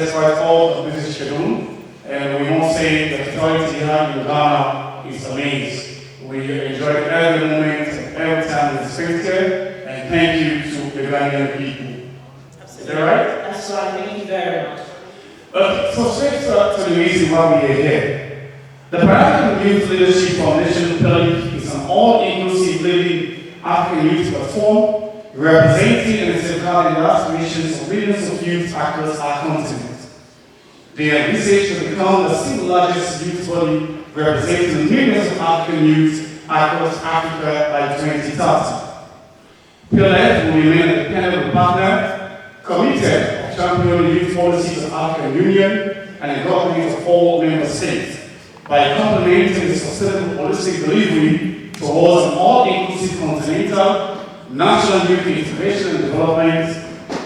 despite all the busy schedule. And we must say the hospitality here in Ghana is amazing. We enjoyed every moment and every time we spent here, and thank you to the Ghanaian people. Absolutely. Is that right? That's right, thank you very much. So straight to the reason why we are here. The Pan-African Youth Leadership Foundation PLIF is an all-inclusive leading African youth platform representing and safeguarding the aspirations of millions of youth across our continent. They are envisaged to become the single largest youth body representing millions of African youth across Africa by 2030. PLIF will remain a dependable partner, committed of championing youth policies of African Union and the governments of all member states by complementing the sustainable holistic delivery towards an all-inclusive continental, national youth integration and development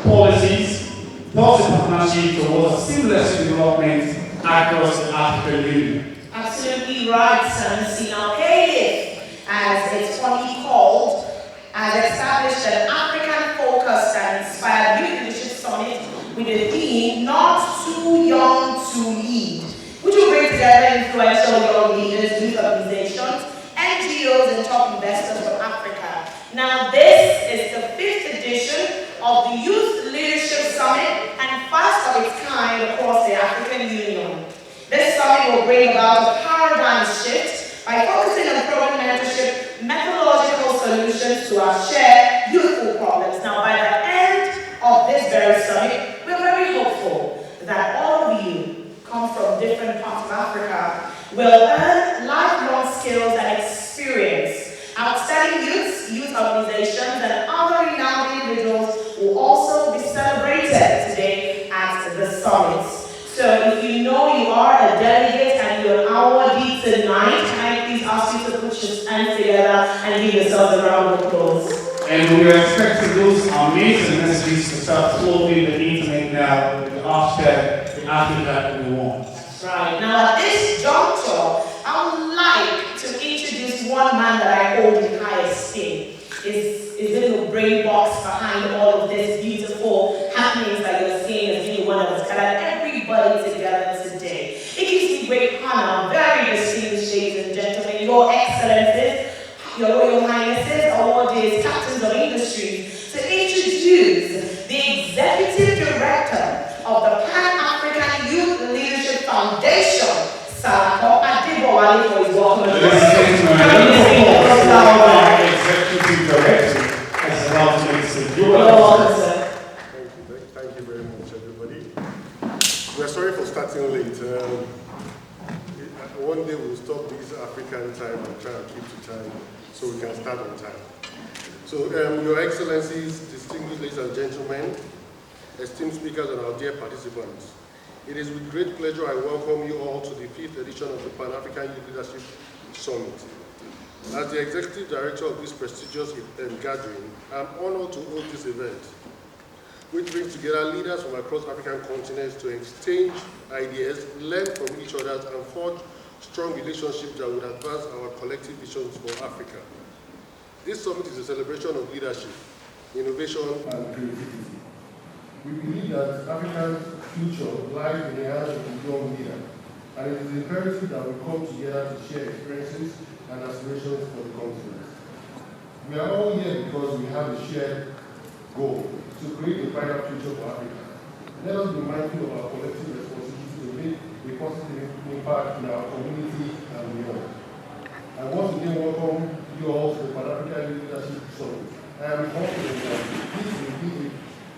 policies, thus a partnership towards a seamless development across the African Union. Absolutely right, Sanusi. Now, PLIF, as it's formally called, has established an African-focused and inspired youth leadership summit with the theme, Not Too Young to Lead, which will bring together influential young leaders, youth organizations, NGOs, and top investors from Africa. Now, this is the 5th edition of the Youth Leadership Summit and first of its kind across the African Union. This summit will bring about a paradigm shift by focusing on proven mentorship, methodological solutions to our shared youthful problems. Now, by the end of this very summit, we're very hopeful that all of you come from different parts of Africa will earn lifelong skills and experience. Outstanding youths, youth organizations, and other renowned individuals will also be celebrated today at the summit. So if you know you are a delegate and you're an awardee tonight, can I please ask you to put your hands together and give yourselves a round of applause. And we are expecting those amazing messages to start flowing the internet now with the hashtag the Africa we want. That's right. Now at this juncture, I would like to introduce one man that I hold in high esteem. Is in the brain box behind all of this beautiful happenings that you're seeing as being one of us. Gathered everybody together today. It gives me great honor, very distinguished ladies and gentlemen, your excellencies, your royal highnesses, awardees, captains of industry, to introduce the executive director of the Pan-African Youth Leadership Foundation, Salako Adibowale, for his welcome. Executive Director, as well as you're welcome, sir. Thank you very much, everybody. We're sorry for starting late. One day we'll stop this African time and try and keep to time so we can start on time. So, Your Excellencies, distinguished ladies and gentlemen, esteemed speakers and our dear participants, it is with great pleasure I welcome you all to the 5th edition of the Pan-African Youth Leadership Summit. As the Executive Director of this prestigious gathering, I'm honored to hold this event, which brings together leaders from across African continents to exchange ideas, learn from each other, and forge strong relationships that would advance our collective visions for Africa. This summit is a celebration of leadership, innovation, and creativity. We believe that Africa's future lies in the hands of the young leader, and it is imperative that we come together to share experiences and aspirations for the continent. We are all here because we have a shared goal to create a brighter future for Africa. Let us be mindful of our collective responsibility to make a positive impact in our community and beyond. I once again welcome you all to the Pan-African Leadership Summit. I am confident that this will be a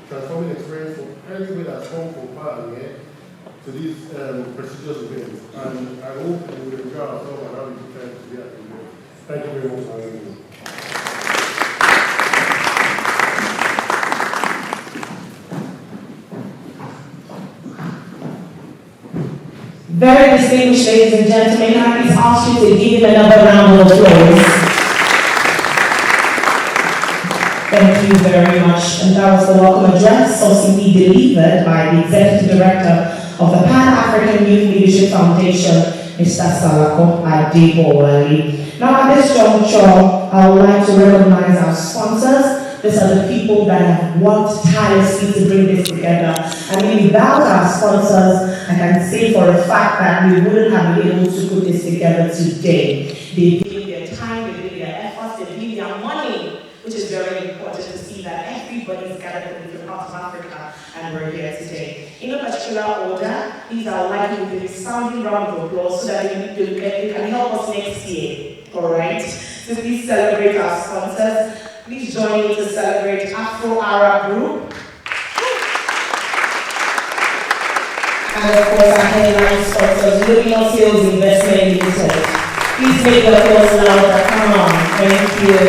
transforming experience for everyone that's come from far and near to this prestigious event. And I hope we will enjoy ourselves and have a good time today at the event. Thank you very much for having me. Very distinguished ladies and gentlemen, I please ask you to give him another round of applause. Thank you very much. And that was the welcome address, subsequently delivered by the Executive Director of the Pan-African Youth Leadership Foundation, Mr. Salako Adibowale. Now at this juncture, I would like to recognize our sponsors These are the people that have worked tirelessly to bring this together. I mean, without our sponsors, I can say for a fact that we wouldn't have been able to put this together today. They gave their time, they gave their efforts, they gave their money, which is very important to see that everybody's gathered from different parts of Africa and we're here today. In a particular order, these are likely to be a resounding round of applause so that they can help us next year. Alright? So please celebrate our sponsors. Please join me to celebrate Afro-Arab Group. And of course our headline sponsors, Luminous Hills Investment Limited. Please make the applause louder. Come on. Thank you.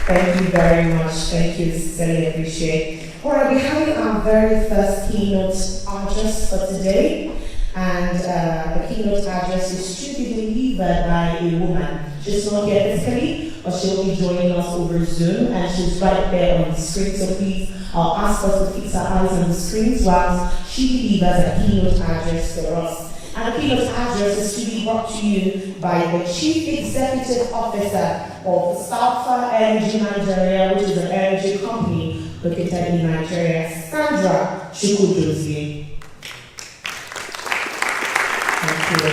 Thank you very much. Thank you. Sincerely appreciate. Alright, we're having our very first keynote address for today. And the keynote address is to be delivered by a woman. She's not here physically, but she'll be joining us over Zoom, and she's right there on the screen. So please, I'll ask her to fix her eyes on the screens while she delivers a keynote address for us. And the keynote address is to be brought to you by the Chief Executive Officer of Salfa Energy Nigeria, which is an energy company located in Nigeria, Sandra Chukwudozie. Thank you.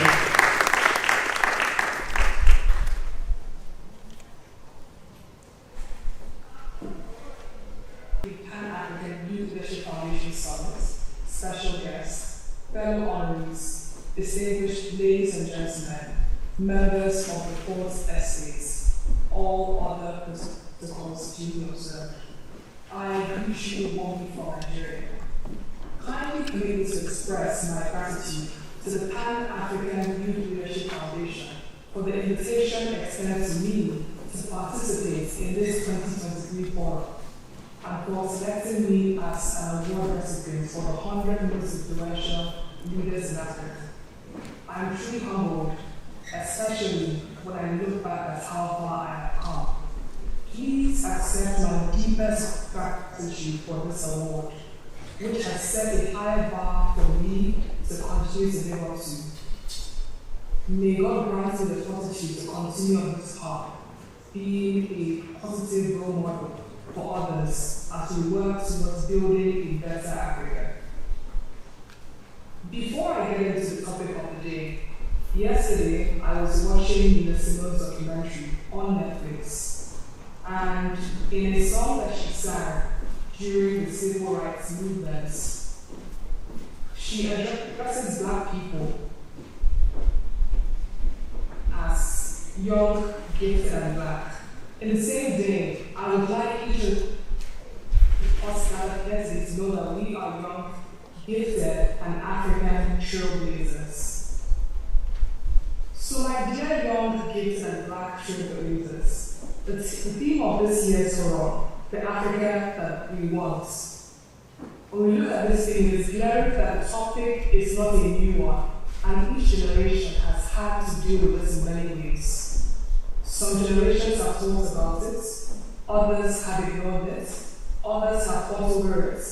Pan-African Youth Leadership Foundation Summit, special guests, fellow honorees, distinguished ladies and gentlemen, members of the Fourth Estates, all other protocols duly observed. I greet you warmly from Nigeria. Kindly permit me to express my gratitude to the Pan-African Youth Leadership Foundation for the invitation extended to me to participate in this 2023 forum, and for selecting me as an award recipient for the 100 Most Influential Leaders in Africa. I am truly humbled, especially when I look back at how far I have come. Please accept my deepest gratitude for this award, which has set a high bar for me to continue to live up to. May God grant me the fortitude to continue on this path, being a positive role model for others as we work towards building a better Africa. Before I get into the topic of the day, yesterday I was watching Nina Simone's documentary on Netflix, and in a song that she sang during the civil rights movements, she addresses Black people as young, gifted, and Black. In the same day, I would like each of us Galaxians to know that we are young, gifted, and African trailblazers. So my dear young, gifted, and Black trailblazers, the theme of this year's forum, the Africa that we want. When we look at this thing, it's clear that the topic is not a new one, and each generation has had to deal with this in many ways. Some generations have talked about it, others have ignored it, others have fought over it.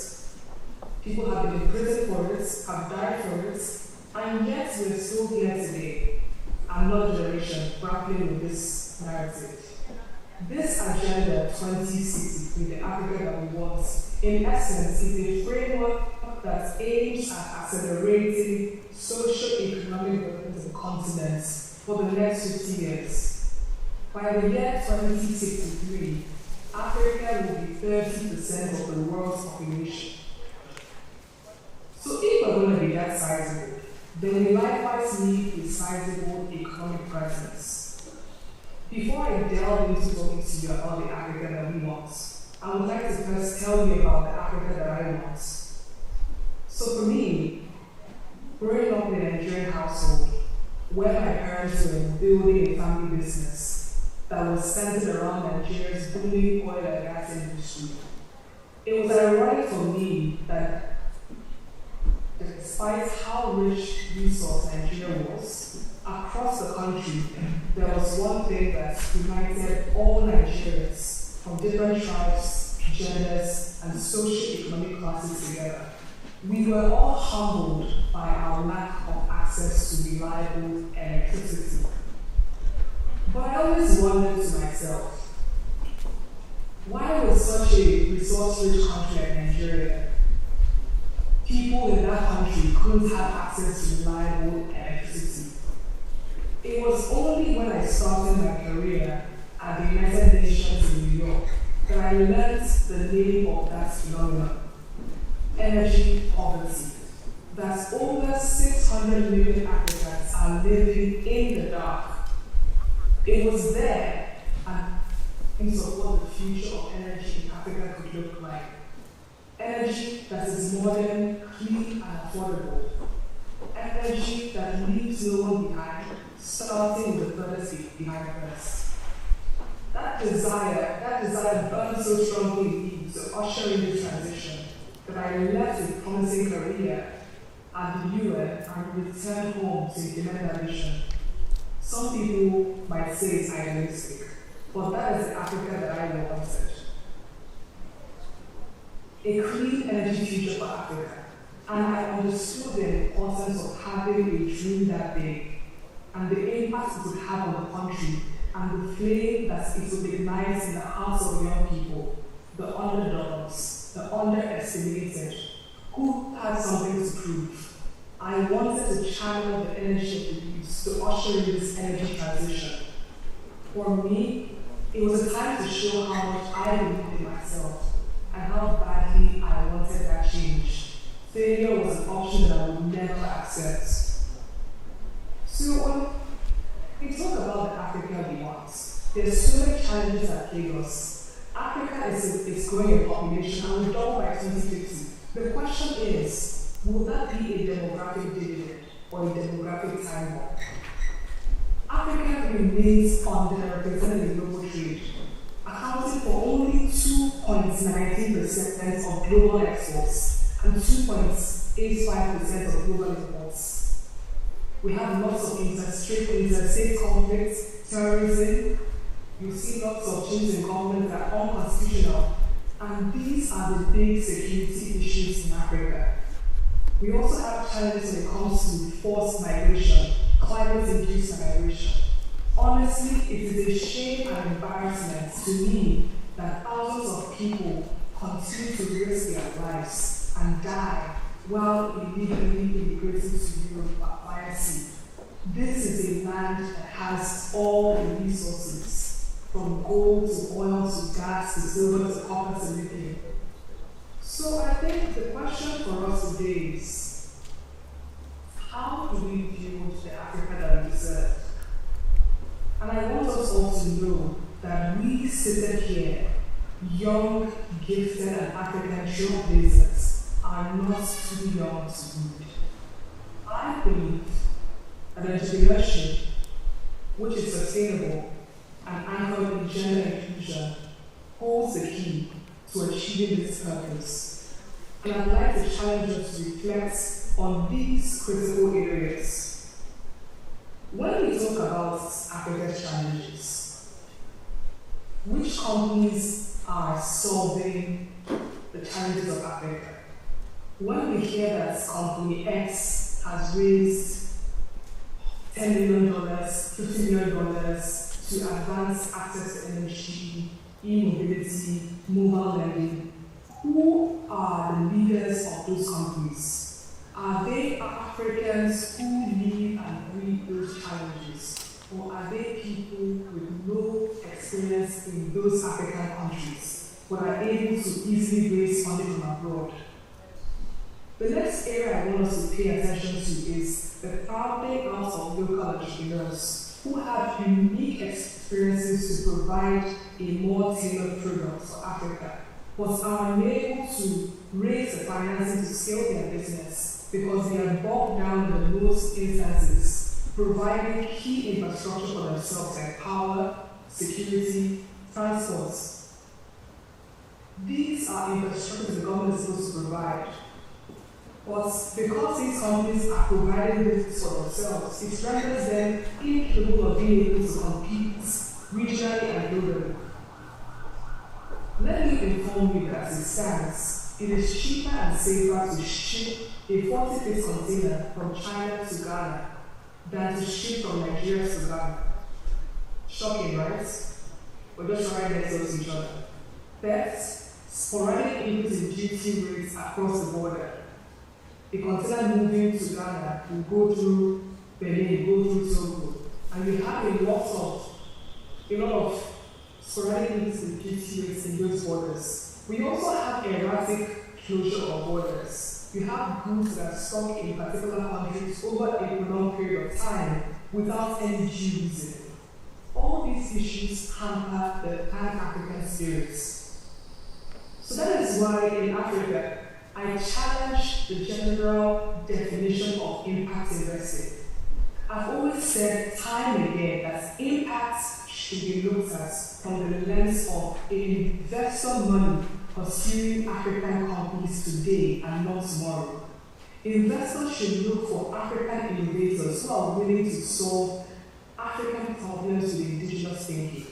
People have been in prison for it, have died for it, and yet we're still here today, another generation grappling with this narrative. This Agenda 2063, the Africa that we want, in essence is a framework that aims at accelerating socio-economic development of the continent for the next 50 years. By the year 2063, Africa will be 30% of the world's population. So if we're going to be that sizable, then we likewise need a sizable economic presence. Before I delve into talking to you about the Africa that we want, I would like to first tell you about the Africa that I want. So for me, growing up in a Nigerian household, where my parents were building a family business that was centered around Nigeria's booming oil and gas industry, it was ironic for me that despite how rich resource Nigeria was, across the country, there was one thing that united all Nigerians from different tribes, genders, and socio-economic classes together. We were all humbled by our lack of access to reliable electricity. But I always wondered to myself, Why was such a resource-rich country like Nigeria, people in that country couldn't have access to reliable electricity? It was only when I started my career at the United Nations in New York that I learned the name of that phenomenon, energy poverty. That over 600 million Africans are living in the dark. It was there, and in support of the future of energy in Africa could look like. Energy that is modern, clean, and affordable. Energy that leaves no one behind, starting with the furthest behind first. That desire burned so strongly in me to usher in this transition that I left a promising career at the UN and returned home to implement that vision. Some people might say it's idealistic, but that is the Africa that I wanted. A clean energy future for Africa, and I understood the importance of having a dream that big, and the impact it would have on the country, and the flame that it would ignite in the hearts of young people, the underdogs, the underestimated, who had something to prove. I wanted to channel the energy of the youth to usher in this energy transition. For me, it was a time to show how much I believed in myself and how badly I wanted that change. Failure was an option that I would never accept. So when we talk about the Africa we want, there's so many challenges that plague us. Africa is growing in population and will double by 2050. The question is, will that be a demographic dividend or a demographic time bomb? Africa remains underrepresented in global trade, accounting for only 2.19% of global exports and 2.85% of global imports. We have lots of interstate conflicts, terrorism. You see lots of changes in government that are unconstitutional, and these are the big security issues in Africa. We also have challenges when it comes to forced migration, climate-induced migration. Honestly, it is a shame and embarrassment to me that thousands of people continue to risk their lives and die while illegally immigrating to Europe via sea. This is a land that has all the resources, from gold to oil to gas to silver to copper to lithium. So I think the question for us today is, how do we build the Africa that we deserve? And I want us all to know that we seated here, young, gifted, and African trailblazers, are not too young to lead. I believe that entrepreneurship, which is sustainable and anchored in gender inclusion, holds the key to achieving this purpose. And I'd like to challenge us to reflect on these critical areas. When we talk about Africa's challenges, which companies are solving the challenges of Africa? When we hear that company X has raised $10 million, $50 million to advance access to energy, e-mobility, mobile lending, who are the leaders of those companies? Are they Africans who live and breathe those challenges? Or are they people with no experience in those African countries, but are able to easily raise funding from abroad? The next area I want us to pay attention to is the crowding out of local entrepreneurs who have unique experiences to provide a more tailored product for Africa, but are unable to raise the financing to scale their business because they are bogged down in the most instances, providing key infrastructure for themselves like power, security, transport. These are infrastructures the government is supposed to provide. But because these companies are providing this for themselves, it renders them incapable of being able to compete regionally and globally. Let me inform you that as it stands, it is cheaper and safer to ship a 40-piece container from China to Ghana than to ship from Nigeria to Ghana. Shocking, right? We're just right next to each other. First, sporadic increase in duty rates across the border. A container moving to Ghana will go through Benin, go through Togo, and we have a lot of sporadic increase in duty rates in those borders. We also have erratic closure of borders. We have goods that are stuck in particular countries over a prolonged period of time without any due reason. All these issues hamper the Pan-African spirit. So that is why in Africa, I challenge the general definition of impact investing. I've always said time and again that impact should be looked at from the lens of investor money pursuing African companies today and not tomorrow. Investors should look for African innovators who are willing to solve African problems with indigenous thinking.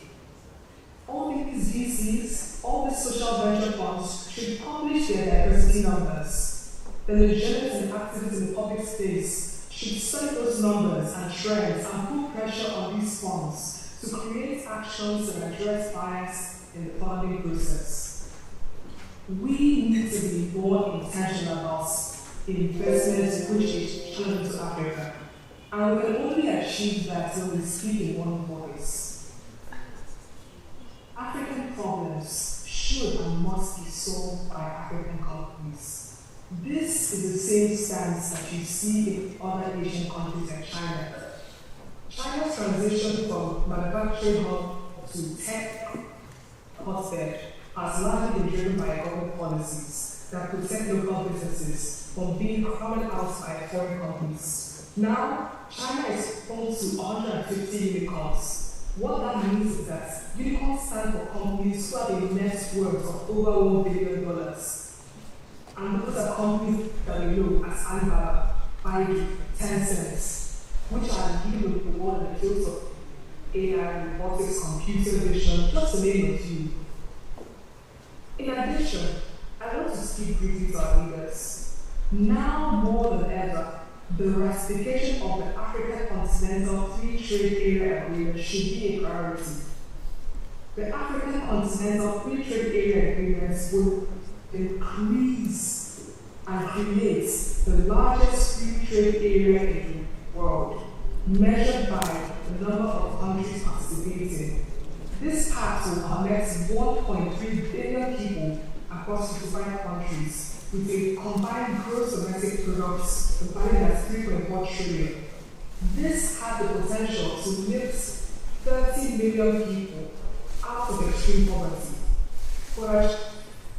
All these VCs, all the social venture funds should publish their diversity numbers. The legislators and activists in the public space should study those numbers and trends and put pressure on these funds to create actions that address bias in the funding process. We need to be more intentional about investments which is channeled to Africa. And we can only achieve that when we speak in one voice. African problems should and must be solved by African companies. This is the same stance that you see in other Asian countries like China. China's transition from manufacturing hub to tech hotbed has largely been driven by government policies that protect local businesses from being crowded out by foreign companies. Now, China is home to 150 unicorns. What that means is that unicorns stand for companies who have a net worth of over $1 billion. And those are companies that we know as Alibaba, Baidu, Tencent, which are leading the world in the fields of AI, robotics, computer vision, just to name a few. In addition, I want to speak briefly to our leaders. Now more than ever, the ratification of the African Continental Free Trade Area Agreement should be a priority. The African Continental Free Trade Area Agreements will increase and create the largest free trade area in the world, measured by the number of countries participating. This pact will connect 1.3 billion people across 55 countries with a combined gross domestic product valued at 3.1 trillion. This has the potential to lift 30 million people out of extreme poverty. For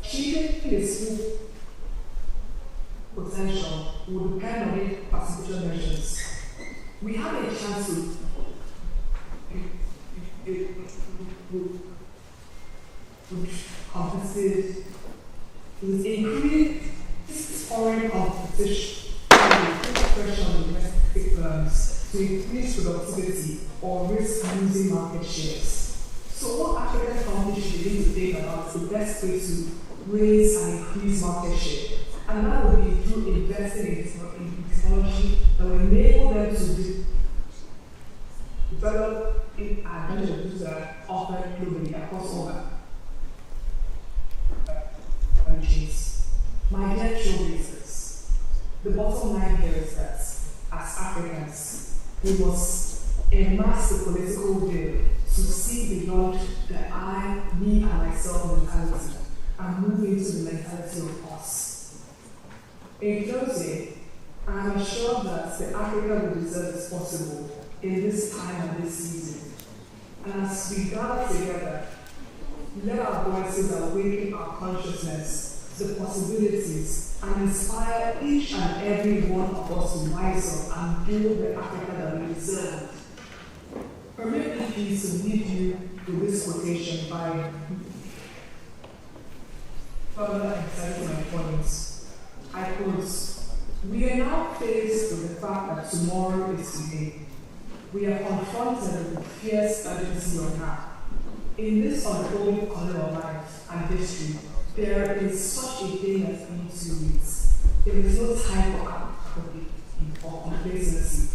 achieving its full potential will depend on its participatory measures. We have a chance to compensate with increased foreign competition and pressure on domestic firms to increase productivity or risk losing market shares. So what African companies should begin to think about is the best way to raise and increase market share. And that will be through investing in technology that will enable them to develop advantages that are offered globally across all countries. My dear trailblazers, the bottom line here is that as Africans, we must amass the political will to see beyond the I, me, and myself mentality and move into the mentality of us. In closing, I am sure that the Africa we deserve is possible in this time and this season. And as we gather together, let our voices awaken our consciousness to the possibilities and inspire each and every one of us to rise up and build the Africa that we deserve. Permit me please to leave you with this quotation by further emphasizing my points. I quote, "We are now faced with the fact that tomorrow is today. We are confronted with fierce urgency on now. In this unfolding corner of life and history, there is such a thing as being too late. There is no time for apathy or complacency.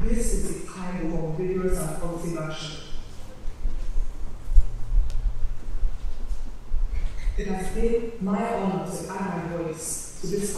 This is a time for vigorous and positive action." It has been my honor to add my voice to this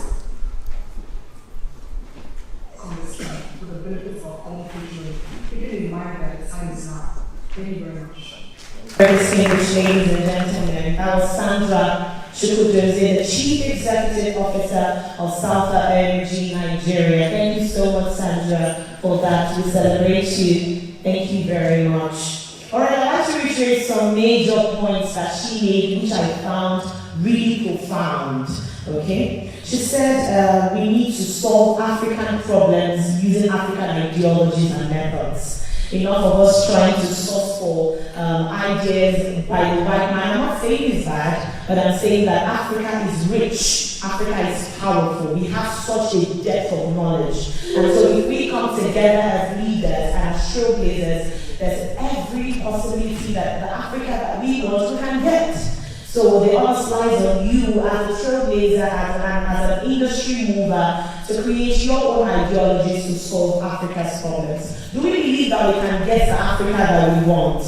conversation for the benefit of all people, keeping in mind that the time is now. Thank you very much. Very distinguished ladies and gentlemen, that was Sandra Chukwudozie, the Chief Executive Officer of Salsa Energy Nigeria. Thank you so much, Sandra, for that. We celebrate you. Thank you very much. All right, I'd like to reiterate some major points that she made, which I found really profound. Okay? She said we need to solve African problems using African ideologies and methods. Enough of us trying to source for ideas by the white man. I'm not saying it's bad, but I'm saying that Africa is rich. Africa is powerful. We have such a depth of knowledge. And so if we come together as leaders and as trailblazers, there's every possibility that the Africa that we want, we can get. So the onus lies on you as a trailblazer, as an industry mover, to create your own ideologies to solve Africa's problems. Do we believe that we can get the Africa that we want?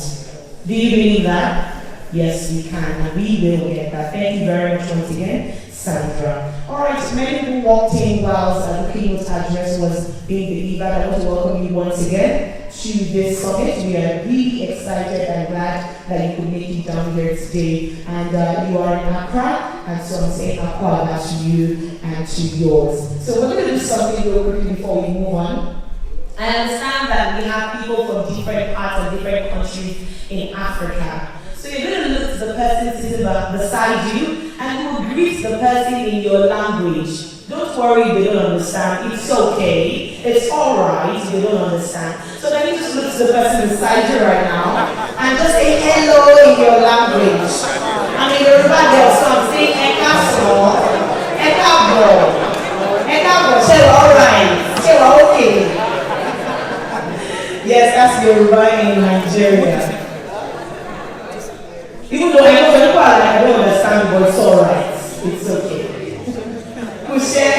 Do you believe that? Yes, we can, and we will get that. Thank you very much once again, Sandra. All right, many people walked in while the keynote address was being delivered. I want to welcome you once again to this summit. We are really excited and glad that you could make it down here today. And you are in Accra, and so I'm saying Accra to you and to yours. So we're going to do something real quickly before we move on. I understand that we have people from different parts of different countries in Africa. So you're going to look to the person sitting beside you and you will greet the person in your language. Don't worry if they don't understand. It's okay. It's alright if they don't understand. So then you just look to the person beside you right now and just say hello in your language. I mean, Yoruba girls come say Ekaso, Ekabo, Ekabo, say we're alright, say we're okay. Yes, that's Yoruba in Nigeria. Even though I know people are like, I don't understand, but it's alright. It's okay. Kushe.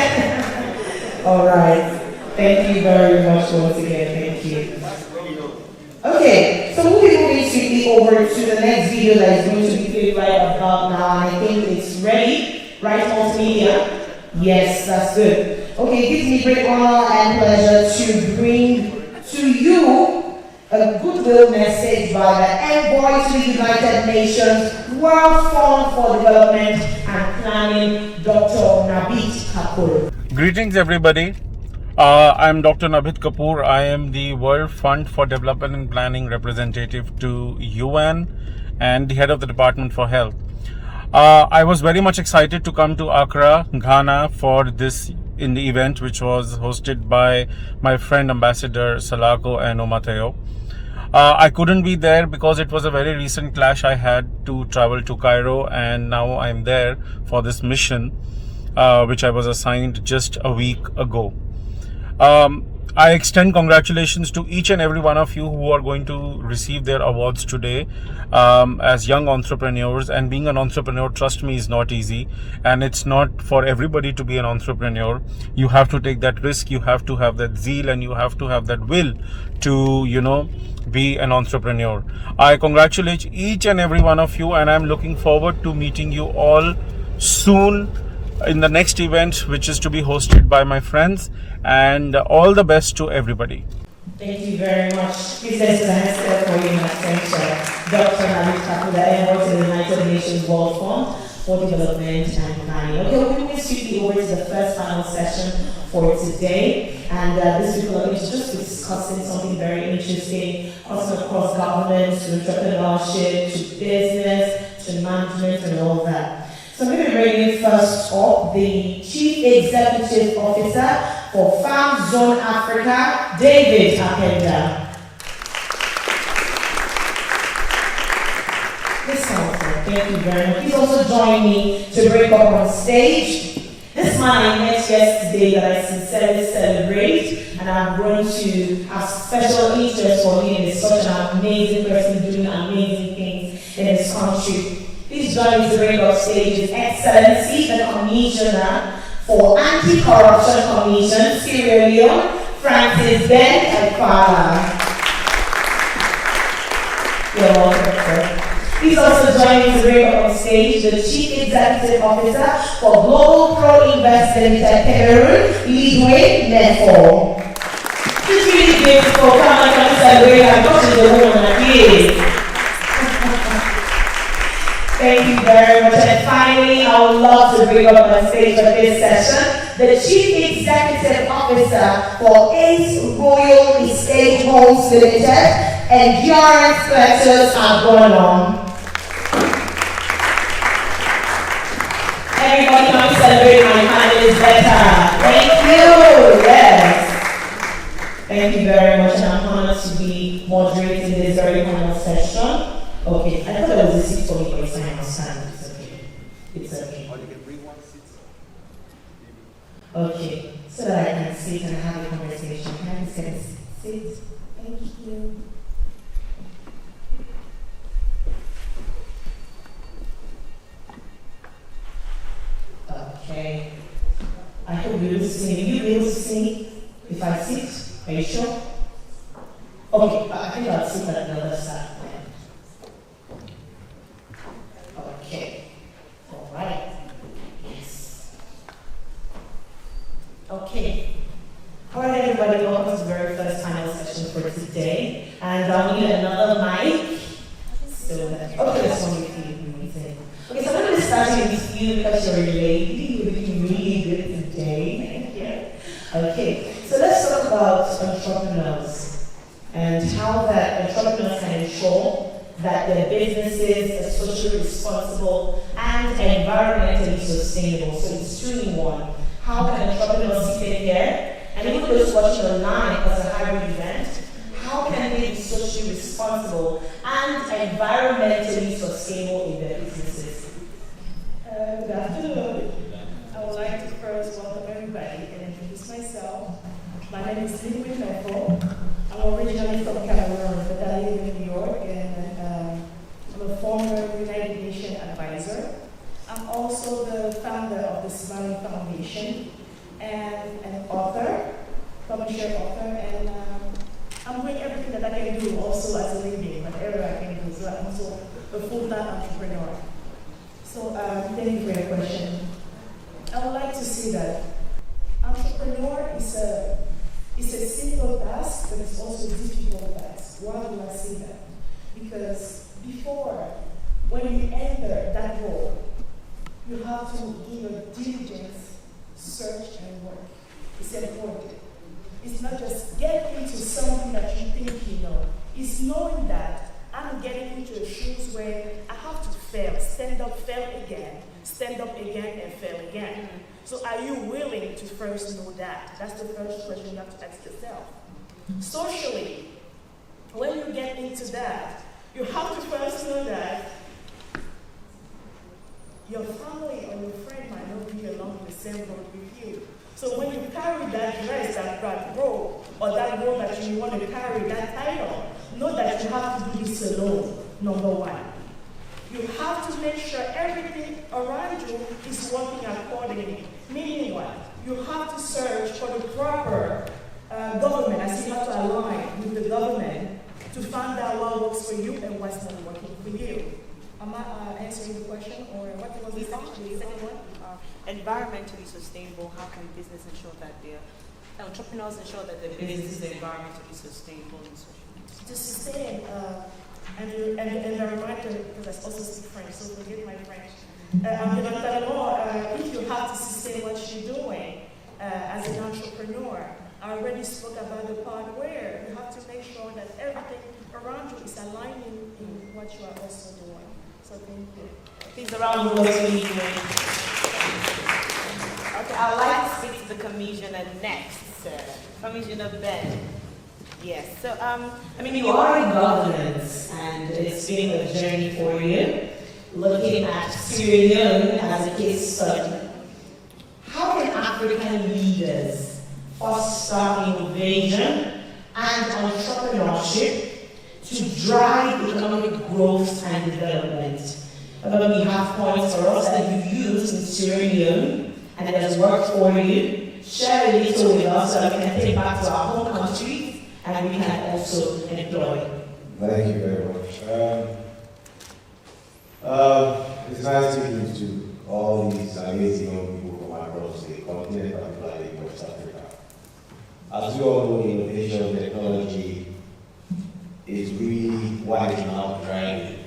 Alright. Thank you very much once again. Thank you. Okay, so we'll be moving swiftly over to the next video that is going to be played right about now. And I think it's ready. Right, multimedia? Yes, that's good. Okay, it gives me great honor and pleasure to bring to you a goodwill message by the Envoy to the United Nations World Fund for Development and Planning, Dr. Nabit Kapoor. Greetings, everybody. I'm Dr. Nabit Kapoor. I am the World Fund for Development and Planning representative to UN and the head of the Department for Health. I was very much excited to come to Accra, Ghana for this in the event, which was hosted by my friend Ambassador Salako and Omateo. I couldn't be there because it was a very recent clash. I had to travel to Cairo, and now I'm there for this mission, which I was assigned just a week ago. I extend congratulations to each and every one of you who are going to receive their awards today as young entrepreneurs. And being an entrepreneur, trust me, is not easy, and it's not for everybody to be an entrepreneur. You have to take that risk, you have to have that zeal, and you have to have that will to, be an entrepreneur. I congratulate each and every one of you, and I'm looking forward to meeting you all soon in the next event, which is to be hosted by my friends, and all the best to everybody. Thank you very much. Please let's answer for your attention. Dr. Nabit Kapoor, the Envoy to the United Nations World Fund for Development and Planning. Okay, we'll move swiftly over to the first panel session for today. And this week we're going to just be discussing something very interesting, also across government, to entrepreneurship, to business, to management, and all that. So I'm going to bring first up the Chief Executive Officer for Farm Zone Africa, David Apenda. Thank you very much. Please also join me to break up on stage. This man I met yesterday that I sincerely celebrate, and I'm going to have special interest for him. He's such an amazing person doing amazing things in his country. Please join me to break up stage His Excellency, the Commissioner for Anti-Corruption Commission, Sierra Leone, Francis Ben Ekpala. You're welcome, sir. He's also joining to bring up on stage the Chief Executive Officer for Global Pro Invest Limited Cameroon, Lidway Nefo. It's really beautiful. Come on, come celebrate. I'm not just the woman here. Thank you very much. And finally, I would love to bring up on stage for this session the Chief Executive Officer for Ace Royal Estate Homes Limited, Endurance Collectors Agronom. Everybody come celebrate my panelists better. Thank you. Yes. Thank you very much. And I'm honored to be moderating this very final session. Okay, I thought there was a seat for me, but it's fine. I'll stand. It's okay. It's okay. Or you can bring one seat. Okay, so that I can sit and have a conversation. Can I just get a seat? Thank you. Okay. I hope you'll be able to see me. Will you be able to see me if I sit? Are you sure? Okay, I think I'll sit at the other side. Okay. All right. Yes. Okay. All right, everybody, welcome to the very first panel session for today. And I'll need another mic. So that, okay, that's one with you. Okay, so I'm going to start with you because you're a lady. You're looking really good today. Thank you. Okay, so let's talk about entrepreneurs and how that entrepreneurs can ensure that their businesses are socially responsible and environmentally sustainable. So it's 2-in-1. How can entrepreneurs sit here and even those watching online as a hybrid event, how can they be socially responsible and environmentally sustainable in their businesses? Good afternoon. I would like to first welcome everybody and introduce myself. My name is Lidway Nefo. I'm originally from Cameroon, but I live in New York, and I'm a former United Nations advisor. I'm also the founder of the Smiling Foundation and an author, publisher author, and I'm doing everything that I can do also as a living, whatever I can do. So I'm also a full-time entrepreneur. So thank you for your question. I would like to say that entrepreneur is a simple task, but it's also a difficult task. Why do I say that? Because before, when you enter that role, you have to do your diligence, search, and work. It's important. It's not just getting into something that you think you know. It's knowing that I'm getting into shoes where I have to fail, stand up, fail again, stand up again, and fail again. So are you willing to first know that? That's the first question you have to ask yourself. Socially, when you get into that, you have to first know that your family or your friend might not be along the same road with you. So when you carry that dress, that role, or that role that you want to carry, that title, know that you have to do this alone, number one. You have to make sure everything around you is working accordingly. Meaning what? You have to search for the proper government, as you have to align with the government to find out what works for you and what's not working for you. Am I answering the question, or what was the second one? Environmentally sustainable. How can business ensure that their entrepreneurs ensure that their business is environmentally sustainable and social? To sustain and a reminder, because I also speak French, so forgive my French. If you have to sustain what you're doing as an entrepreneur, I already spoke about the part where you have to make sure that everything around you is aligning in what you are also doing. So thank you. Please around the world, please. Okay, I'd like to speak to the Commissioner next, sir. Commissioner Ben. Yes, so, you are in governance, and it's been a journey for you, looking at Sierra Leone as a case study. How can African leaders foster innovation and entrepreneurship to drive economic growth and development? We have points for us that you've used in Sierra Leone and it has worked for you. Share a little with us so that we can take back to our home country and we can also employ. Thank you very much. It's nice speaking to all these amazing young people from across the continent, particularly West Africa. As you all know, innovation technology is really what is now driving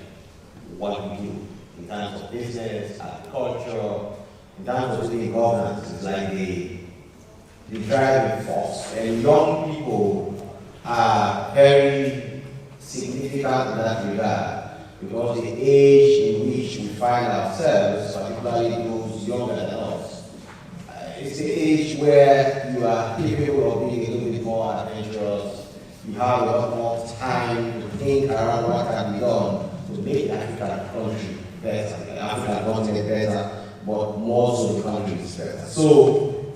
what we do in terms of business, agriculture, in terms of city governance. It's like the driving force. And young people are very significant in that regard, because the age in which we find ourselves, particularly those younger than us, it's the age where you are capable of being a little bit more adventurous. You have a lot more time to think around what can be done to make the African country better, the African continent better, but more so the country is better. So,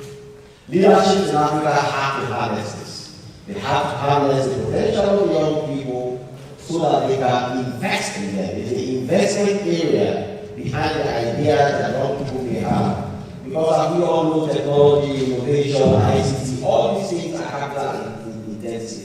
leadership in Africa have to harness this. They have to harness the potential of young people so that they can invest in them. It's the investment area behind the ideas that young people may have. Because as we all know, technology, innovation, ICT, all these things are capital intensive.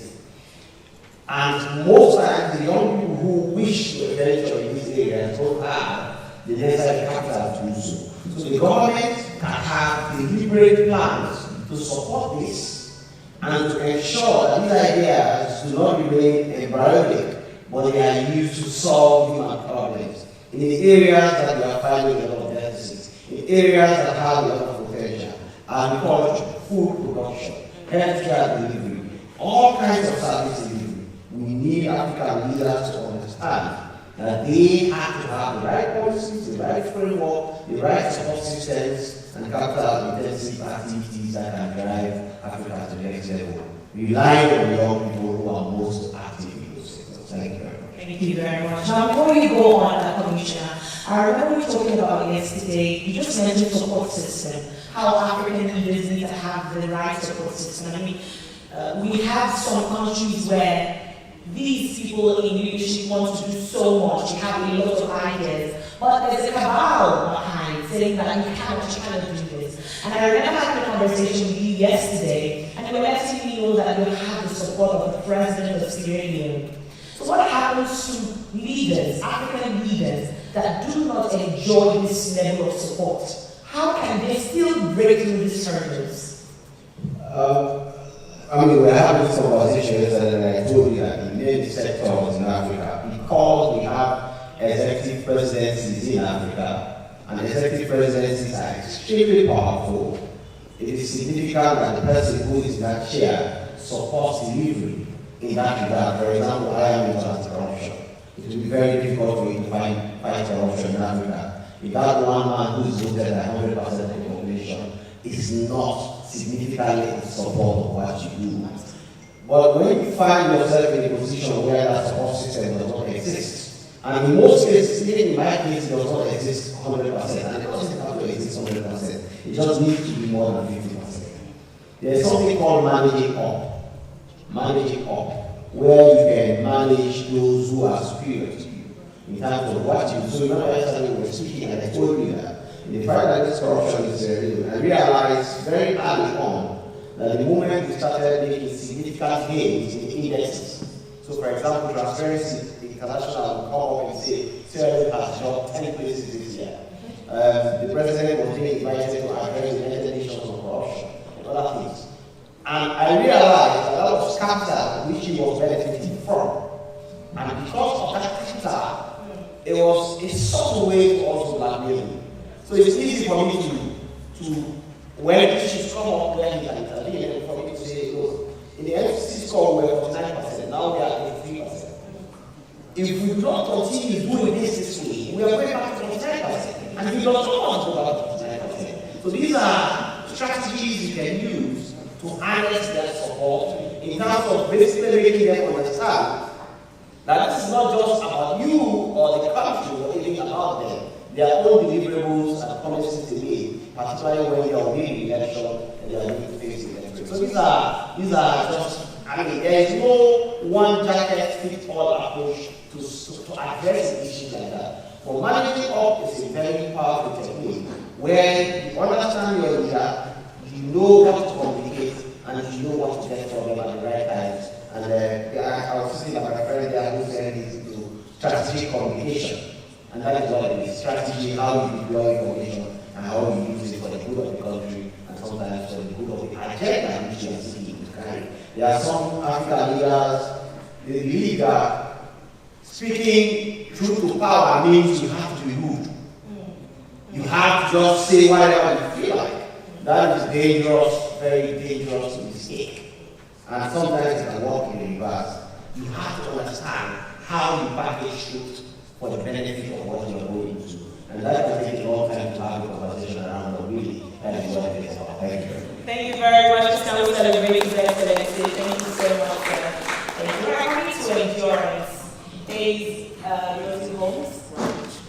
And most times the young people who wish to venture in these areas don't have the necessary capital to do so. So the government can have deliberate plans to support this and to ensure that these ideas do not remain embryonic, but they are used to solve human problems in the areas that we are finding a lot of deficits, in areas that have a lot of potential: agriculture, food production, healthcare delivery, all kinds of service delivery. We need African leaders to understand that they have to have the right policies, the right framework, the right support systems, and capital-intensive activities that can drive Africa to the next level, relying on young people who are most active in those sectors. Thank you very much. Thank you very much. Now, before you go on, Commissioner, I remember we talking about yesterday, you just mentioned support system, how African leaders need to have the right support system. I mean, we have some countries where these people in leadership want to do so much, you have a lot of ideas, but there's a cabal behind saying that you cannot do this. And I remember having a conversation with you yesterday, and you were letting me know that you have the support of the President of Sierra Leone. So what happens to leaders, African leaders, that do not enjoy this level of support? How can they still break through these hurdles? I mean, we're having this conversation yesterday, and I told you that in many sectors in Africa, because we have executive presidencies in Africa, and executive presidencies are extremely powerful, it is significant that the person who is in that chair supports delivery in that regard. For example, I am into anti-corruption. It will be very difficult for you to fight corruption in Africa. If that one man who is voted at 100% of the population is not significantly in support of what you do. But when you find yourself in a position where that support system does not exist, and in most cases, even in my case, it does not exist 100%, and it doesn't have to exist 100%, it just needs to be more than 50%. There's something called managing up, where you can manage those who are superior to you in terms of what you do. So remember yesterday we were speaking, and I told you that in the fact that this corruption is real, I realized very early on that the moment we started making significant gains in indexes, so for example, Transparency International will come up and say, Sierra Leone has dropped 10 places this year. The president was being invited to address the United Nations on corruption and other things. And I realized that that was capital which he was benefiting from. And because of that capital, it was a subtle way for us to blackmail him. So it's easy for me to when issues come up where he can intervene, and for me to say, look, in the FCC score we were 49%, now we are at 83%. If we don't continue doing this way, we are going back to 49%, and we don't want to go back to 49%. So these are strategies you can use to harness that support in terms of basically making them understand that this is not just about you or the country or even about them. Their own deliverables and promises they made, particularly when they are winning election and they are going to face the election. So these are just, I mean, there is no one jacket fit all approach to address issues like that. For managing up is a very powerful technique where you understand your leader, you know what to communicate, and you know what to get from them at the right times. And I was thinking about my friend there who said it's into strategic communication. And that is what it is. Strategy, how you deploy information, and how you use it for the good of the country, and sometimes for the good of the agenda which you are seeking to carry. There are some African leaders, they believe that speaking truth to power means you have to be rude. You have to just say whatever you feel like. That is dangerous, very dangerous mistake. And sometimes it can work in reverse. You have to understand how you package truth for the benefit of what you are going to. And that will take a long time to have a conversation around, but really, that is what it is about. Thank you. Thank you very much. Can we celebrate His Excellency? Thank you so much, sir. Thank you. We're coming to endurance. Is Rosie Holmes?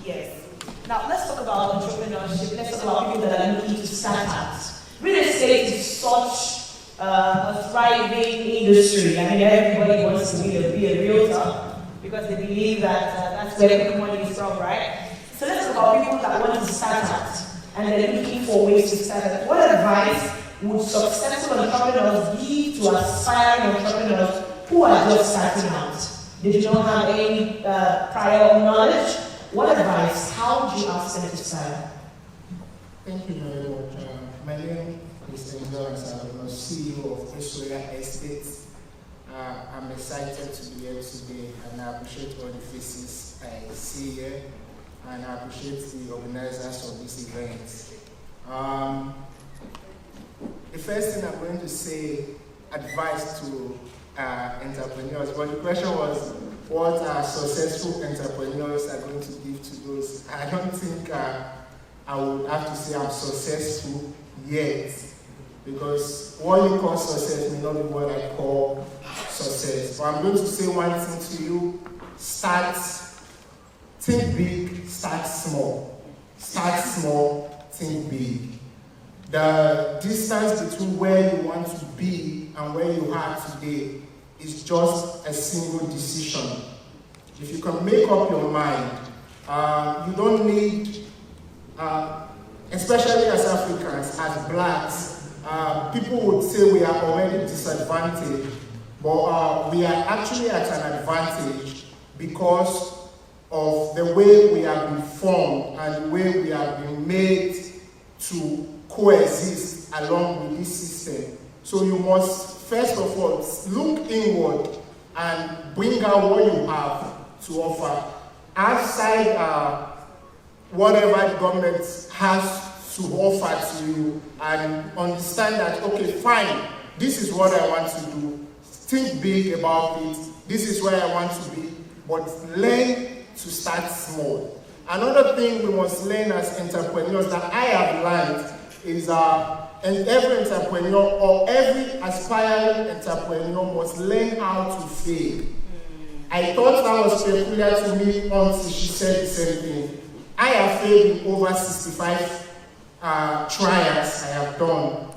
Yes. Now, let's talk about entrepreneurship. Let's talk about people that are looking to start out. Real estate is such a thriving industry. I mean, everybody wants to be a realtor because they believe that that's where the money is from, right? So let's talk about people that want to start out and they're looking for ways to start out. What advice would successful entrepreneurs give to aspiring entrepreneurs who are just starting out? They do not have any prior knowledge. What advice? How would you ask them to start? Thank you very much. My name is Endurance. I'm the CEO of Esoya Estates. I'm excited to be here today, and I appreciate all the faces I see here, and I appreciate the organizers of this event. The first thing I'm going to say, advice to entrepreneurs, but the question was, what are successful entrepreneurs are going to give to those? I don't think I would have to say I'm successful yet, because what you call success may not be what I call success. But I'm going to say one thing to you: start, think big, start small. Start small, think big. The distance between where you want to be and where you are today is just a single decision. If you can make up your mind, you don't need, especially as Africans, as blacks, people would say we are already disadvantaged, but we are actually at an advantage because of the way we have been formed and the way we have been made to coexist along with this system. So you must, first of all, look inward and bring out what you have to offer outside whatever the government has to offer to you, and understand that, okay, fine, this is what I want to do. Think big about it. This is where I want to be, but learn to start small. Another thing we must learn as entrepreneurs that I have learned is and every entrepreneur or every aspiring entrepreneur must learn how to fail. I thought that was peculiar to me until she said the same thing. I have failed in over 65 trials I have done.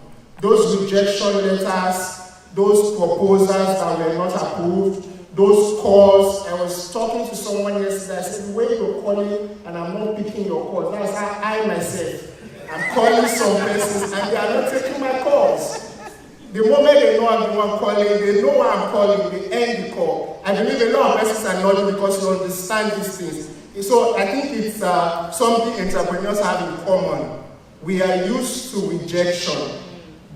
Those rejection letters, those proposals that were not approved, those calls. I was talking to someone yesterday. I said, the way you're calling and I'm not picking your calls. That's how I myself am calling some persons and they are not taking my calls. The moment they know I'm the one calling, they know why I'm calling, they end the call. I believe a lot of persons are nodding because you understand these things. So I think it's something entrepreneurs have in common. We are used to rejection,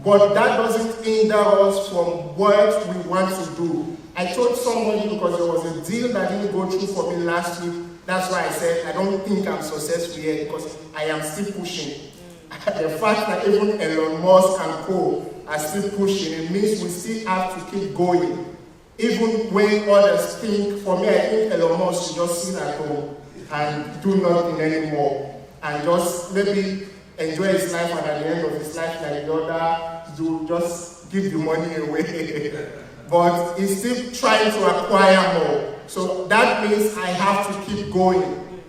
but that doesn't hinder us from what we want to do. I told somebody because there was a deal that didn't go through for me last week. That's why I said I don't think I'm successful yet because I am still pushing. The fact that even Elon Musk and co are still pushing, it means we still have to keep going. Even when others think, for me, I think Elon Musk should just sit at home and do nothing anymore and just maybe enjoy his life, and at the end of his life, like the other, do just give the money away. But he's still trying to acquire more. So that means I have to keep going.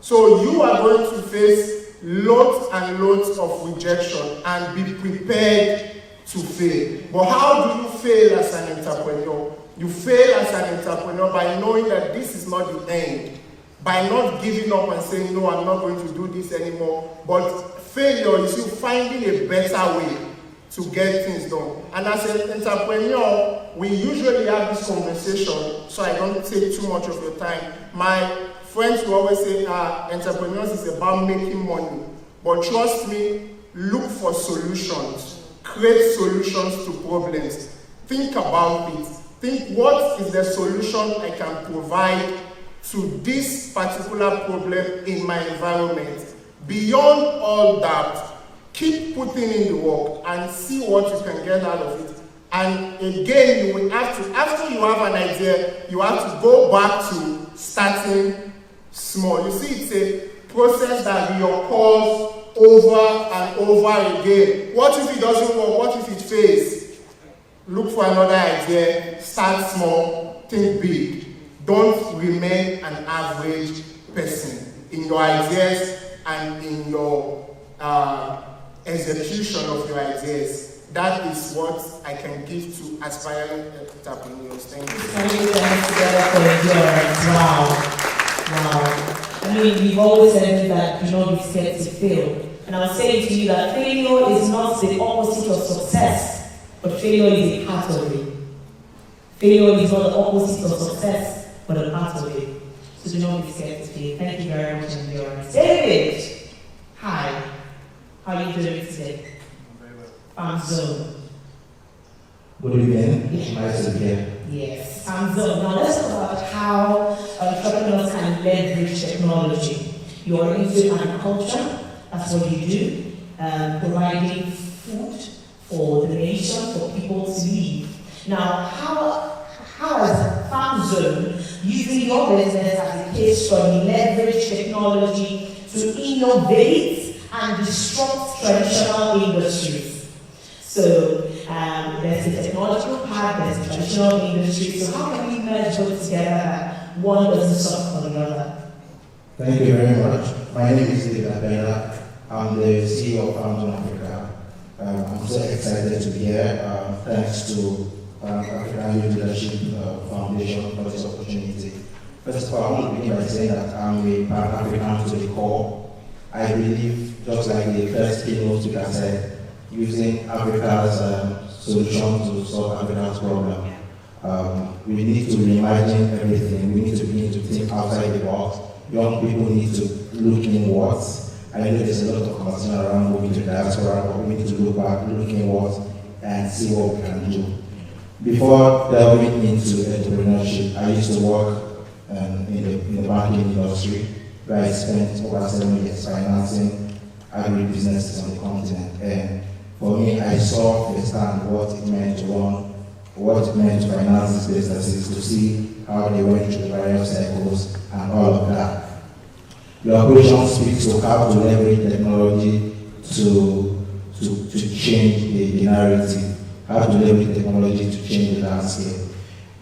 So you are going to face loads and loads of rejection and be prepared to fail. But how do you fail as an entrepreneur? You fail as an entrepreneur by knowing that this is not the end. By not giving up and saying, no, I'm not going to do this anymore. But failure is you finding a better way to get things done. And as an entrepreneur, we usually have this conversation, so I don't take too much of your time. My friends will always say, entrepreneurs is about making money. But trust me, look for solutions. Create solutions to problems. Think about it. Think, what is the solution I can provide to this particular problem in my environment? Beyond all that, keep putting in the work and see what you can get out of it. And again, you will have to, after you have an idea, you have to go back to starting small. You see, it's a process that reoccurs over and over again. What if it doesn't work? What if it fails? Look for another idea, start small, think big. Don't remain an average person in your ideas and in your execution of your ideas. That is what I can give to aspiring entrepreneurs. Thank you. Wow. I mean, we've always said that do not be scared to fail. And I was saying to you that failure is not the opposite of success, but failure is a part of it. Failure is not the opposite of success, but a part of it. So do not be scared to fail. Thank you very much, Endurance. David, hi. How are you doing today? Farm Zone. Good evening. Nice to be here. Yes, Farm Zone. Now let's talk about how entrepreneurs can leverage technology. You are into agriculture. That's what you do, providing food for the nation, for people to live. Now, how as Farm Zone, using your business as a case study, leverage technology to innovate and disrupt traditional industries? So, there's the technological part, there's the traditional industry. So how can we merge both together that one doesn't stop for the other? Thank you very much. My name is David Abela. I'm the CEO of Farm Zone Africa. I'm so excited to be here. Thanks to African Youth Leadership Foundation for this opportunity. First of all, I want to begin by saying that I'm a Pan-African to the core. I believe, just like the first keynote speaker said, using Africa's solution to solve Africa's problem. We need to reimagine everything. We need to begin to think outside the box. Young people need to look inwards. I know there's a lot of concern around moving to diaspora, but we need to look back, look inwards, and see what we can do. Before delving into entrepreneurship, I used to work in the banking industry, where I spent over 7 years financing agribusinesses on the continent. And for me, I saw firsthand what it meant to run, what it meant to finance these businesses, to see how they went through the various cycles and all of that. The operation speaks to how to leverage technology to change the narrative, how to leverage technology to change the landscape.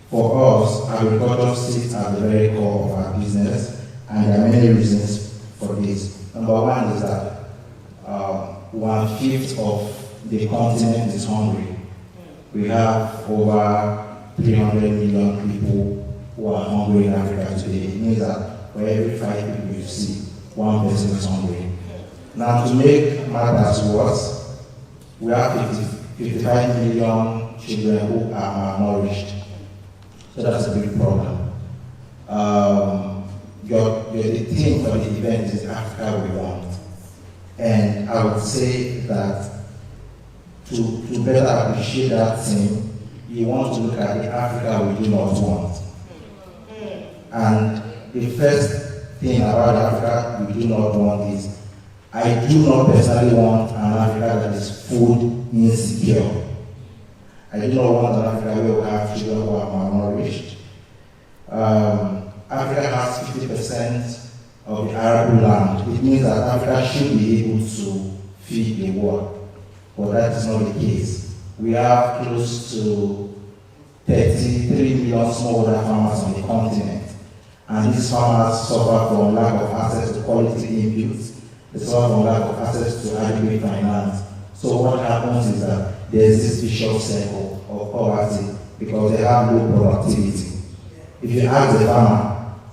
For us, agriculture sits at the very core of our business, and there are many reasons for this. Number one is that 1/5 of the continent is hungry. We have over 300 million people who are hungry in Africa today. It means that for every 5 people you see, one person is hungry. Now, to make matters worse, we have 55 million children who are malnourished. So that's a big problem. The theme for the event is Africa We Want. And I would say that to better appreciate that theme, you want to look at the Africa we do not want. And the first thing about Africa we do not want is, I do not personally want an Africa that is food insecure. I do not want an Africa where we have children who are malnourished. Africa has 50% of the arable land. It means that Africa should be able to feed the world. But that is not the case. We have close to 33 million smallholder farmers on the continent. And these farmers suffer from lack of access to quality inputs. They suffer from lack of access to adequate finance. So what happens is that there's this vicious cycle of poverty because they have low productivity. If you ask the farmer,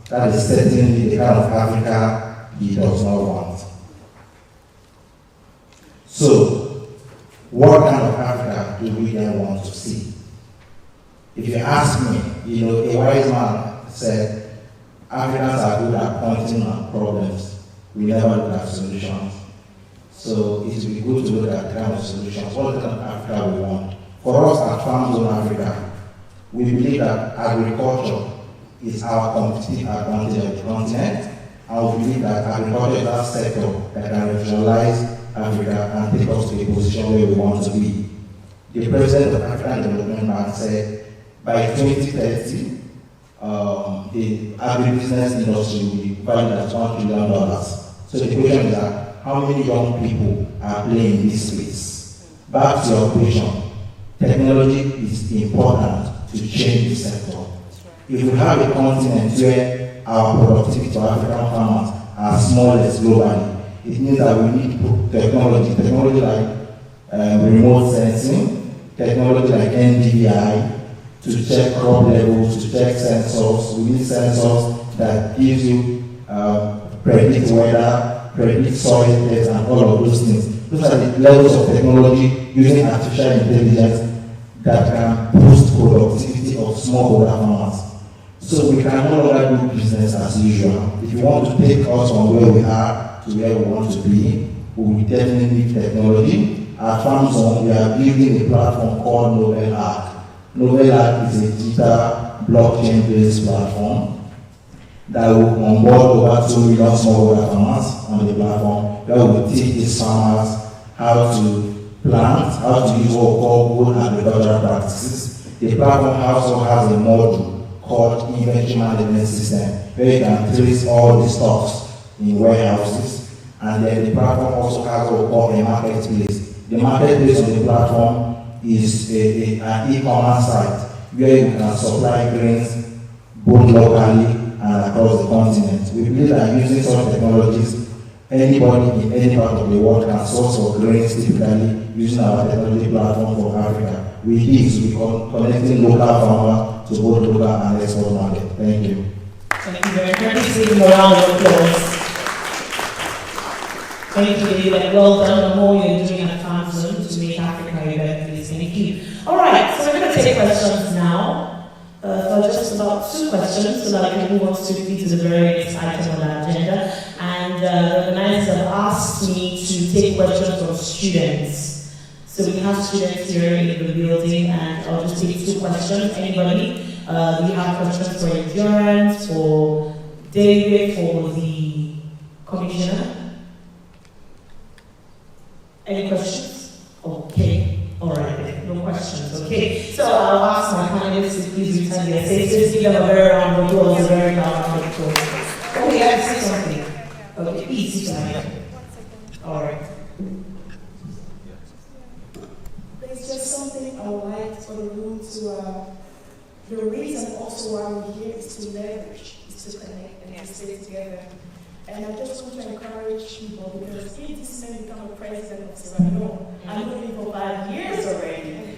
that is certainly the kind of Africa he does not want. So, what kind of Africa do we then want to see? If you ask me, a wise man said, Africans are good at pointing at problems. We never look at solutions. So it will be good to look at kind of solutions. What kind of Africa we want? For us at Farm Zone Africa, we believe that agriculture is our competitive advantage of the continent, and we believe that agriculture is that sector that can revitalize Africa and take us to a position where we want to be. The President of African Development Bank said by 2030, the agribusiness industry will be valued at $1 trillion. So the question is that how many young people are playing in this space? Back to your question, technology is important to change the sector. If we have a continent where our productivity to African farmers are smallest globally, it means that we need technology like remote sensing, technology like NDVI, to check crop levels, to check sensors. We need sensors that gives you predict weather, predict soil test, and all of those things. Those are the levels of technology using artificial intelligence that can boost productivity of smallholder farmers. So we can no longer do business as usual. If you want to take us from where we are to where we want to be, we will definitely need technology. At Farm Zone, we are building a platform called Novel Arc. Novel Arc is a digital blockchain-based platform that will onboard over 2 million smallholder farmers on the platform, where we will teach these farmers how to plant, how to use what we call good agricultural practices. The platform also has a module called inventory management system, where you can trace all the stocks in warehouses. And then the platform also has what we call a marketplace. The marketplace on the platform is an e-commerce site where you can supply grains both locally and across the continent. We believe that using such technologies, anybody in any part of the world can source for grains typically using our technology platform for Africa. We do connecting local farmers to both local and export market. Thank you. Thank you very much. Please give him a round of applause. Thank you, David. Well done on all you're doing at Farm Zone to make Africa a better place. Thank you. All right, so we're going to take questions now. For just about 2 questions, so that we can move on swiftly to the very next item on our agenda. And the organizers have asked me to take questions from students. So we have students here in the building, and I'll just take 2 questions. Anybody? We have questions for Endurance, for David, for the commissioner. Any questions? Okay. All right. No questions. Okay. So I'll ask my panelists to please return their seats. Just give them a very round of applause, a very loud round of applause. Oh, you have to say something. Okay, please, tonight. All right. There's just something I would like for the room to, the reason also why we're here is to leverage, is to connect and to stay together. And I just want to encourage people, because if this man become a president of Sierra Leone, I'm looking for 5 years already.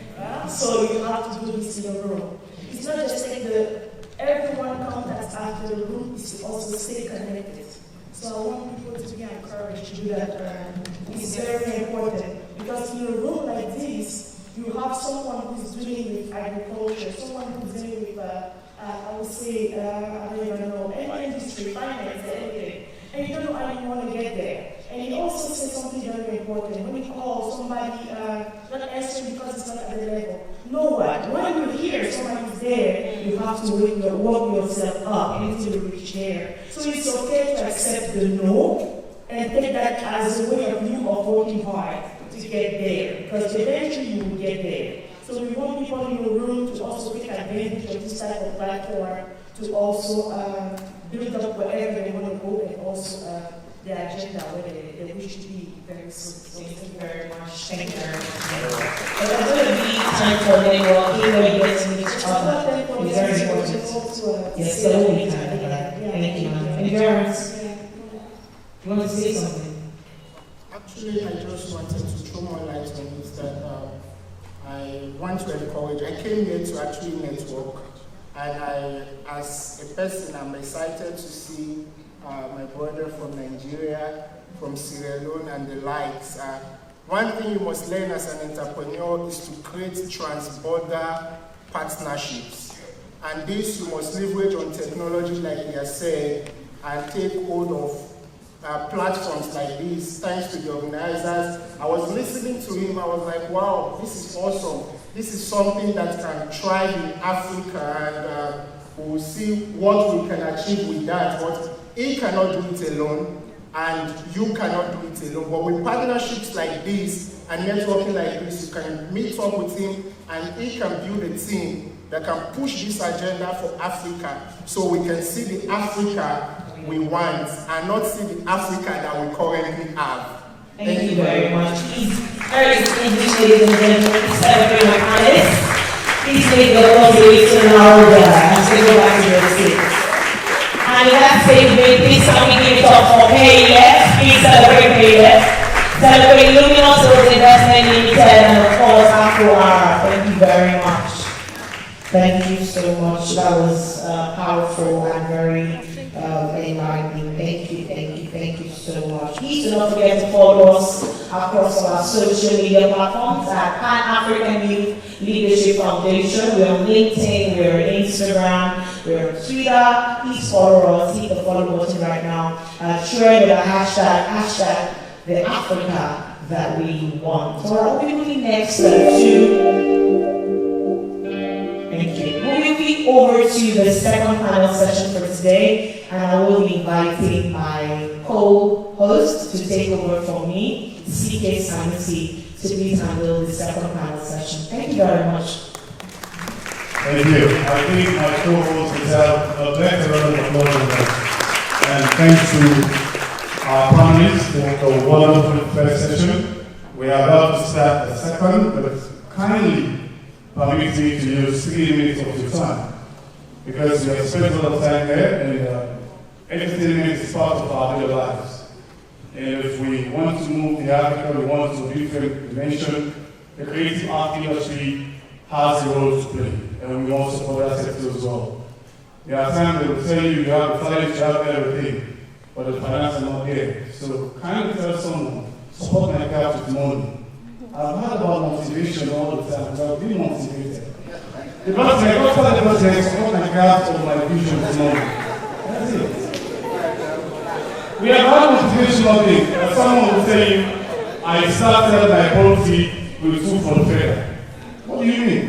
So you have to do this in your room. It's not just like everyone contacts after the room, is to also stay connected. So I want people to be encouraged to do that. It's very important, because in a room like this, you have someone who's dealing with agriculture, someone who's dealing with, I would say, I don't even know, any industry, finance, anything. And you don't know how you want to get there. And he also said something very important. When you call somebody, not answering because it's not at the level. No one. When you hear somebody's there, you have to work yourself up until you reach there. So it's okay to accept the no and take that as a way of you of working hard to get there. Because eventually you will get there. So we want people in your room to also take advantage of this type of platform to also build up wherever they want to go, and also the agenda where they wish to be very soon. So thank you very much. Thank you very much. But there's going to be time for networking where you get to meet each other. It's very important. Yes, there will be time for that. Thank you, ma'am. Endurance. You want to say something? Actually, I just wanted to throw more light on this, that I want to encourage. I came here to actually network. And as a person, I'm excited to see my brother from Nigeria, from Sierra Leone, and the likes. One thing you must learn as an entrepreneur is to create trans-border partnerships. And this, you must leverage on technology, like he has said, and take hold of platforms like this. Thanks to the organizers. I was listening to him, I was like, wow, this is awesome. This is something that can thrive in Africa, and we'll see what we can achieve with that. But he cannot do it alone, and you cannot do it alone. But with partnerships like this and networking like this, you can meet up with him, and he can build a team that can push this agenda for Africa, so we can see the Africa we want and not see the Africa that we currently have. Thank you very much. Please, very distinguished ladies and gentlemen, please celebrate my panelists. Please make the applause to louder as we go back to your seats. And in that same way, please can we give it up for KEF? Please celebrate KEF. Celebrate Luminous Investment Limited and of course Afro-Arab. Thank you very much. Thank you so much. That was powerful and very enlightening. Thank you so much. Please do not forget to follow us across our social media platforms at Pan-African Youth Leadership Foundation. We're on LinkedIn, we're on Instagram, we're on Twitter. Please follow us, hit the follow button right now. Share with our hashtag the Africa that we want. So we're moving next to thank you. Moving over to the second panel session for today, and I will be inviting my co-host to take over for me, CK Sanusi, to please handle the second panel session. Thank you very much. Thank you. I think my co-host deserve a better round of applause than that. And thanks to our panelists for the wonderful first session. We are about to start the second, but kindly permit me to use 3 minutes of your time, because we have spent a lot of time there, and entertainment is part of our daily lives. And if we want to move the Africa, we want to different dimension, the creative art industry has a role to play, and we want to support that sector as well. There are times they will tell you you have the talent, you have everything, but the finance are not there. So kindly tell someone, support my craft with money. I've heard about motivation all the time, but I've been motivated. Because I got to the project, support my craft or my vision with money. That's it. We have had motivational things. Someone will tell you, I started my policy with 2 for the fair. What do you mean?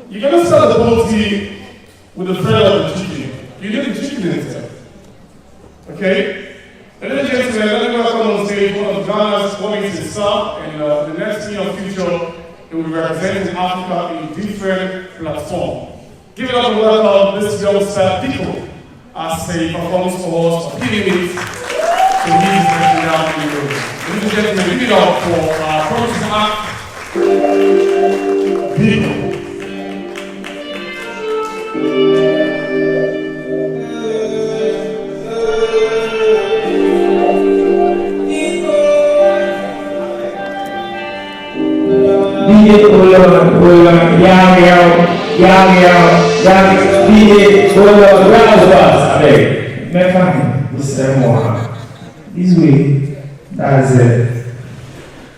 You cannot start the policy with the fair of the chicken. You need the chicken itself. Okay? Ladies and gentlemen, let me welcome on stage one of Ghana's women's staff, and the next year of future, it will be representing Africa in different platforms. Give it up and welcome this young star, Diko, as they perform for us for 3 minutes to lead the down in the room. Ladies and gentlemen, give it up for our promising act, Diko. DJ this way, that's it.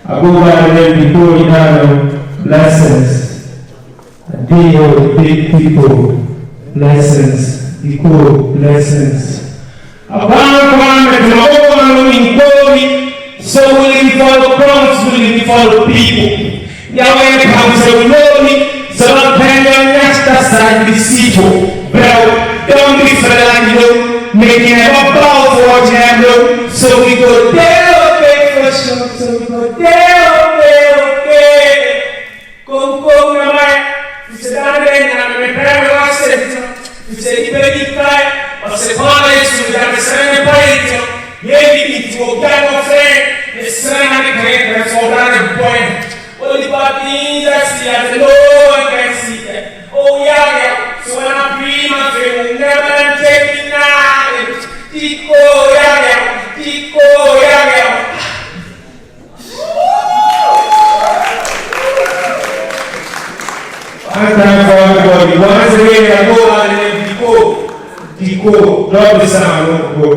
I go by the name before you know blessings. I deal with big people, blessings, equal blessings. I so will be for the promise, will be for the people. Yahweh comes so we know me, so don't pay your next side deceitful. Bro, don't be so like you, making a bow for jam, so we go there, okay, for sure, so we go there, okay. Go, my, you said that again, I'm a parent, I said, you said, you better cry, or say, college, you got to send a party, yeah, you need to go back on friend, it's sending a great, that's all that is point. All the bad things I see, I say, no one can see them. Oh, yeah. So when I breathe, my friend will never take me now. Tico, yeah. Tico, yeah. One time for everybody. Once again, I go and then Tico. Drop the sound, don't go.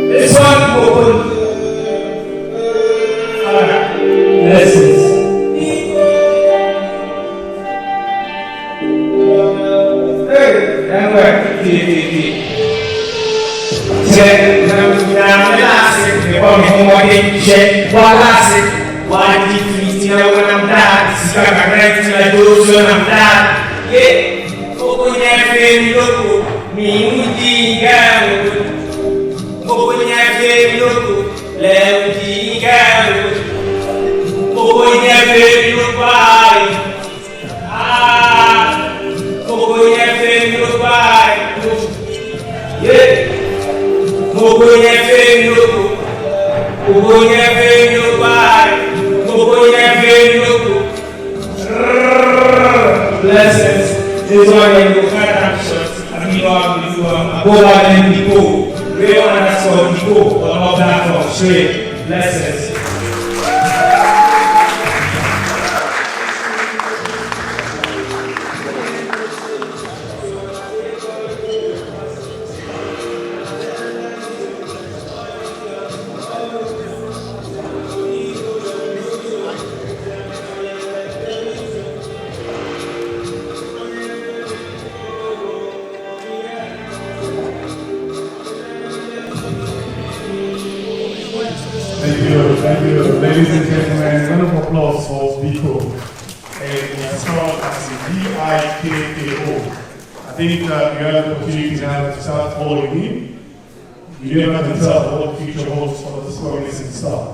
This one open. Blessings. Hey, that work. Check. Now, the last check. What last it? Why did you see when I'm done? See, I'm ready to do when I'm done. Yeah. Oh, yeah, look. Me, we dig loco, leve de galo, coisa veio no pai, coisa veio no pai, coisa veio no coisa veio no pai, coisa veio no blessings. This is why you can't have shots. I mean, you are more than people. We don't understand people on all platforms. Straight blessings. Thank you, ladies and gentlemen. Round of applause for Biko. And it's called as BIKKO. I think you have the opportunity now to start following me. You never can tell what the future holds for this organization stuff.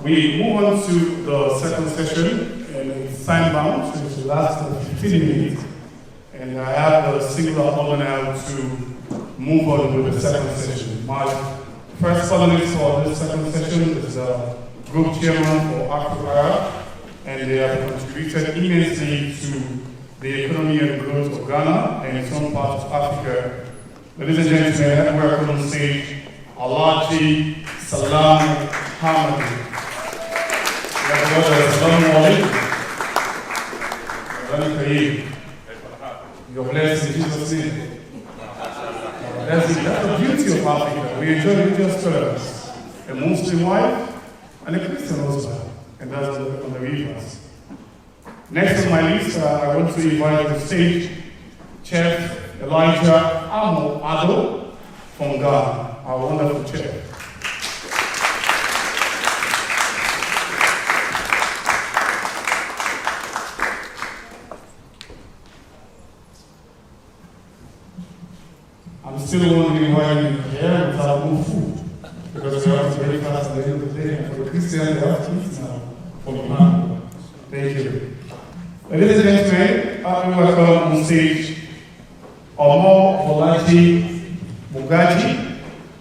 We move on to the second session, and it's time bound, so it will last 15 minutes. And I have the singular honor now to move on with the second session. My first panelist for this second session is Group Chairman for Africa, and they have contributed immensely to the economy and growth of Ghana and some parts of Africa. Ladies and gentlemen, I welcome on stage Alhaji Salam Hamadi. We have the word Salam Wali. You're blessed in Jesus' name. That's the beauty of Africa. We enjoy religious tolerance. A Muslim wife and a Christian husband. And that's on the rivers. Next on my list, I want to invite to stage Chef Elijah Amo Ado from Ghana, our wonderful chef. I'm still wondering why you're here without more food. Because we have to break fast at the end of the day, and for the Christian, they have to eat now for the man. Thank you. Ladies and gentlemen, I welcome on stage Omo Bolaji Bugaji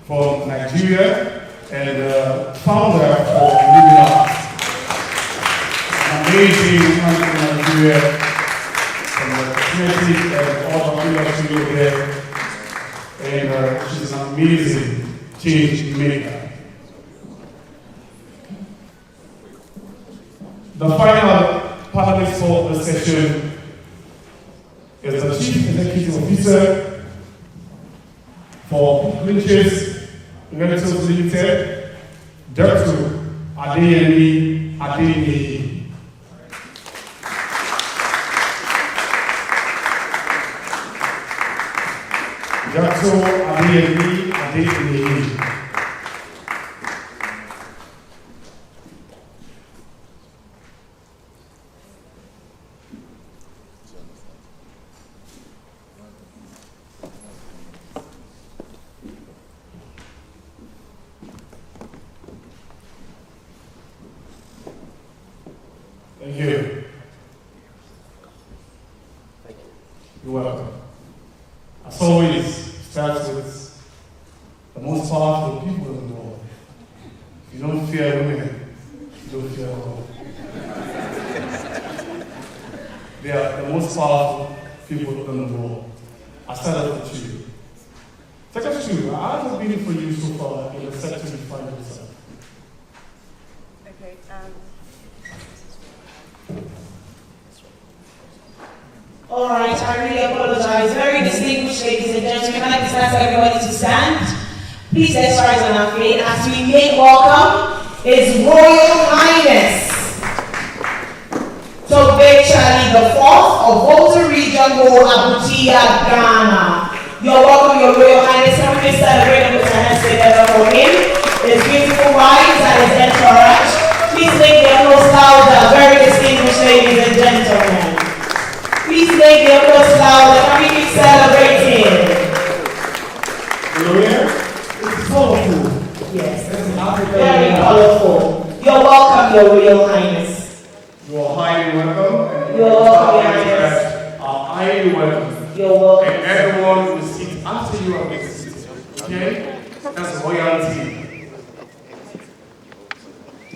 from Nigeria and founder of Lumina. An amazing man from Nigeria, from the community and all the people over there. And she's an amazing change maker. The final panelist for the session is the Chief Executive Officer for Greenchase Rentals Limited, Dr. Adeyemi Adeniyi. Dr. Adeyemi Adeniyi. Thank you. You're welcome. As always, starts with the most powerful people in the world. If you don't fear women, you don't fear God. They are the most powerful people in the world. I started with you. Secretary, how has it been for you so far in the sector you find yourself? Okay. All right, I really apologize. Very distinguished ladies and gentlemen, I'd like to ask everybody to stand. Please let's rise on our feet as we make welcome His Royal Highness of Volta Region Hall, Abuja, Ghana. You're welcome, Your Royal Highness. Can we celebrate with our hands together for him, his beautiful wives and his entourage? Please make the applause louder, very distinguished ladies and gentlemen. Please make the applause louder. Can we keep celebrating? It's colorful. Yes, Africa. very colorful. You're welcome, Your Royal Highness. You are highly welcome. And You're welcome, Your our Highness. guests are highly welcome. You're welcome. And everyone will sit after you have been seated. Okay? That's royalty.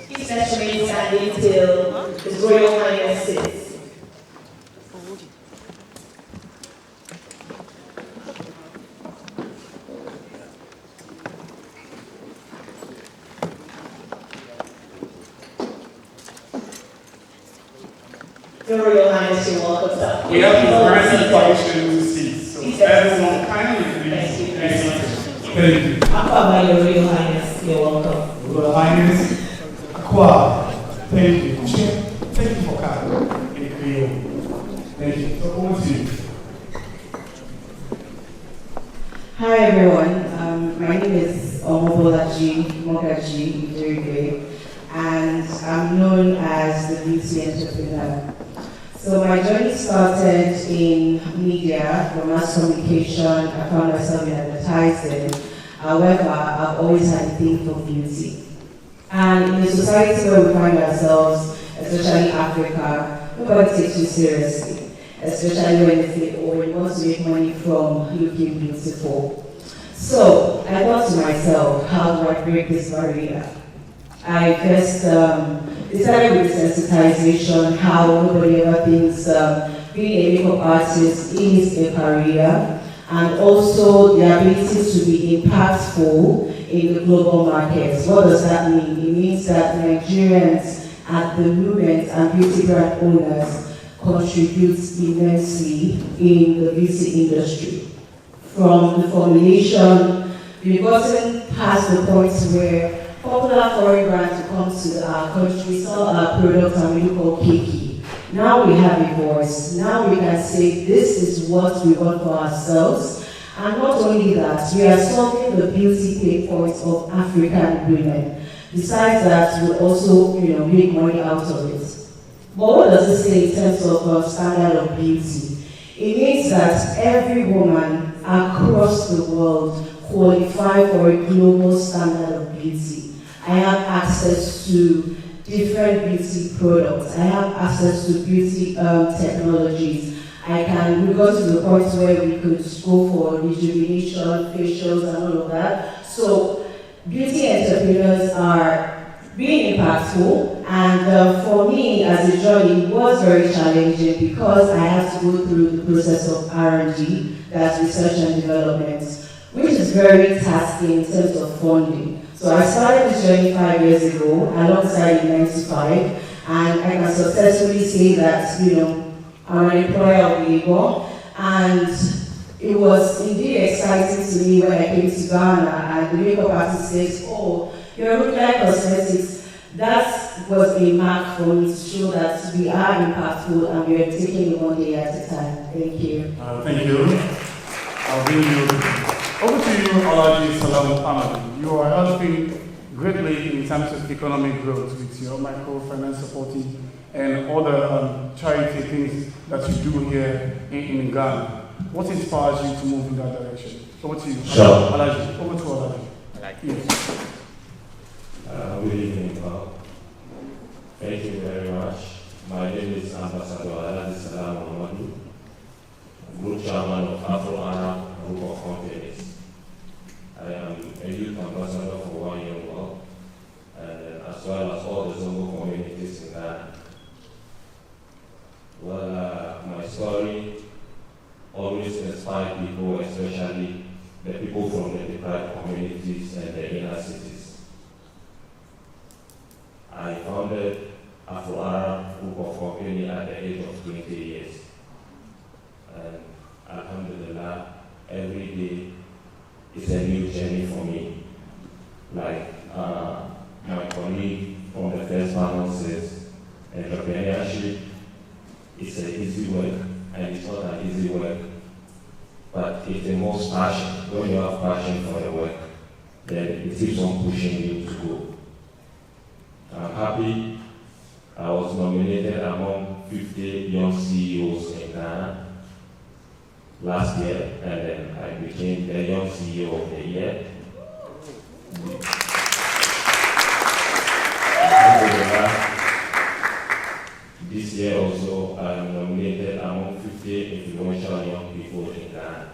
Please let's remain standing till His Royal Highness sits. Your Royal Highness, you're welcome, sir. We have the present permission to see. So everyone kindly please. Thank you. Akwa, Your Royal Highness, you're welcome. Royal Highness, Akwa, thank you. Chair, thank you for coming. Thank you. So over to you. Hi everyone, my name is Omobolaji Mogaji Idrigwe, and I'm known as the beauty entrepreneur. So my journey started in media, for mass communication. I found myself in advertising. However, I've always had a thing for beauty. And in the society where we find ourselves, especially Africa, nobody takes you seriously, especially when they say, oh, you want to make money from looking beautiful. So I thought to myself, how do I break this barrier? I first started with sensitization, how nobody ever thinks being a makeup artist is a career, and also the ability to be impactful in the global markets. What does that mean? It means that Nigerians at the moment and beauty brand owners contribute immensely in the beauty industry. From the formulation, we've gotten past the point where popular foreign brands who come to our country sell our products and we call cakey. Now we have a voice. Now we can say this is what we want for ourselves. And not only that, we are solving the beauty pain points of African women. Besides that, we also make money out of it. But what does it say in terms of standard of beauty? It means that every woman across the world qualify for a global standard of beauty. I have access to different beauty products. I have access to beauty technologies. We got to the point where we could go for rejuvenation, facials, and all of that. So beauty entrepreneurs are being impactful, and for me as a journey, it was very challenging because I had to go through the process of R&D, that's research and development, which is very tasking in terms of funding. So I started this journey 5 years ago alongside 9 to 5, and I can successfully say that, I'm an employer of labor, and it was indeed exciting to me when I came to Ghana and the makeup artist says, oh, you're looking like cosmetics. That was a mark for me to show that we are impactful and we are taking it one day at a time. Thank you. Thank you. I'll bring you over to you, Alaji Salam Ahmed. You are helping greatly in terms of economic growth with your microfinance supporting and other charity things that you do here in Ghana. What inspires you to move in that direction? Over to you. Sure. Alaji. Over to Alaji. Yes. Good evening, thank you very much. My name is Ambassador Alaji Salam Ahmed, Group Chairman of Afro-Arab Group of Companies. I am a youth ambassador for 1 year work, as well as all the Zongo communities in Ghana. Well, my story always inspires people, especially the people from the deprived communities and the inner cities. I founded Afro-Arab Group of Company at the age of 20 years. And alhamdulillah, every day is a new journey for me. Like my colleague from the first panel says, entrepreneurship is an easy work pushing you to go. I'm happy I was nominated among 50 young CEOs in Ghana last year, and then I became the Young CEO of the Year. This year also, I am nominated among 50 influential young people in Ghana.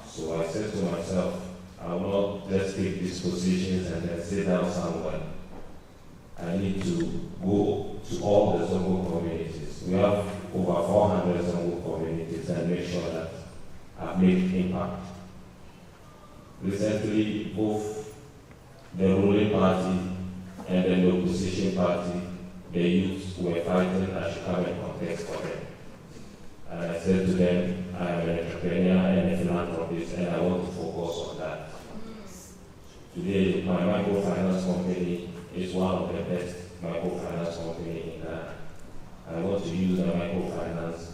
So I said to myself, I will not just take these positions and then sit down somewhere. I need to go to all the Zongo communities. We have over 400 Zongo communities and make sure that I've made impact. Recently, both the ruling party and then the opposition party, the youth were fighting I should come and contest for them. And I said to them, I am an entrepreneur and a philanthropist, and I want to focus on that. Today, my microfinance company is one of the best microfinance companies in Ghana. I want to use the microfinance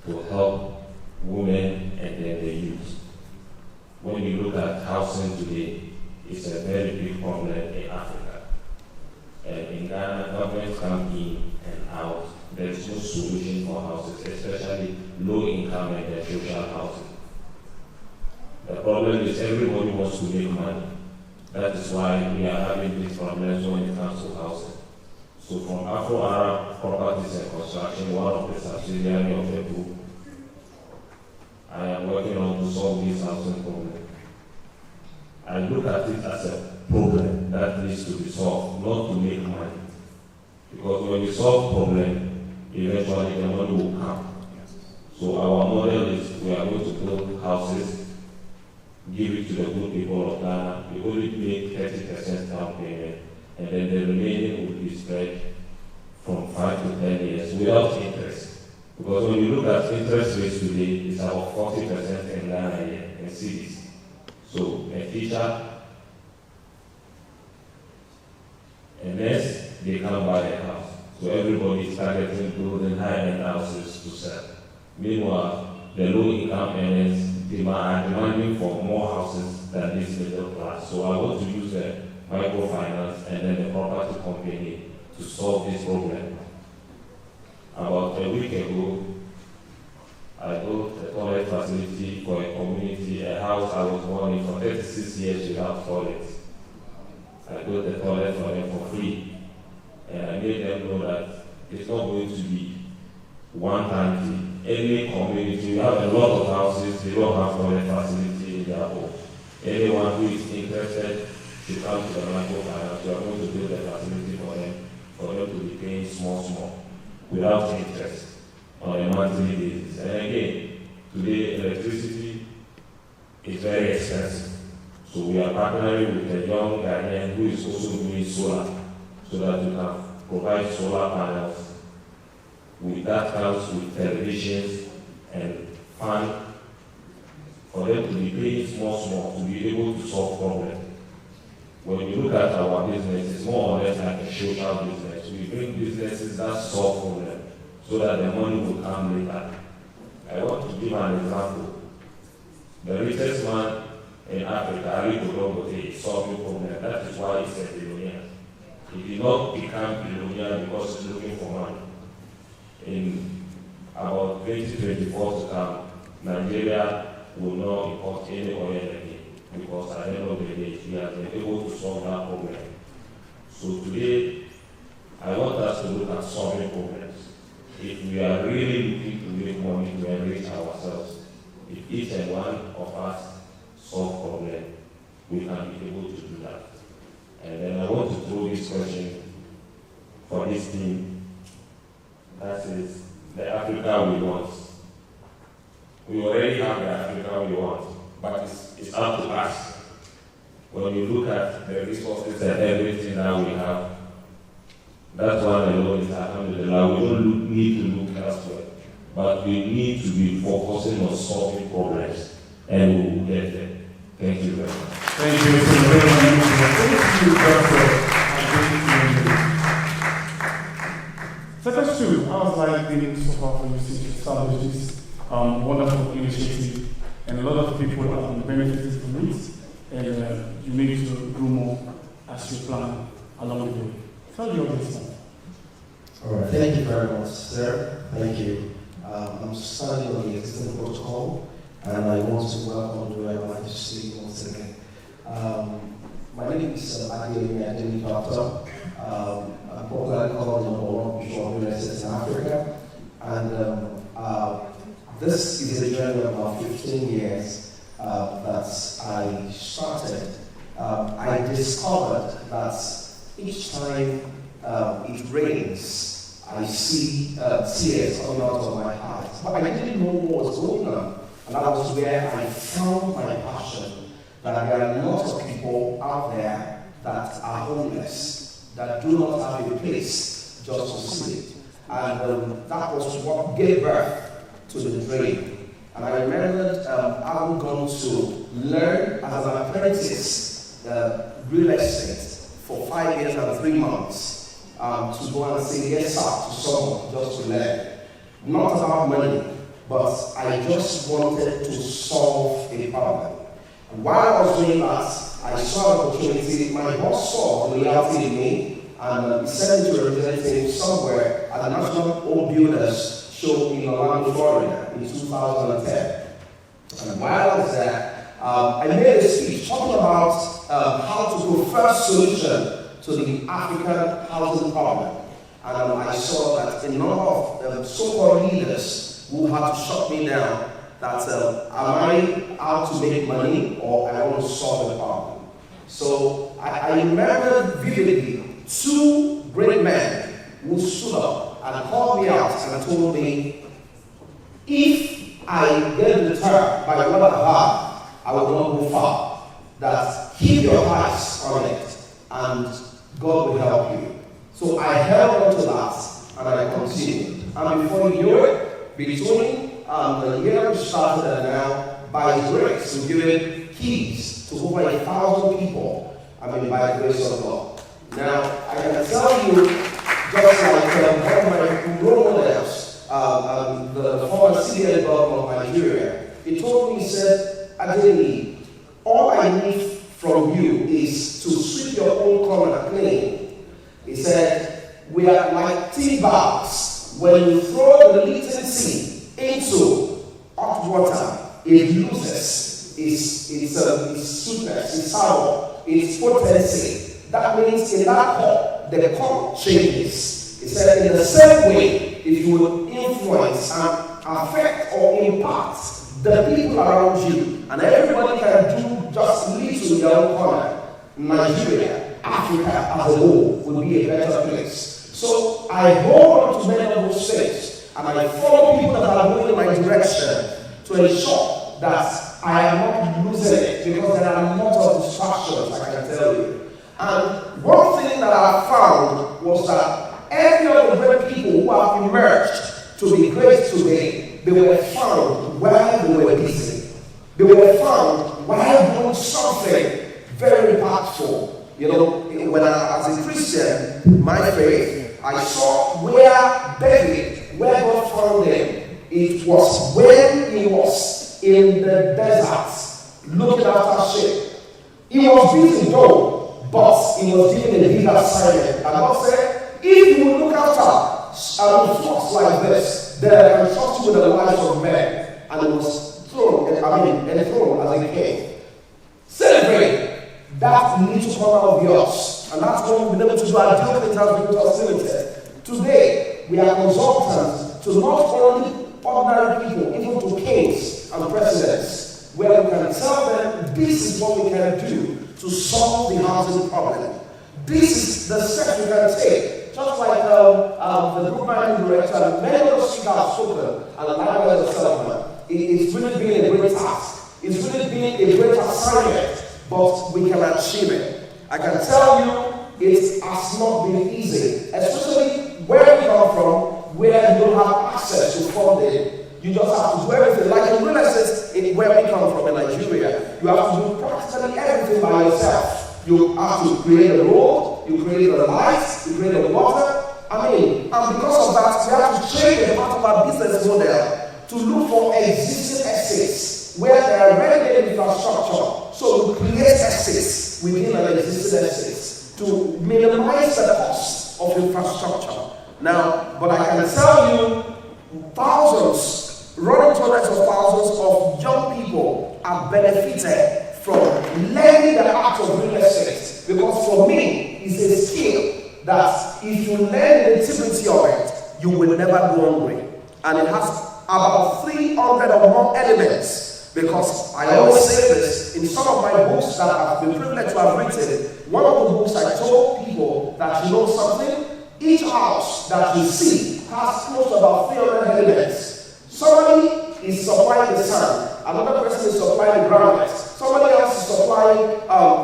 to help women and then the youth. When you look at housing today, it's a very big problem in Africa. And in Ghana, governments come in and out. There is no solution for houses, especially low income and social housing. The problem is everybody wants to make money. That is why we are having these problems when it comes to housing. So from Afro-Arab Properties and Construction, one of the subsidiaries of the group, I am working on to solve this housing problem. I look at it as a problem that needs to be solved, not to make money. Because when you solve problem, eventually the money will come. So our model is we are going to build houses, give it to the good people of Ghana. We only make 30% down payment, and then the remaining will be spread from 5 to 10 years without interest. Because when you look at interest rates today, it's about 40% in Ghana here, in cities. So a teacher, a nurse, they can't buy a house. So everybody is targeting building high-end houses to sell. Meanwhile, the low-income earners are demanding for more houses than this middle class. So I want to use the microfinance and then the property company to solve this problem. About a week ago, I built a toilet facility for a community, a house I was born in for 36 years without toilets. I built a toilet for them for free. And I made them know that it's not going to be one-time thing. Any community, we have a lot of houses, they don't have toilet facility in their home. Anyone who is interested to come to the microfinance, we are going to build a facility for them to be paying small, without interest, on a monthly basis. And again, today electricity is very expensive. So we are partnering with a young Ghanaian who is also doing solar, so that we can provide solar panels. With that comes with televisions and fan for them to be paying small, to be able to solve problems. When you look at our business, it's more or less like a social business. We bring businesses that solve problems so that the money will come later. I want to give an example. The richest man in Africa, Aliko Dangote, is solving problems. That is why he's a billionaire. He did not become billionaire because he's looking for money. In about 2024 to come, Nigeria will not import any oil again because at the end of the day, we have been able to solve that problem. So today, I want us to look at solving problems. If we are really looking to make money to enrich ourselves, if each and one of us solve problems, we can be able to do that. And then I want to throw this question for this team. That is the Africa we want. We already have the Africa we want, but it's up to us. When you look at the resources and everything that we have, that's one alone is alhamdulillah. We don't need to look elsewhere, but we need to be focusing on solving problems, and we will get there. Thank you very much. Thank you very much. Second two, I was like being so far for you to establish this wonderful initiative, and a lot of people have benefited from it, and you need to do more. as you plan along the way. Tell your audience. All right, thank you very much, sir. Thank you. I'm standing on the existing protocol, and I want to welcome the Royal Majesty once again. My name is Adeyemi Adeyemi Doctor. I'm popularly called the #1 Bishop of the United States in Africa, and this is a journey of about 15 years that I started. I discovered that each time it rains, I see tears coming out of my eyes. But I didn't know what was going on. And that was where I found my passion, that there are lots of people out there that are homeless, that do not have a place just to sleep. And that was what gave birth to the dream. And I remembered having gone to learn as an apprentice real estate for 5 years and 3 months. To go and say yes sir to someone just to learn. Not about money, but I just wanted to solve a problem. And while I was doing that, I saw an opportunity. My boss saw the reality in me, and he sent me to represent him somewhere at the National Home Builders Show in Orlando, Florida in 2010. And while I was there, I made a speech talking about how to go first solution to the African housing problem. And I saw that a number of so-called leaders who had to shut me down, that am I out to make money or I want to solve the problem? So I remember vividly 2 great men who stood up and called me out and told me, if I get deterred by what I have, I will not go far. That keep your eyes on it and God will help you. So I held on to that and I continued. And before you knew it, between the year we started and now, by His grace, we've given keys to over 1,000 people. By the grace of God. Now, I can tell you, just like one of my role models, the former CDN governor of Nigeria, he told me, he said, Adeyemi, all I need from you is to sweep your own corner clean. He said, we are like tea bags. When you throw the latency into hot water, it loses its sweetness, its sour, its potency. That means in that cup, the cup changes. He said, in the same way, if you will influence and affect or impact the people around you, and everybody can do just little in their own corner, Nigeria, Africa as a whole will be a better place. So I hold on to many of those things, and I follow people that are going in my direction to ensure that I am not losing it, because there are lots of distractions, I can tell you. And one thing that I found was that every of the great people who have emerged to be great today, they were found while they were busy. They were found while doing something very impactful. You know, when I, as a Christian, my faith, I saw where David, where God found him. It was when he was in the desert looking after sheep. He was busy though, but he was given a big assignment. And God said, if you will look after flocks like this, then I can trust you with the lives of men. And it was enthroned as a king. Celebrate. That needs to come out of yours. And that's what we've been able to do at Duke International Facility. Today, we are consultants to not only ordinary people, even to kings and presidents, where we can tell them this is what we can do to solve the housing problem. This is the steps we can take. Just like the group managing director and many of the speakers have spoken, and likewise the settlement. It's really been a great task. It's really been a great assignment. But we can achieve it. I can tell you, it has not been easy, especially where we come from, where you don't have access to funding. You just have to do everything. Like in real estate, where we come from in Nigeria, you have to do practically everything by yourself. You have to create a road, you create the lights, you create the water. And because of that, we have to change the part of our business model to look for existing estates where there are regulated infrastructure. So we create estates within an existing estate. to minimize the cost of infrastructure. Now, but I can tell you, thousands, running hundreds of thousands of young people have benefited from learning the art of real estate. Because for me, it's a skill that if you learn the nitty-gritty of it, you will never go hungry. And it has about 300 or more elements. Because I always say this, in some of my books that I've been privileged to have written, one of the books I told people that you know something, each house that you see has close to about 300 elements. Somebody is supplying the sand, another person is supplying the granite, somebody else is supplying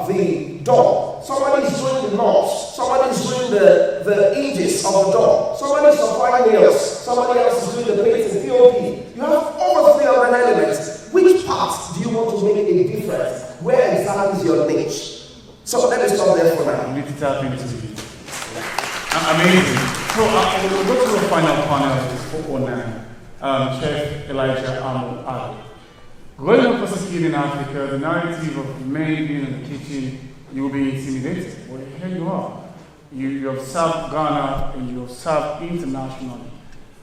the door, somebody is doing the knobs, somebody is doing the hinges of the door, somebody is supplying nails, somebody else is doing the paint and POP. You have over 300 elements. Which part do you want to make a difference? Where exactly is your niche? So let me stop there for now. You need to tap into it. Amazing. So we'll go to the final panel, it's 409. Chef Elijah Ali. Growing up as a kid in Africa, the narrative of men being in the kitchen, you will be intimidated. Well, here you are. You have served Ghana and you have served internationally.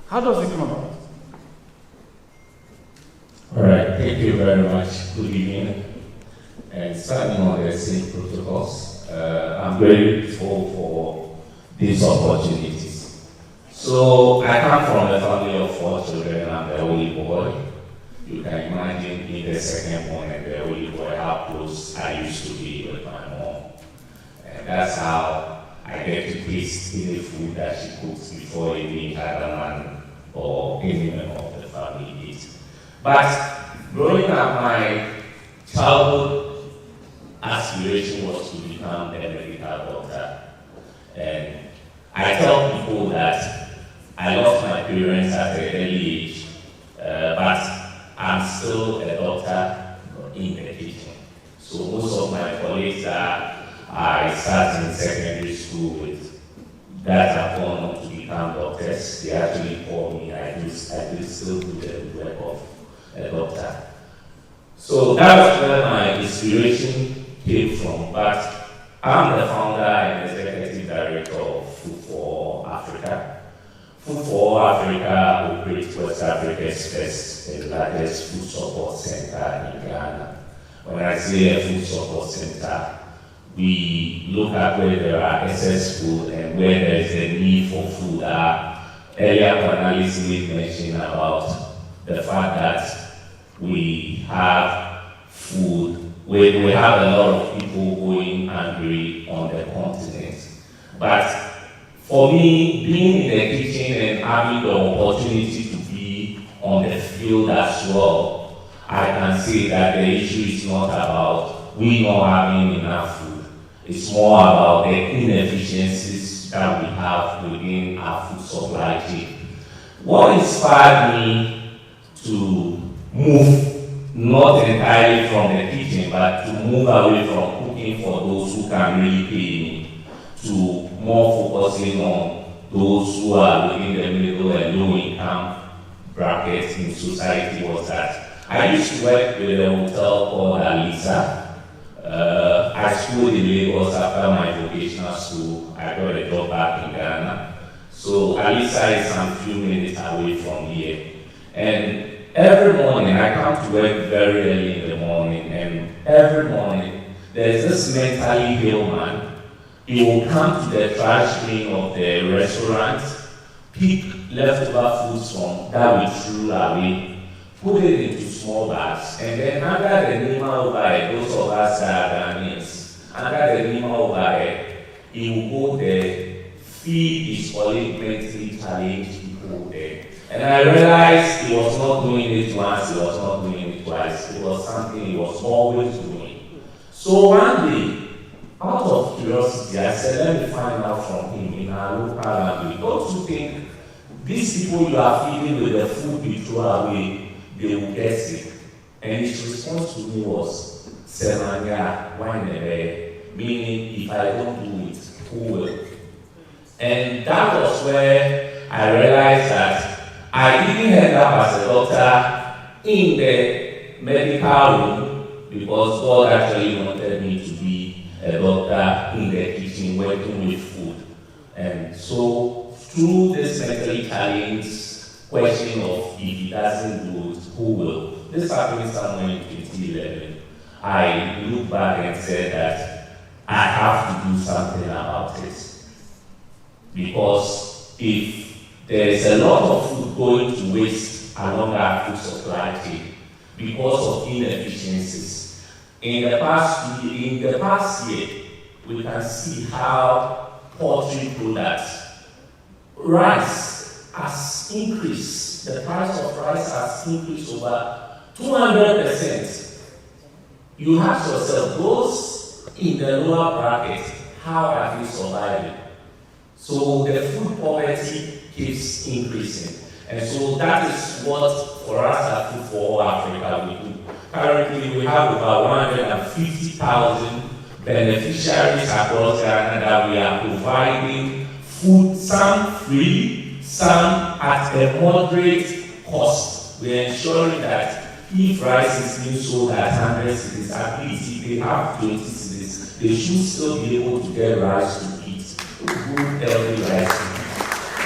How does it come about? All right, thank you very much. Good evening. And starting on the same protocols, I'm very grateful for these opportunities. So I come from a family of 4 children. I'm the only boy. You can imagine being the second born and the only boy, how close I used to be with my mom. And that's how I get to taste any food that she cooks before any other man or any member of the family eats. But growing up, my childhood aspiration was to become a medical doctor. And I tell people that I lost my parents at an early age, but I'm still a doctor in the kitchen. So most of my colleagues I started in secondary school with that have gone on to become doctors. They actually call me, I do still do the work of a doctor. So that's where my inspiration came from. But I'm the founder and executive director of Food for Africa. Food for Africa operates West Africa's first and largest food support center in Ghana. When I say a food support center, we look at where there are excess food and where there is a need for food. Earlier analysts made mention about the fact that we have food, we have a lot of people going hungry on the continent. But for me, being in the kitchen and having the opportunity to be on the field as well, I can say that the issue is not about we not having enough food. It's more about the inefficiencies that we have within our food supply chain. What inspired me to move not entirely from the kitchen, but to move away from cooking for those who can really pay me, to more focusing on those who are within the middle and low income brackets in society was that I used to work with a hotel called Alisa. I schooled in Lagos after my vocational school. I got a job back in Ghana. So Alisa is some few minutes away from here. And every morning, I come to work very early in the morning, and every morning, there's this mentally ill man. He will come to the trash bin of the restaurant, pick leftover foods from that we threw away, put it into small bags, and then under the NEMA overhead, those of us that are Ghanaians, under the NEMA overhead, he will go there, feed his colleague mentally challenged people there. And I realized he was not doing it once, he was not doing it twice. It was something he was always doing. So one day, out of curiosity, I said, let me find out from him in our local language. Don't you think these people you are feeding with the food you throw away, they will get sick? And his response to me was, Semanga, why meaning if I don't do it, who will? And that was where I realized that I didn't end up as a doctor in the medical room because God actually wanted me to be a doctor in the kitchen working with food. And so through this mentally challenged question of if he doesn't do it, who will? This happened somewhere in 2011. I looked back and said that I have to do something about it. Because if there is a lot of food going to waste along our food supply chain because of inefficiencies, in the past year, we can see how poultry products, rice has increased. The price of rice has increased over 200%. You ask yourself, those in the lower bracket, how are they surviving? So the food poverty keeps increasing. And so that is what, for us at Food for All Africa, we do. Currently, we have about 150,000 beneficiaries across Ghana that we are providing food, some free, some at a moderate cost. We are ensuring that if rice is being sold at 100 cedis, at least if they have 20 cedis, they should still be able to get rice to eat, good, healthy rice.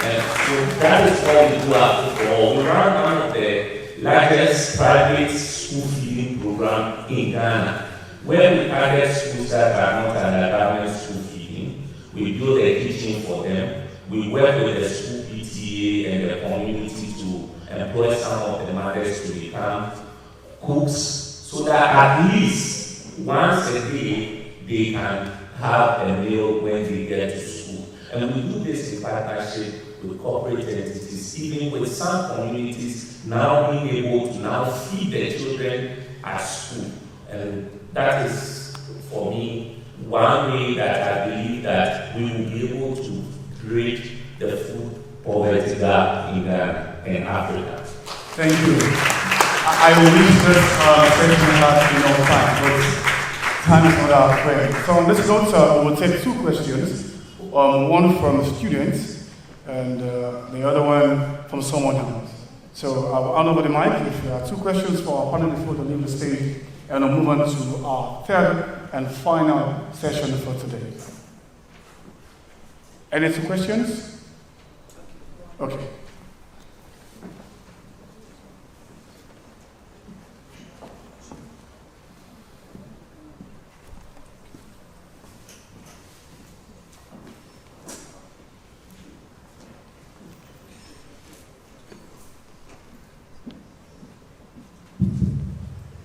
And so that is what we do at Food for All. We run one of the largest private school feeding program in Ghana, where we target schools that are not under government school feeding. We build a kitchen for them. We work with the school PTA and the community to employ some of the mothers to become cooks, so that at least once a day they can have a meal when they get to school. And we do this in partnership with corporate entities, even with some communities now being able to now feed their children at school. And that is, for me, one way that I believe that we will be able to bridge the food poverty gap in Ghana and Africa. Thank you. I will reach this section last enough time, but time is not our friend. So on this note, we'll take two questions, one from the students and the other one from someone else. So I'll hand over the mic if there are two questions for our panel before they leave the stage, and we'll move on to our third and final session for today. Any two questions? Okay.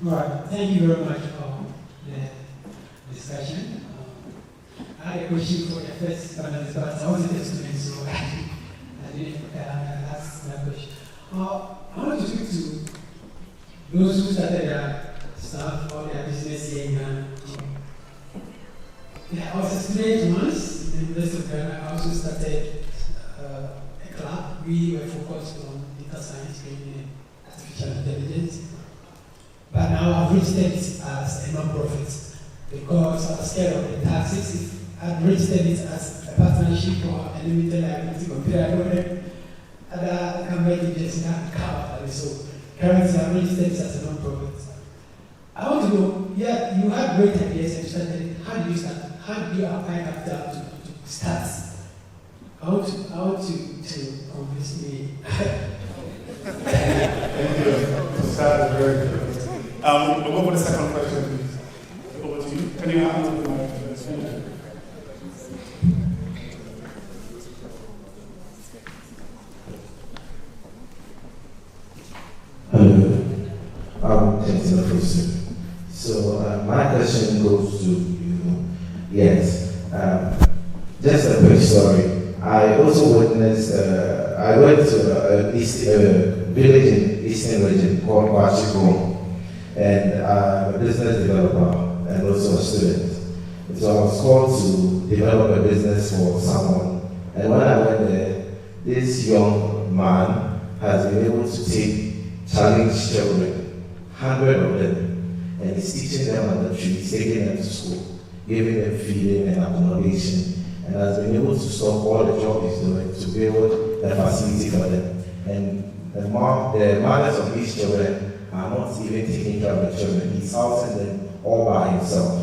Right. Thank you very much for the discussion. I had a question for the first panelist, but I wasn't a student, so I didn't ask that question. I want to speak to those who started their stuff or their business here in Ghana. Yeah, I was a student once in the University of Ghana. I also started a club. We were focused on data science and artificial intelligence. But now I've registered it as a non-profit because I was scared of the taxes. If I'd registered it as a partnership or a limited liability company, I know that other companies just can't cover that. So currently I'm registered it as a non-profit. I want to know, yeah, you had great ideas and you started. How did you start? How did you apply capital to start? I want to convince me. Thank you. Start is very good. We'll go for the second question, please. Over to you. Can you handle the mic? Hello, Tenzin Fosu. So my question goes to you. Yes, just a quick story. I also witnessed. I went to a village in Eastern region called Kwachikong. And I'm a business developer and also a student. So I was called to develop a business for someone. And when I went there, this young man has been able to take challenged children, 100 of them, and he's teaching them on the trees, taking them to school, giving them feeding and accommodation, and has been able to stop all the job he's doing to build a facility for them. And the mothers of these children are not even taking care of the children. He's housing them all by himself.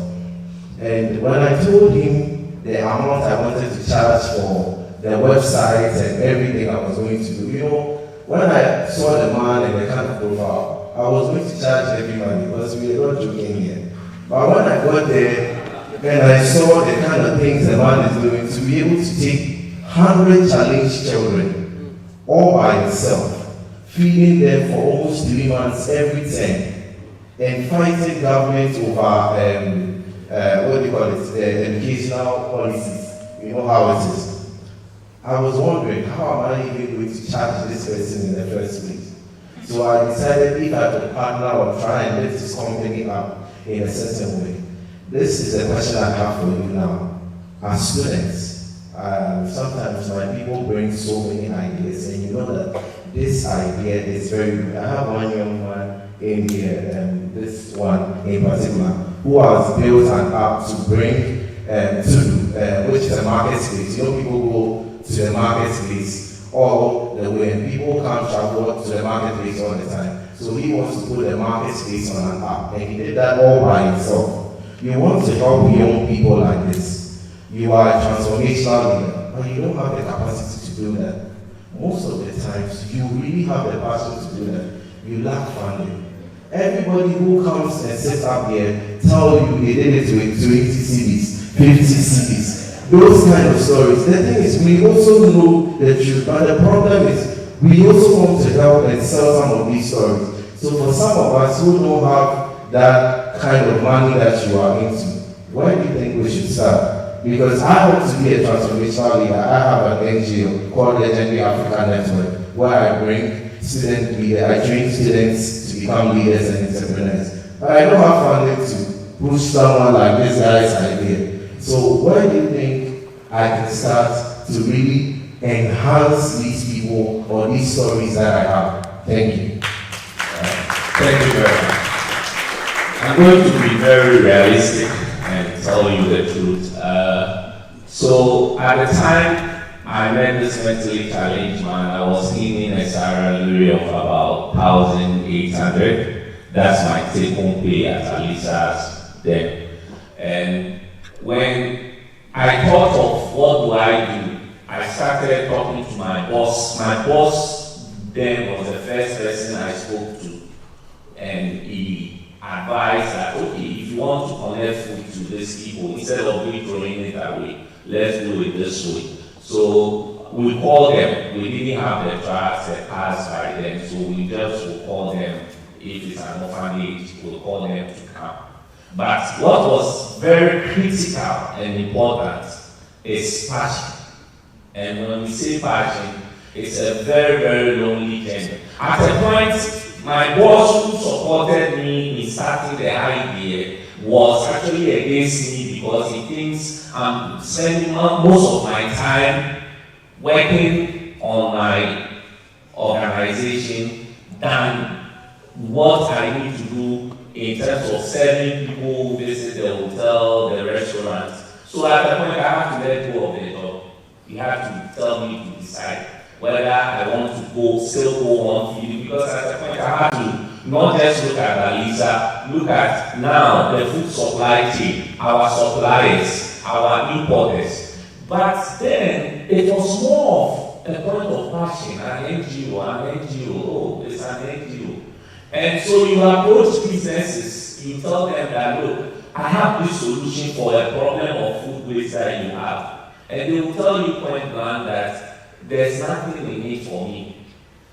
And when I told him the amount I wanted to charge for the website and everything I was going to do. You know, when I saw the man and the kind of profile, I was going to charge every money because we were not joking here. But when I got there and I saw the kind of things the man is doing, to be able to take 100 challenged children all by himself, feeding them for almost 3 months every time, and fighting government over educational policies. You know how it is. I was wondering, how am I even going to charge this person in the first place? So I decided if I could partner or try and lift this company up in a certain way. This is a question I have for you now. As students, sometimes my people bring so many ideas, and you know that this idea is very good. I have one young man in here, this one in particular, who has built an app to bring which is a marketplace. You know, people go to the marketplace all the way, and people can't travel to the marketplace all the time. So he wants to put the marketplace on an app, and he did that all by himself. You want to help young people like this. You are a transformational leader, but you don't have the capacity to do that. Most of the times, you really have the passion to do that. You lack funding. Everybody who comes and sits up here tell you they did it with 20 CDs, 50 CDs, those kind of stories. The thing is, we also know the truth, but the problem is, we also want to help and sell some of these stories. So for some of us who don't have that kind of money that you are into, where do you think we should start? Because I want to be a transformational leader. I have an NGO called Legendary Africa Network, where I bring student leaders, I train students to become leaders and entrepreneurs. But I don't have funding to push someone like this guy's idea. So where do you think I can start to really enhance these people or these stories that I have? Thank you. Thank you very much. I'm going to be very realistic and tell you the truth. So at the time I met this mentally challenged man, I was earning a salary of about 1,800. That's my take-home pay at Alisa's then. And when I thought of what do I do, I started talking to my boss. My boss then was the first person I spoke to, and he advised that, okay, if you want to connect food to these people, instead of we throwing it away, let's do it this way. So we called them. We didn't have the tracks, the cards by then, so we just will call them. If it's an orphanage, we'll call them to come. But what was very critical and important is passion. And when we say passion, it's a very, very lonely journey. At a point, my boss who supported me in starting the idea was actually against me because he thinks I'm spending most of my time working on my organization than what I need to do in terms of serving people who visit the hotel, the restaurant. So at the point I have to let go of the job. You have to tell me to decide whether I want to still go on feeding, because at the point I have to not just look at Alisa, look at now the food supply chain, our suppliers, our importers. But then it was more of a point of passion, an NGO, oh, it's an NGO. And so you approach businesses, you tell them that, look, I have this solution for a problem of food waste that you have. And they will tell you point blank that there's nothing in it for me.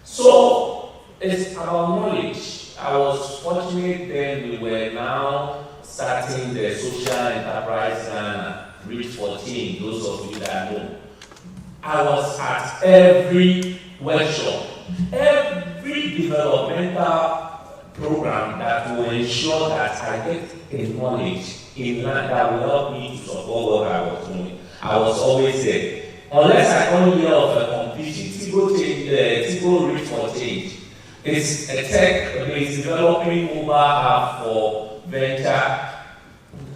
So it's about knowledge. I was fortunate then we were now starting the social enterprise Ghana, Reach for Change, those of you that know. I was at every workshop, every developmental program that will ensure that I get a knowledge in line that will help me to support what I was doing. I was always there. Unless I come here of a competition, Tigo Reach for Change. It's a tech-based developing mobile app for venture.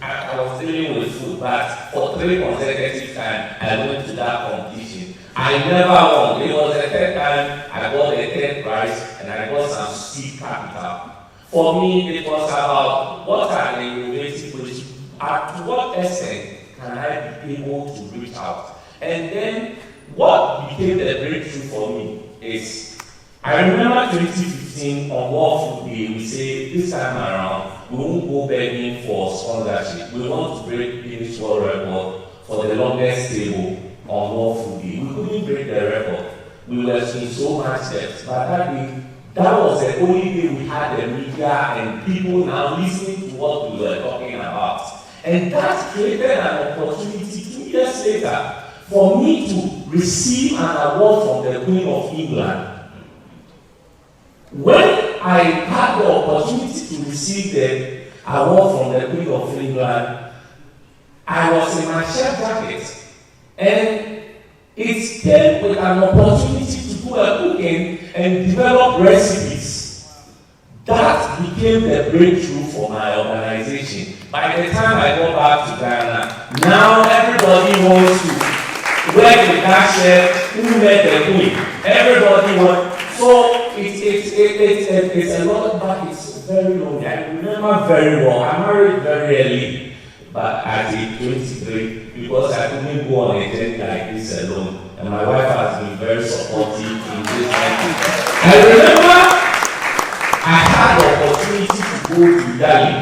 I was dealing with food, but for 3 consecutive times, I went to that competition. I never won. It was the 3rd time I got the 3rd prize, and I got some seed capital. For me, it was about what are the innovative ways, at what extent can I be able to reach out? And then what became the breakthrough for me is, I remember 2015 on World Food Day, we say this time around, we won't go begging for sponsorship. We want to break Guinness World Record for the longest table on World Food Day. We couldn't break the record. We were in so much debt. But that day, that was the only day we had the media and people now listening to what we were talking about. And that created an opportunity 2 years later for me to receive an award from the Queen of England. When I had the opportunity to receive the award from the Queen of England, I was in my shirt jacket, and it came with an opportunity to do a cooking and develop recipes. That became the breakthrough for my organization. By the time I got back to Ghana, now everybody wants to wear the that shirt, who met the Queen. Everybody wants. So it's a lot back, it's very long. I remember very well. I married very early, but at age 23, because I couldn't go on a journey like this alone. And my wife has been very supportive in this journey. I remember I had the opportunity to go to Dali,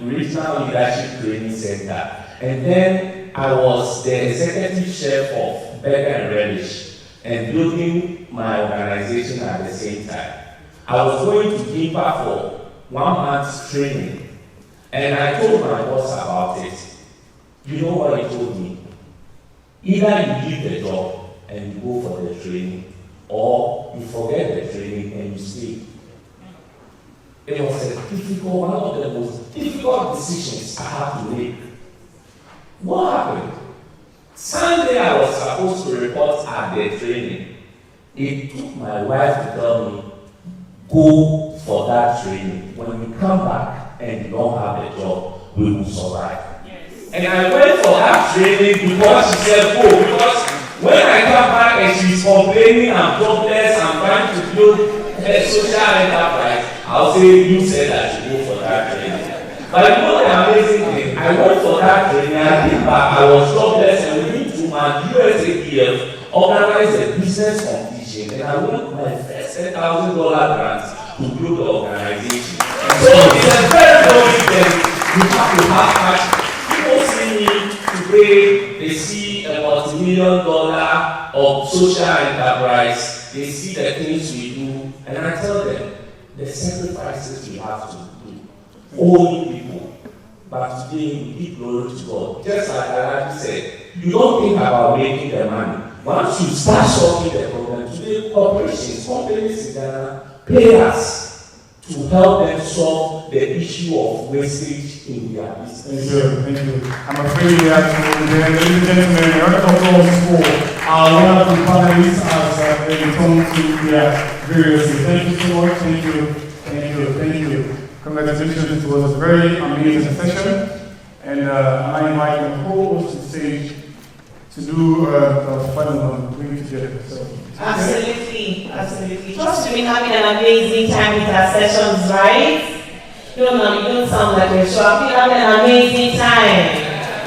Regional Leadership Training Center. And then I was the executive chef of Burger and Relish and building my organization at the same time. I was going to Gimpa for 1 month's training, and I told my boss about it. You know what he told me? Either you leave the job and you go for the training, or you forget the training and you stay. It was a difficult, one of the most difficult decisions I had to make. What happened? Sunday I was supposed to report at the training. It took my wife to tell me, go for that training. When you come back and you don't have a job, we will survive. Yes. And I went for that training because she said, go. Because when I come back and she's complaining, I'm jobless, I'm trying to build a social enterprise, I'll say, you said I should go for that training. But you know the amazing thing, I went for that training, I came back, I was jobless, and within 2 months, USAPF organized a business competition, and I won my first $10,000 grant to build the organization. So it's a very long thing. You have to have cash. People see me today, they see a multi-million-dollar of social enterprise, they see the things we do, and I tell them the sacrifices we have to do. Only people. But today we give glory to God. Just like Alaji said, you don't think about making the money. Once you start solving the problem, today corporations, companies in Ghana pay us to help them solve the issue of wastage in their business. Thank you. I'm afraid we have to move there. Ladies and gentlemen, a round of applause for our wonderful panelists as they return to their various. Thank you so much. Thank you. Congratulations. It was a very amazing session. And I invite the whole to the stage to do a final one, bring it together. So. Absolutely. Trust we've been having an amazing time with our sessions, right? You don't sound like you're sure. We've been having an amazing time.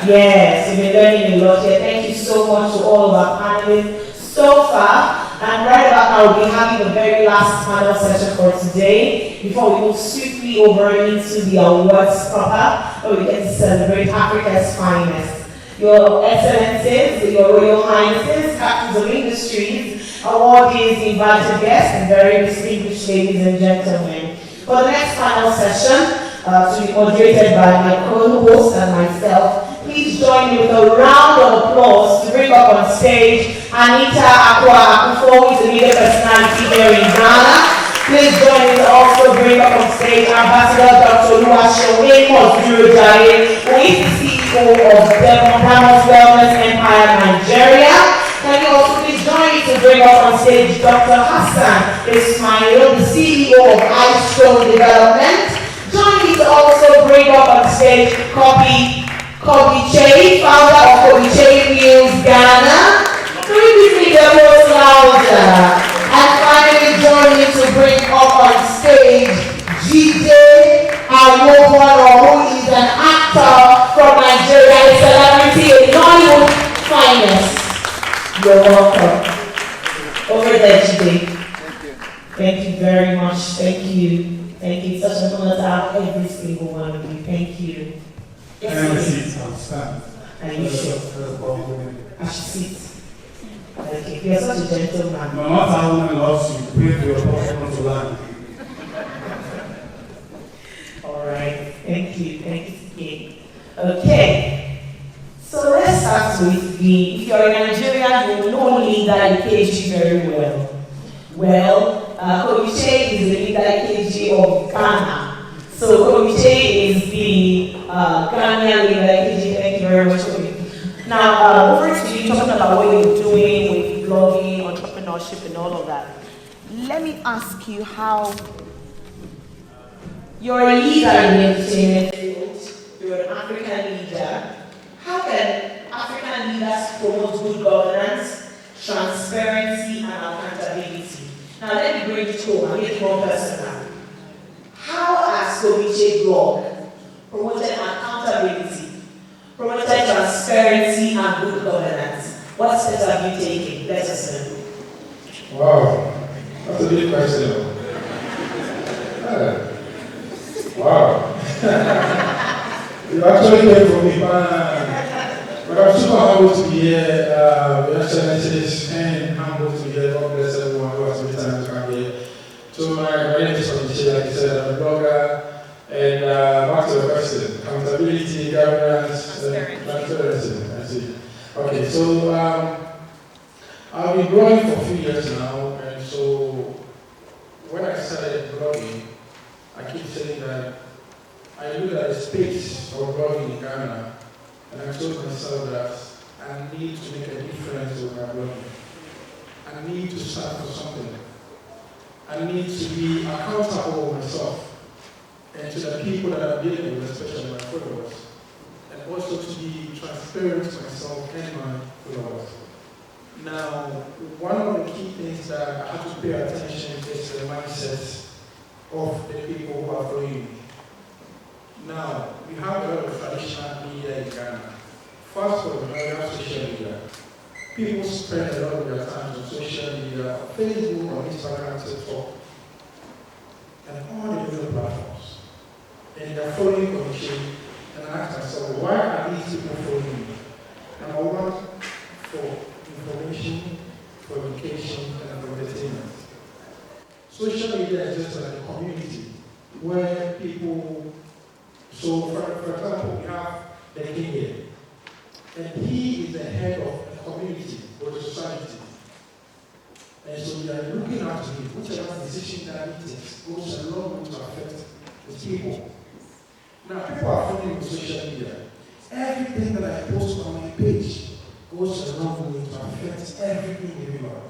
Yes, we've been learning a lot here. Thank you so much to all of our panelists so far. And right about now, we'll be having the very last panel session for today before we move swiftly over into the awards proper, where we get to celebrate Africa's finest. Your Excellencies, your Royal Highnesses, Captains of Industries, awardees, invited guests, and very distinguished ladies and gentlemen. For the next panel session, to be moderated by my co-host and myself, please join me with a round of applause to bring up on stage Anita Akua Akufo, who is a media personality here in Ghana. Please join me to also bring up on stage Ambassador Dr. Oluwaseun Durojaye, who is the CEO of Democratic Wellness Empire Nigeria. Can you also please join me to bring up on stage Dr. Hassan Ismail, the CEO of iStone Development. Join me to also bring up on stage Kobe Che, founder of Kobe Che News Ghana. Please the most louder. And finally join me to bring up on stage Jide Awoboro, who is an actor from Nigeria, a celebrity, a Highness, you're welcome. Over there, Jide. Thank you very much. Thank you. Thank you. It's such an honor to have every single one of you. Thank you. Yes, are you sure? I should sit. Okay, you're such a gentleman. No, not how woman loves you. Pray for your husband to learn. All right. Thank you. Thank you again. Okay. So let's start with if you're in Nigeria, you know leader Ikeji very well. Well, Komiche is the leader Ikeji of Ghana. So Komiche is the Ghanaian leader Ikeji. Thank you very much for me. Now, over to you talking about what you're doing with blogging, entrepreneurship, and all of that. Let me ask you how you're a leader in the entertainment field. You're an African leader. How can African leaders promote good governance, transparency, and accountability? Now let me bring it home and make it more personal. How has Komiche Blog promoted accountability, promoted transparency, and good governance? What steps have you taken? Let us know. Wow, that's a big question. Wow. You actually came from me, but I'm super humble to be here. Your Excellencies, and humble to be here. God bless everyone who has made time to come here. So my name is Komiche, like you said, I'm a blogger. And back to the question, accountability, governance, transparency. I see. Okay, so I've been blogging for a few years now, and so when I started blogging, I keep saying that I knew that the space for blogging in Ghana, and I told myself that I need to make a difference with my blogging. I need to stand for something. I need to be accountable with myself and to the people that I'm dealing with, especially my followers, and also to be transparent to myself and my followers. Now, one of the key things that I have to pay attention to is the mindset of the people who are following me. Now, we have a lot of traditional media in Ghana. First of all, we have social media. People spend a lot of their time on social media, Facebook, on Instagram, TikTok, and all the other platforms. And they're following Komiche, and I ask myself, why are these people following me? Number one, for information, for education, and for entertainment. Social media is just like a community where people. So, for example, we have the king here, and he is the head of a community or a society. And so we are looking after him. Whichever decision that he takes goes a long way to affect the people. Now, people are following on social media. Everything that I post on my page goes a long way to affect every individual.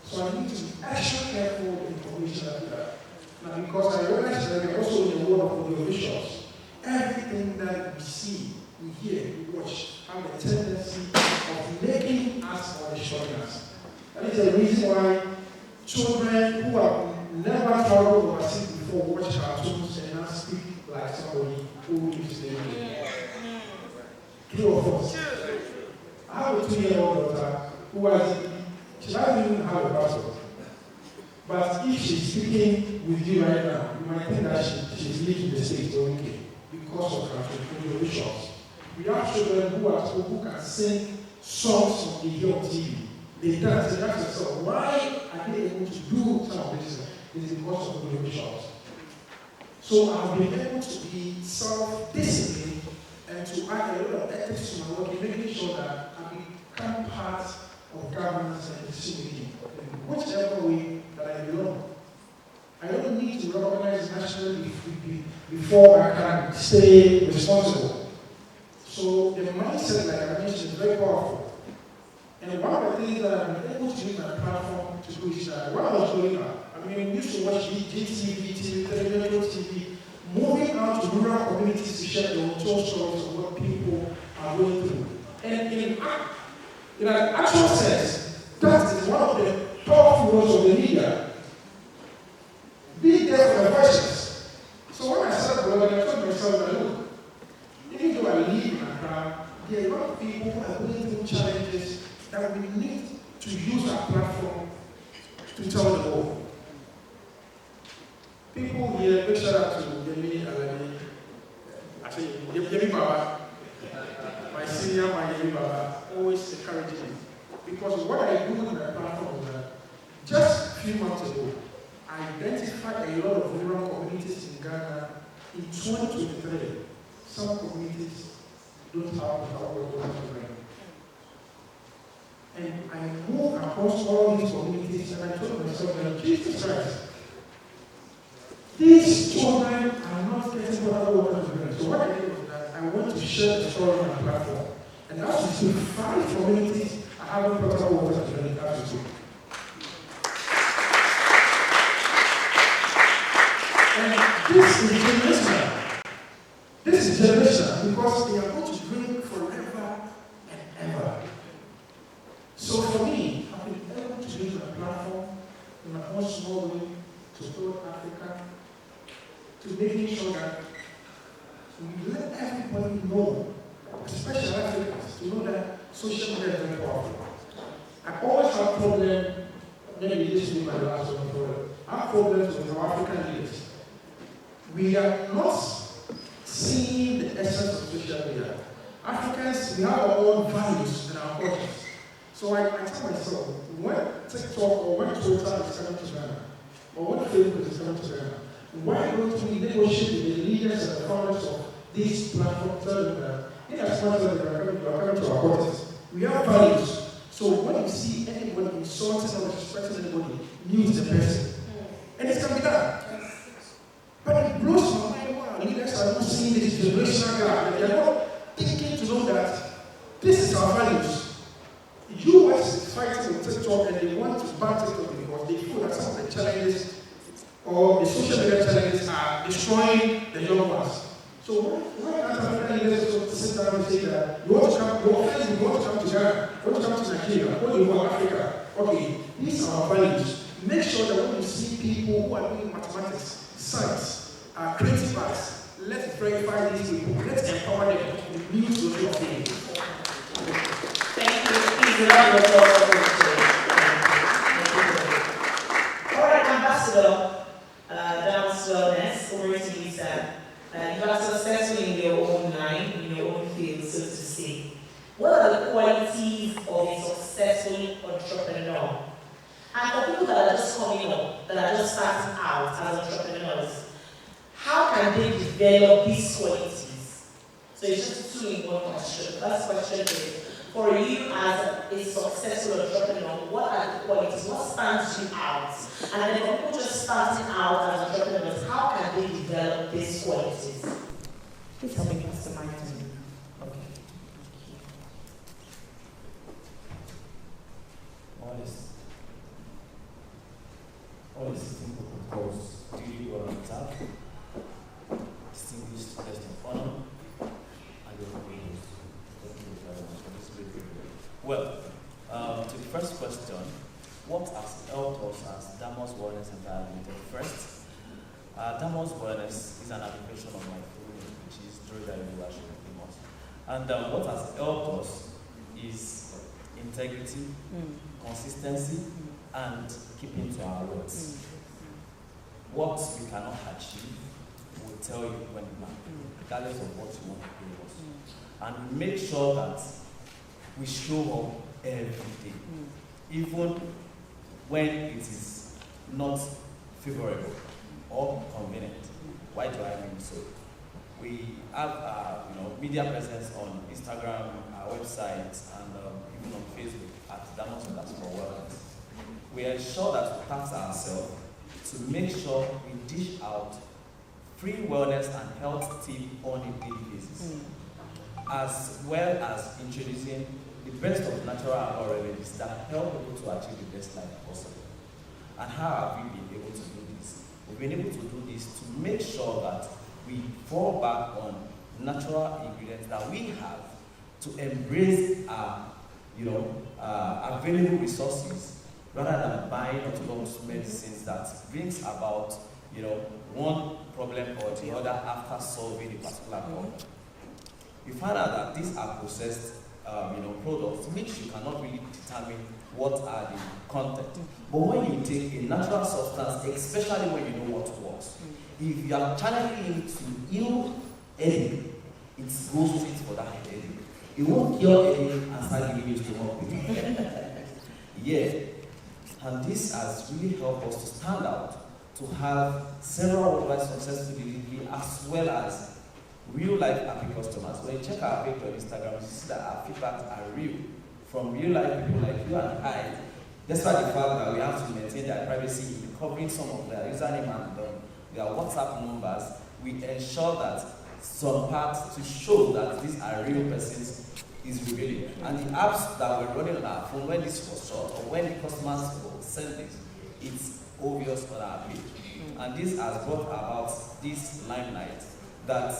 So I need to be extra careful with the information I put out. Now, because I realize that we're also in the world of audiovisuals. Everything that we see, we hear, we watch, have a tendency of making us or destroying us. That is the reason why children who have never traveled overseas before watch cartoons and now speak like somebody who lives there. True or false? I have a 2-year-old daughter who she doesn't even have a passport. But if she's speaking with you right now, you might think that she's leaving the States or UK because of her visuals. We have children who can sing songs on the hear on TV. They dance, they ask themselves, why are they able to do some of this? It is because of the visuals. So I've been able to be self-disciplined and to add a lot of ethics to my work in making sure that I become part of governance and decision making in whichever way that I belong. I don't need to recognize nationally before I can stay responsible. So the mindset, like I mentioned, is very powerful. And one of the things that I've been able to use my platform to do is that when I was growing up, I mean, we used to watch GTV, TV, television, TV, moving out to rural communities to share the untold stories of what people are going through. And in an actual sense, that is one of the powerful roles of the media. Be there for the voices. So when I started blogging, I told myself that, look, even though I live in Accra, there are a lot of people who are going through challenges to tell the world. People here, big shout out to Yemi Alani, actually Yemi Baba, my senior, my Yemi Baba, always encouraging me. Because what I do with my platform is that just a few months ago, I identified a lot of rural communities in Ghana. In 2023, some communities don't have power to run. And I moved across all these communities and I told myself that Jesus Christ, these children are not getting water to drink. So what I did was that I want to share the story on my platform. And as you see, 5 communities are having potable water to drink as you see. And this is generational. This is generational because they are going to drink forever and ever. So for me, I've been able to use my platform in my own small way to support Africa, to making sure that we let everybody know, especially Africans, to know that social media is very powerful. I always have problems, maybe this will be my last one problem. I have problems with our African leaders. We are not seeing the essence of social media. Africans, we have our own values and our cultures. So I tell myself, when TikTok or when Twitter is coming to Ghana, or when Facebook is coming to Ghana, why don't we negotiate with the leaders and the founders of these platforms, tell them that in as much as they are coming to our quarters, we have values. So when you see anybody insulting or disrespecting anybody, mute the person. And it can be done. But it blows my mind why leaders are not seeing this generational gap. They are not thinking to know that this is our values. The US is fighting with TikTok and they want to ban TikTok because they feel that some of the challenges or the social media challenges are destroying the young ones. So why can't African leaders sit down and say that you want to come, your friends, you want to come to Ghana, you want to come to Nigeria, or you want Africa? Okay, these are our values. Make sure that when you see people who are doing mathematics, science, creative arts, let's verify these people, let's empower them with new social things. Thank you. Please allow yourself to All right, Ambassador, Damos Wellness, over to you, sir. You are successful in your own line, in your own field, so to say. What are the qualities of a successful entrepreneur? And for people that are just coming up, that are just starting out as entrepreneurs, how can they develop these qualities? So it's just 2 in 1 question. The first question is, for you as a successful entrepreneur, what are the qualities? What stands you out? And then for people just starting out as entrepreneurs, how can they develop these qualities? Please help me pass the mic to me. Okay. All is simple because duty or on top, distinguished guest of honor, and your opinions. Thank you very much for this great review. Well, to the first question, what has helped us as Damos Wellness Environmental? First, Damos Wellness is an application of my full name, which is Droga Leadership Amos. And what has helped us is integrity, consistency, and keeping to our words. What we cannot achieve, we'll tell you when we plan, regardless of what you want to do with us. And we make sure that we show up every day, even when it is not favorable or convenient. Why do I mean so? We have media presence on Instagram, our website, and even on Facebook at Damos_Wellness. We ensure that we task ourselves to make sure we dish out free wellness and health tips on a daily basis, as well as introducing the best of natural and remedies that help people to achieve the best life possible. And how have we been able to do this? We've been able to do this to make sure that we fall back on natural ingredients that we have to embrace our available resources, rather than buying orthodox medicines that brings about, one problem or the other after solving a particular problem. We find out that these are processed, products which you cannot really determine what are the content. But when you take a natural substance, especially when you know what works, if you are channeling into ill headache, it goes straight for that headache. It won't cure headache and start giving you stomach pain. Yeah. And this has really helped us to stand out, to have several worldwide successful delivery as well as real life happy customers. When you check our page on Instagram, you see that our feedbacks are real from real life people like you and I. Despite the fact that we have to maintain their privacy in covering some of their username and their WhatsApp numbers, we ensure that some parts to show that these are real persons is revealing. And the apps that were running on our phone when this was shot or when the customers were sent this, it's obvious on our page. And this has brought about this limelight that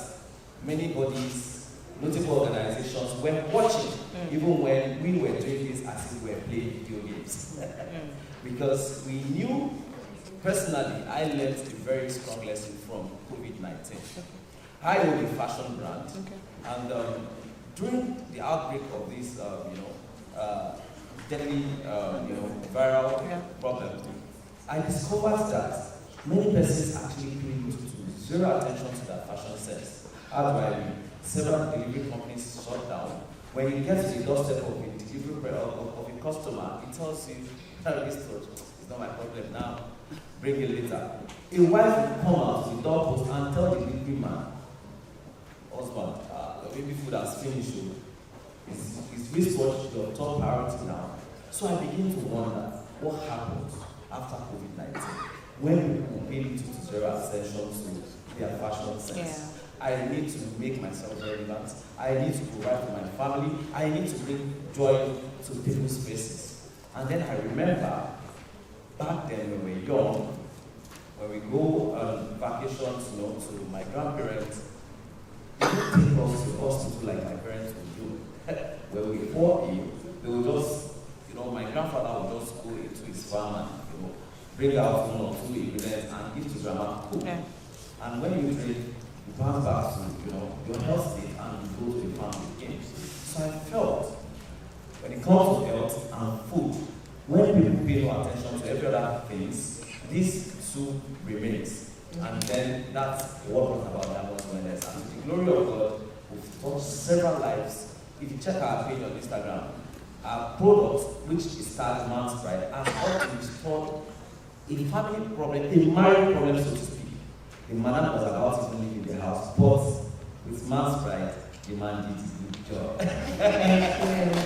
many bodies, notable organizations were watching, even when we were doing this as if we were playing video games. Because we knew, personally, I learned a very strong lesson from COVID-19. I own a fashion brand, and during the outbreak of this, deadly, viral problem, I discovered that many persons actually paid zero attention to their fashion sense. How do I mean? Several delivery companies shut down. When you get to the doorstep of a delivery of a customer, it tells you, it's not my problem now, bring it later. A wife will come out to the doorpost and tell the delivery man, husband, the baby food has finished. Is wristwatch your top priority now? So I begin to wonder what happened after COVID-19 when people paid zero attention to their fashion sense. Yeah. I need to make myself relevant. I need to provide for my family. I need to bring joy to people's faces. And then I remember back then when we were young, when we go on vacations, to my grandparents, they would take us to hospital like my parents would do. When we fall ill, they would just, my grandfather would just go into his farm and bring out 1 or 2 ingredients and give to grandma to cook. Yeah. And when you drink, you bounce back to your health state and you go to the farm again. So I felt when it comes to health and food, when people pay no attention to every other things, this too remains. And then that's what brought about Diamonds Wellness. And to the glory of God, we've touched several lives. If you check our page on Instagram, our product, which is called Man's Pride, has helped restore a family problem, a marriage problem, so to speak. The man was about to live in the house, but with Man's Pride, the man did a good job.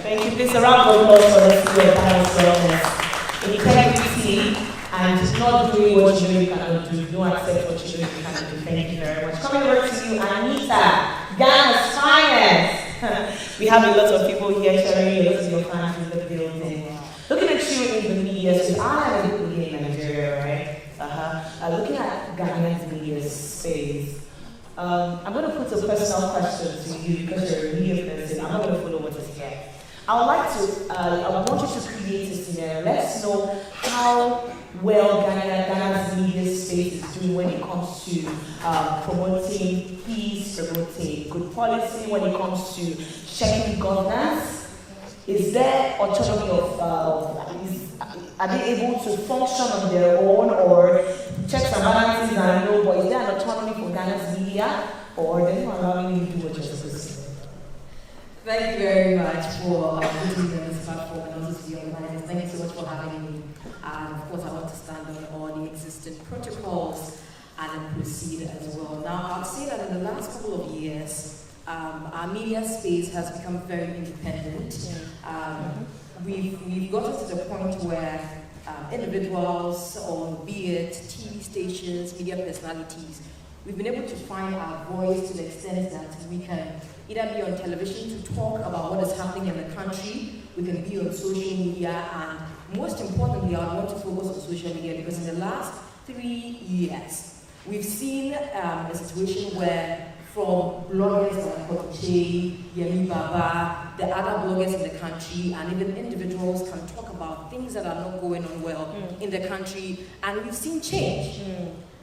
Thank you. Please, a round of applause for the CEO of Diamonds Wellness. Integrity and not doing what you know you cannot do. Don't accept what you know you cannot do. Thank you very much. Coming over to you, Anita, Ghana's finest. We have a lot of people here sharing a lot of your fans in the building. Looking at you in the media, so I am a media in Nigeria, right? Looking at Ghana's media space, I'm going to put a personal question to you because you're a media person. I'm not going to follow what is here. I would like to, I want you to create a scenario. Let's know how well Ghana's media space is doing when it comes to promoting peace, promoting good policy, when it comes to checking governance. Is there autonomy are they able to function on their own or checks and balances and no, but is there an autonomy for Ghana's media or are they not allowing you to do what you're supposed to do? Thank you very much for putting me on this platform and also to the organizers. Thank you so much for having me. Of course, I want to stand on all the existing protocols and proceed as well. Now, I would say that in the last couple of years, our media space has become very independent. We've gotten to the point where individuals, or be it TV stations, media personalities, we've been able to find our voice to the extent that we can either be on television to talk about what is happening in the country, we can be on social media, and most importantly, I want to focus on social media because in the last 3 years, we've seen a situation where from bloggers like Kotiche, Yemi Baba, the other bloggers in the country, and even individuals can talk about things that are not going on well in the country, and we've seen change.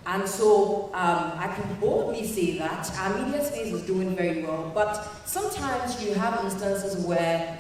And so I can boldly say that our media space is doing very well, but sometimes you have instances where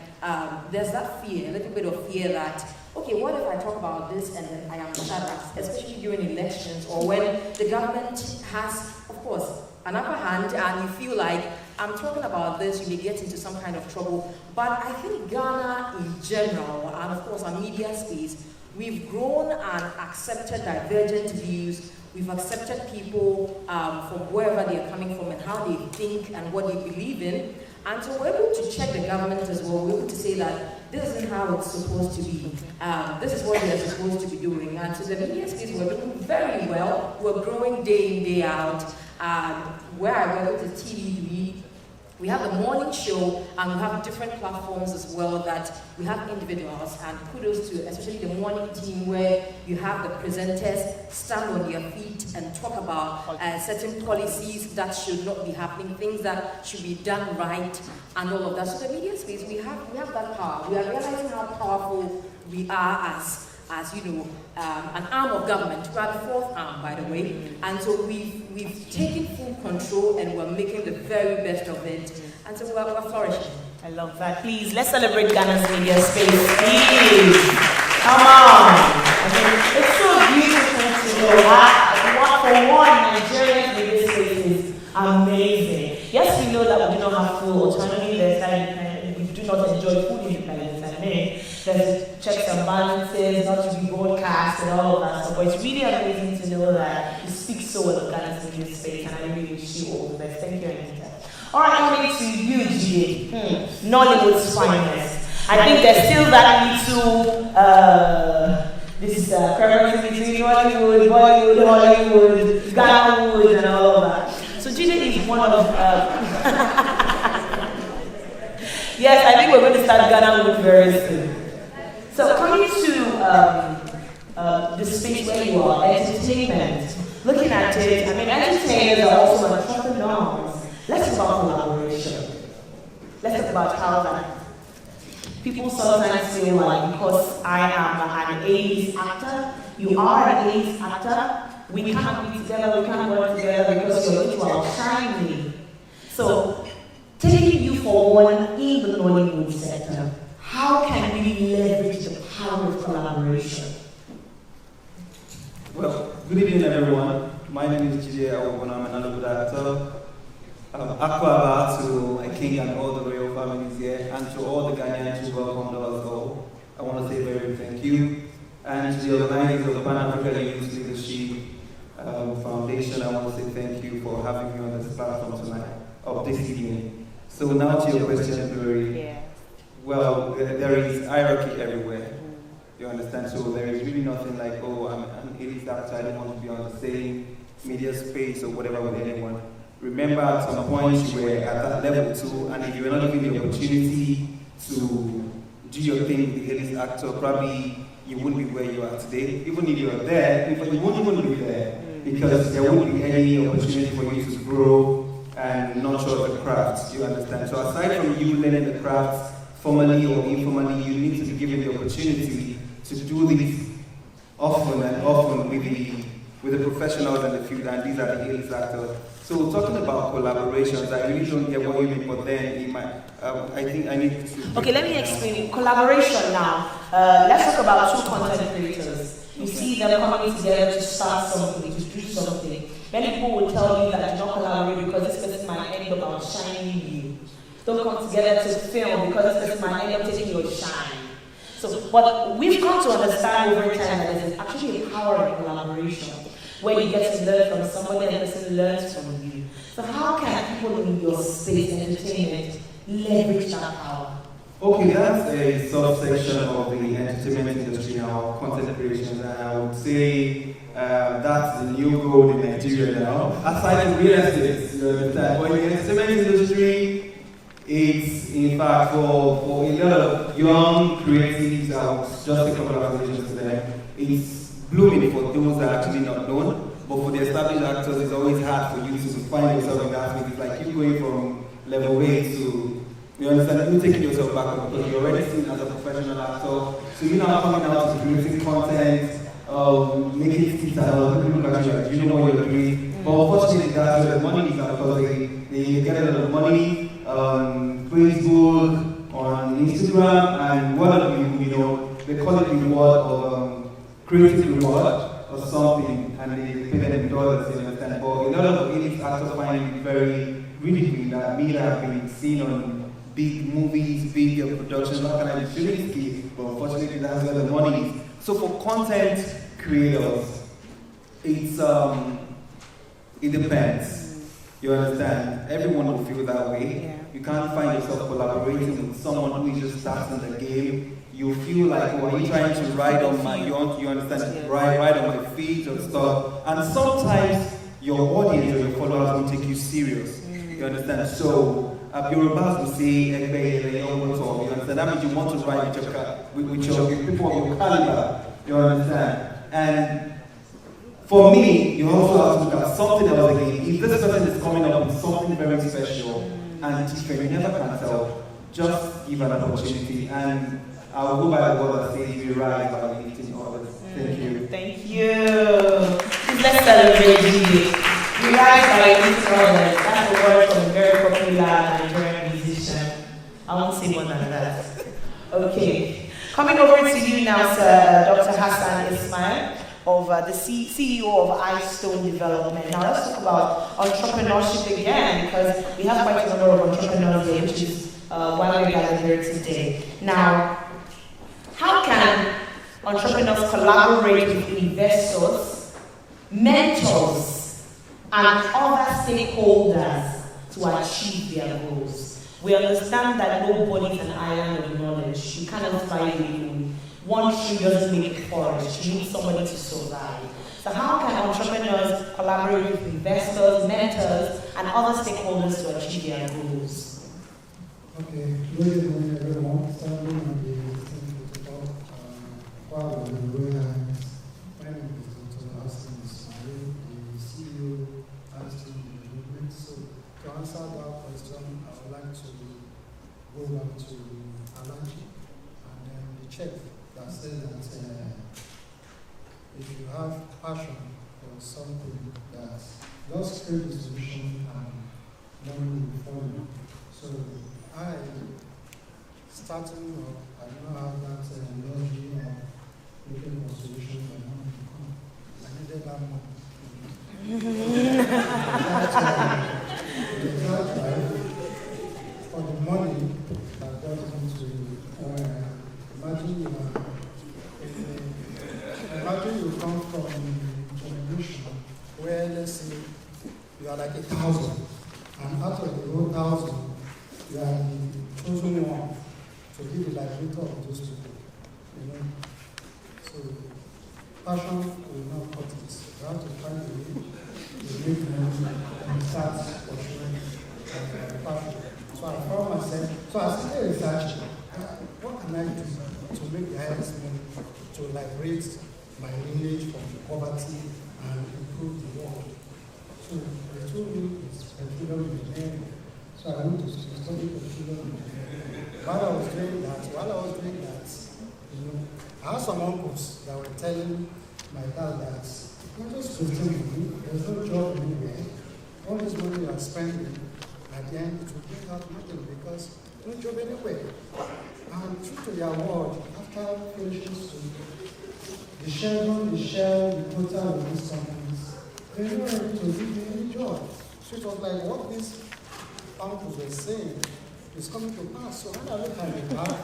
there's that fear, a little bit of fear that, okay, what if I talk about this and then I am shut up, especially during elections or when the government has, of course, an upper hand and you feel like, I'm talking about this, you may get into some kind of trouble. But I think Ghana in general, and of course our media space, we've grown and accepted divergent views. We've accepted people from wherever they are coming from and how they think and what they believe in. And so we're able to check the government as well. We're able to say that this isn't how it's supposed to be. This is what we are supposed to be doing. And so the media space, we're doing very well. We're growing day in, day out. Where I work with the TV, we have the morning show and we have different platforms as well that we have individuals, and kudos to especially the morning team where you have the presenters stand on their feet and talk about certain policies that should not be happening, things that should be done right and all of that. So the media space, we have that power. We are realizing how powerful we are as you know, an arm of government. We are the fourth arm, by the way. And so we've taken full control and we're making the very best of it. And so we're flourishing. I love that. Please, let's celebrate Ghana's media space. Please. Come on. I mean, it's so beautiful to know. For one, Nigerian media space is amazing. Yes, we know that we do not have full autonomy. We do not enjoy full independence. I mean, there's checks and balances, not to be broadcast and all of that stuff. But it's really amazing to know that you speak so well of Ghana's media space, and I really wish you all the best. Thank you, Anita. All right, coming to you, Jide. Nollywood's finest. I think there's still that little preference between Nollywood, Bollywood, Hollywood, Ghanawood, and all of that. So Jide is one of. Yes, I think we're going to start Ghanawood very soon. So coming to the space where you are, entertainment, looking at it, I mean, entertainers are also entrepreneurs. Let's talk about collaboration. Let's talk about how that people sometimes feel like because I am an A-list actor, you are an A-list actor, we can't be together, we can't work together because you're going to outshine me. So, taking you for one in the Nollywood sector, how can we leverage the power of collaboration? Well, good evening everyone. My name is Jide Awobona. I'm an Nollywood actor. Akwa to my king and all the royal families here, and to all the Ghanaians who welcomed us all. I want to say very thank you. And to the organizers of the Pan-African Youth Leadership Foundation, I want to say thank you for having me on this platform tonight, of this evening. So now to your question, Glory. Yeah. Well, there is hierarchy everywhere. You understand? So there is really nothing like, oh, I'm an elite actor, I don't want to be on the same media space or whatever with anyone. Remember, at some point you were at that level too, and if you were not given the opportunity to do your thing with the elite actor, probably you wouldn't be where you are today. Even if you're there, you wouldn't even be there, because there wouldn't be any opportunity for you to grow and nurture the craft. You understand? So aside from you learning the craft formally or informally, you need to be given the opportunity to do this often and often with the professionals in the field, and these are the elite actors. So talking about collaborations, I really don't get what you mean, but then I think I need to... Okay, let me explain. Collaboration now. Let's talk about two content creators. You see them coming together to start something, to do something. Many people will tell you that do not collaborate because this person might end up outshining you. Don't come together to film because this person might end up taking your shine. So, but we've come to understand over time that there's actually a power in collaboration, where you get to learn from somebody and the person learns from you. So how can people in your space, entertainment, leverage that power? Okay, that's a subsection of the entertainment industry now, content creation, and I would say that's the new gold in Nigeria now. Aside from real estate, you understand? But in the entertainment industry, it's in fact for a lot of young creatives, just a couple of observations to them, it's blooming for those that are actually not known, but for the established actors, it's always hard for you to find yourself in that space. It's like you going from level A to, you understand, you taking yourself back up because you're already seen as a professional actor. So you're now coming out to creating content, making things that people look at you like, you know what you're doing. But unfortunately, that's where the money is because they get a lot of money on Facebook, on on Instagram, and one of you, they call it reward of creative reward or something, and they pay them dollars, you understand? But a lot of elite actors find it very ridiculous that me that have been seen on big movies, big productions, how can I be risky? But unfortunately, that's where the money is. So for content creators, it depends. You understand? Everyone will feel that way. Yeah. You can't find yourself collaborating with someone who is just starting the game. You feel like, oh, are you trying to ride on my, you understand, ride on my feet or stuff. And sometimes your audience or your followers will take you serious. You understand? So Yorubas will say, you understand? That means you want to ride with your people of your caliber. You understand? And for me, you also have to look at something else again. If this person is coming up with something very special and different, you never can tell, just give an opportunity. And I'll go by the word that says we rise by lifting others. Thank you. Thank you. Let's celebrate Gigi. We rise by lifting others. That's a word from a very popular Nigerian musician. I won't say more than that. Okay. Coming over to you now, Sir Dr. Hassan Ismail, of the CEO of iStone Development. Now let's talk about entrepreneurship again, because we have quite a number of entrepreneurs here, which is why we're gathered here today. Now, how can entrepreneurs collaborate with investors, mentors, and other stakeholders to achieve their goals? We understand that nobody is an island of knowledge. You cannot find it. One tree doesn't make a forest. You need somebody to survive. So how can entrepreneurs collaborate with investors, mentors, and other stakeholders to achieve their goals? Okay, good evening everyone. Starting on the protocol, while the Royals, my name is Dr. Hassan Ismail, the CEO of iStone Development. So to answer that question, I would like to go back to Alaji and then the chef that says that if you have passion for something, that just create the solution and money will follow. So I, starting up, I don't have that energy of looking for solutions and money to come. I needed that money. For the money that got into imagine you come from a generation where, let's say, you are like 1,000, and out of the 1,000, you are the chosen one to be the liberator of those people. So passion will not cut it. You have to find a way to make money and start pursuing passion. So I found myself, so I started researching. What can I do to make the highest money, to liberate my lineage from poverty and improve the world? So they told me it's petroleum engineering. So I went to study petroleum engineering. While I was doing that, I had some uncles that were telling my dad that you're just pretending, there's no job anywhere. All this money you are spending, at the end it will bring out nothing because no job anywhere. And true to their word, after finishing school, the Chevron, the Shell, the Total, and these companies, they were not able to give me any job. So it was like what these uncles were saying is coming to pass. So when I look at the map,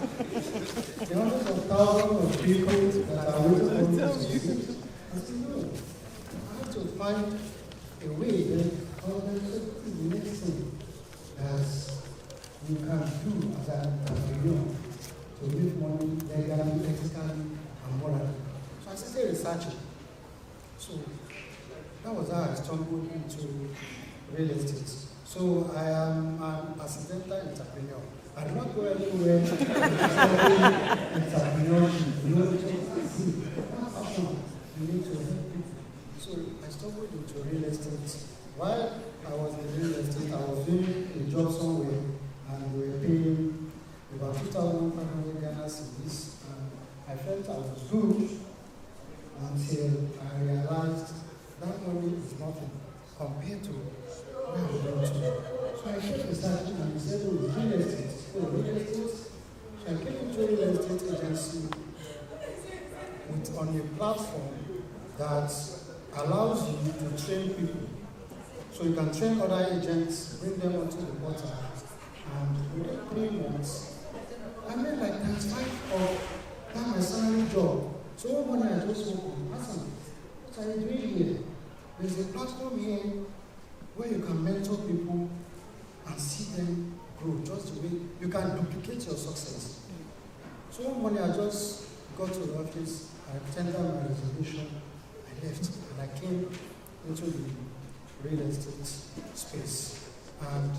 the hundreds of thousands of people that are waiting for me to succeed, I said, no, I have to find a way that the next thing that you can do as an entrepreneur to make money legally, ethically, and morally. So I started researching. So that was how I stumbled into real estate. So I am an accidental entrepreneur. I do not go anywhere entrepreneurship. You know, you need to help people. So I stumbled into real estate. While I was in real estate, I was doing a job somewhere and we were paying about 2,500 Ghana cedis. I felt I was good until I realized that money is nothing compared to where I'm going to. So I kept researching and he said, oh, real estate. Oh, real estate. So agency on a platform that allows you to train people. So you can train other agents, bring them onto the portal, and within 3 months, I made like times 5 of that my salary job. So one morning I just woke up, Hassan, what are you doing here? There's a platform here where you can mentor people and see them grow, just the way you can duplicate your success. So one morning I just got to the office, I tendered my resignation, I left, and I came into the real estate space. And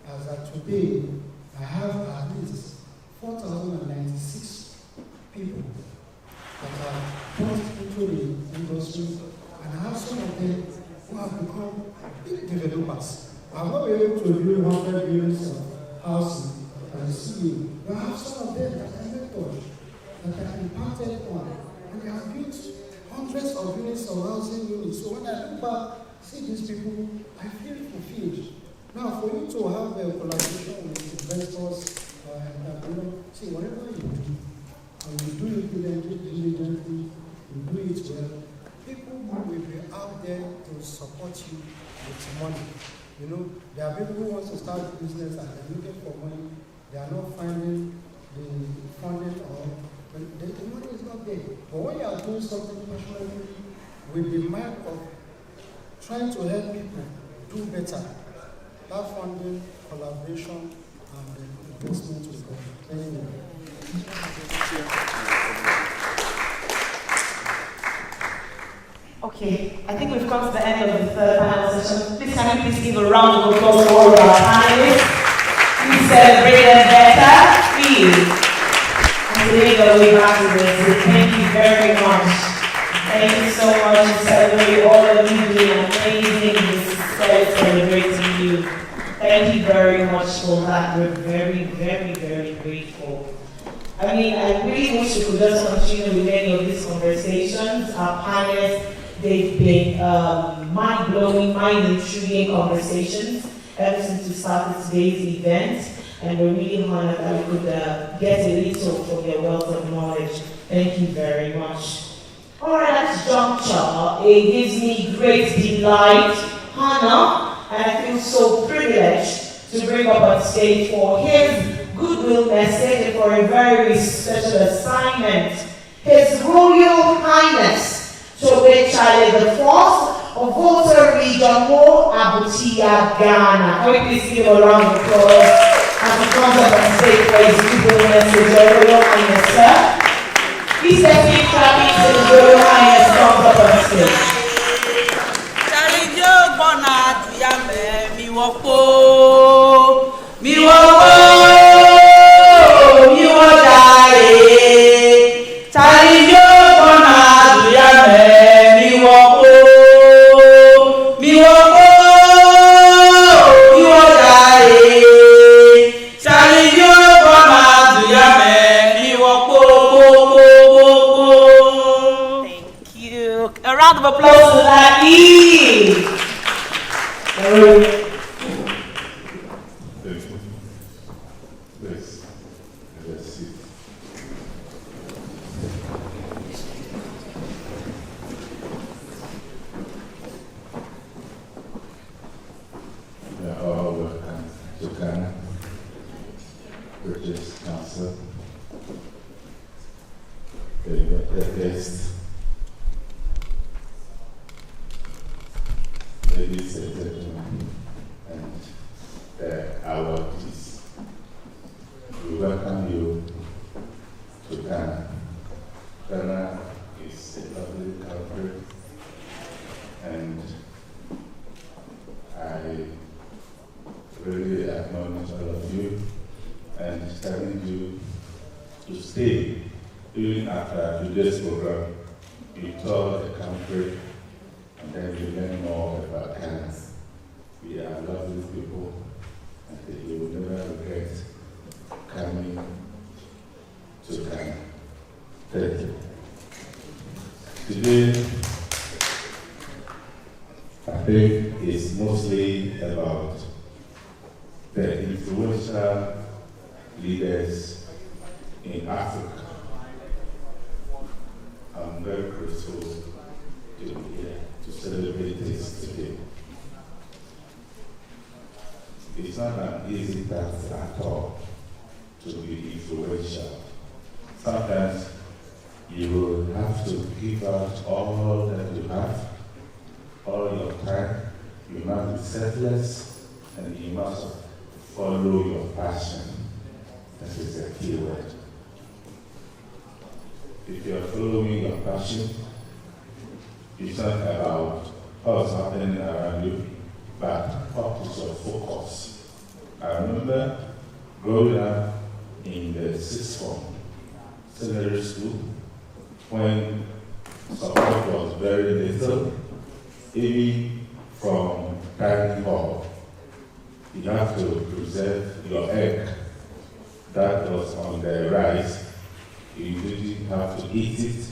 as of today, I have at least 4,096 people that are brought into the industry, and I have some of them who have become big developers. I'm not able to build 100 units of housing and see, but I have some of them that I mentored, that I impacted on, and they have built hundreds of units of housing units. So when I look back, see these people, I feel fulfilled. Now, for you to have a collaboration with investors, see, whatever you do, and you do it diligently, you do it well, people will be out there to support you with money. You know, there are people who want to start a business and they're looking for money, they are not finding the funding or the money is not there. But when you are doing something passionately with the mind of trying to help people do better, that funding, collaboration, and investment will go. Thank you. Okay, I think we've come to the end of the third panel session. Please, can you please give a round of applause to all of our panelists? Please celebrate them better, please. And today the way back to this. Thank you very much. Thank you so much for celebrating all of you doing amazing. This is celebrating you. Thank you very much for that. We're very, very, very grateful. I mean, I really wish we could just continue with many of these conversations. Our panelists, they've been mind-blowing, mind-intriguing conversations ever since we started today's event. And we're really honored that we could get a little from your wealth of knowledge. Thank you very much. All right, at this juncture, it gives me great delight, honor, and I feel so privileged to bring up on stage for his goodwill message and for a very special assignment, His Royal Highness Tobe Chale IV of Volta Region, Mo Abutia, Ghana. Can we please give a round of applause as he comes up on stage for his goodwill message, Your Royal Highness, sir? Please let me clap it to His Royal Highness comes up on stage. A round of applause to Ladi. Welcome to Ghana, British Council, the guests, ladies and gentlemen, and the awardees. We welcome you to Ghana. Ghana is a lovely country, and I really acknowledge all of you and telling you to stay. Even after today's program, you tour the country and then you learn more about Ghana. We are lovely people and you will never regret coming to Ghana. Thank you. Today, I think it's mostly about the influential leaders in Africa I'm very grateful to be here to celebrate this today. It's not an easy task at all to be influential. Sometimes you will have to give out all that you have, all your time. You must be selfless, and you must follow your passion. That is the key word. If you are following your passion, it's not about what's happening around you, but what is your focus. I remember growing up in the sixth form, secondary school, when support was very little, even from dining hall. You have to preserve your egg that was on the rice. You didn't have to eat it.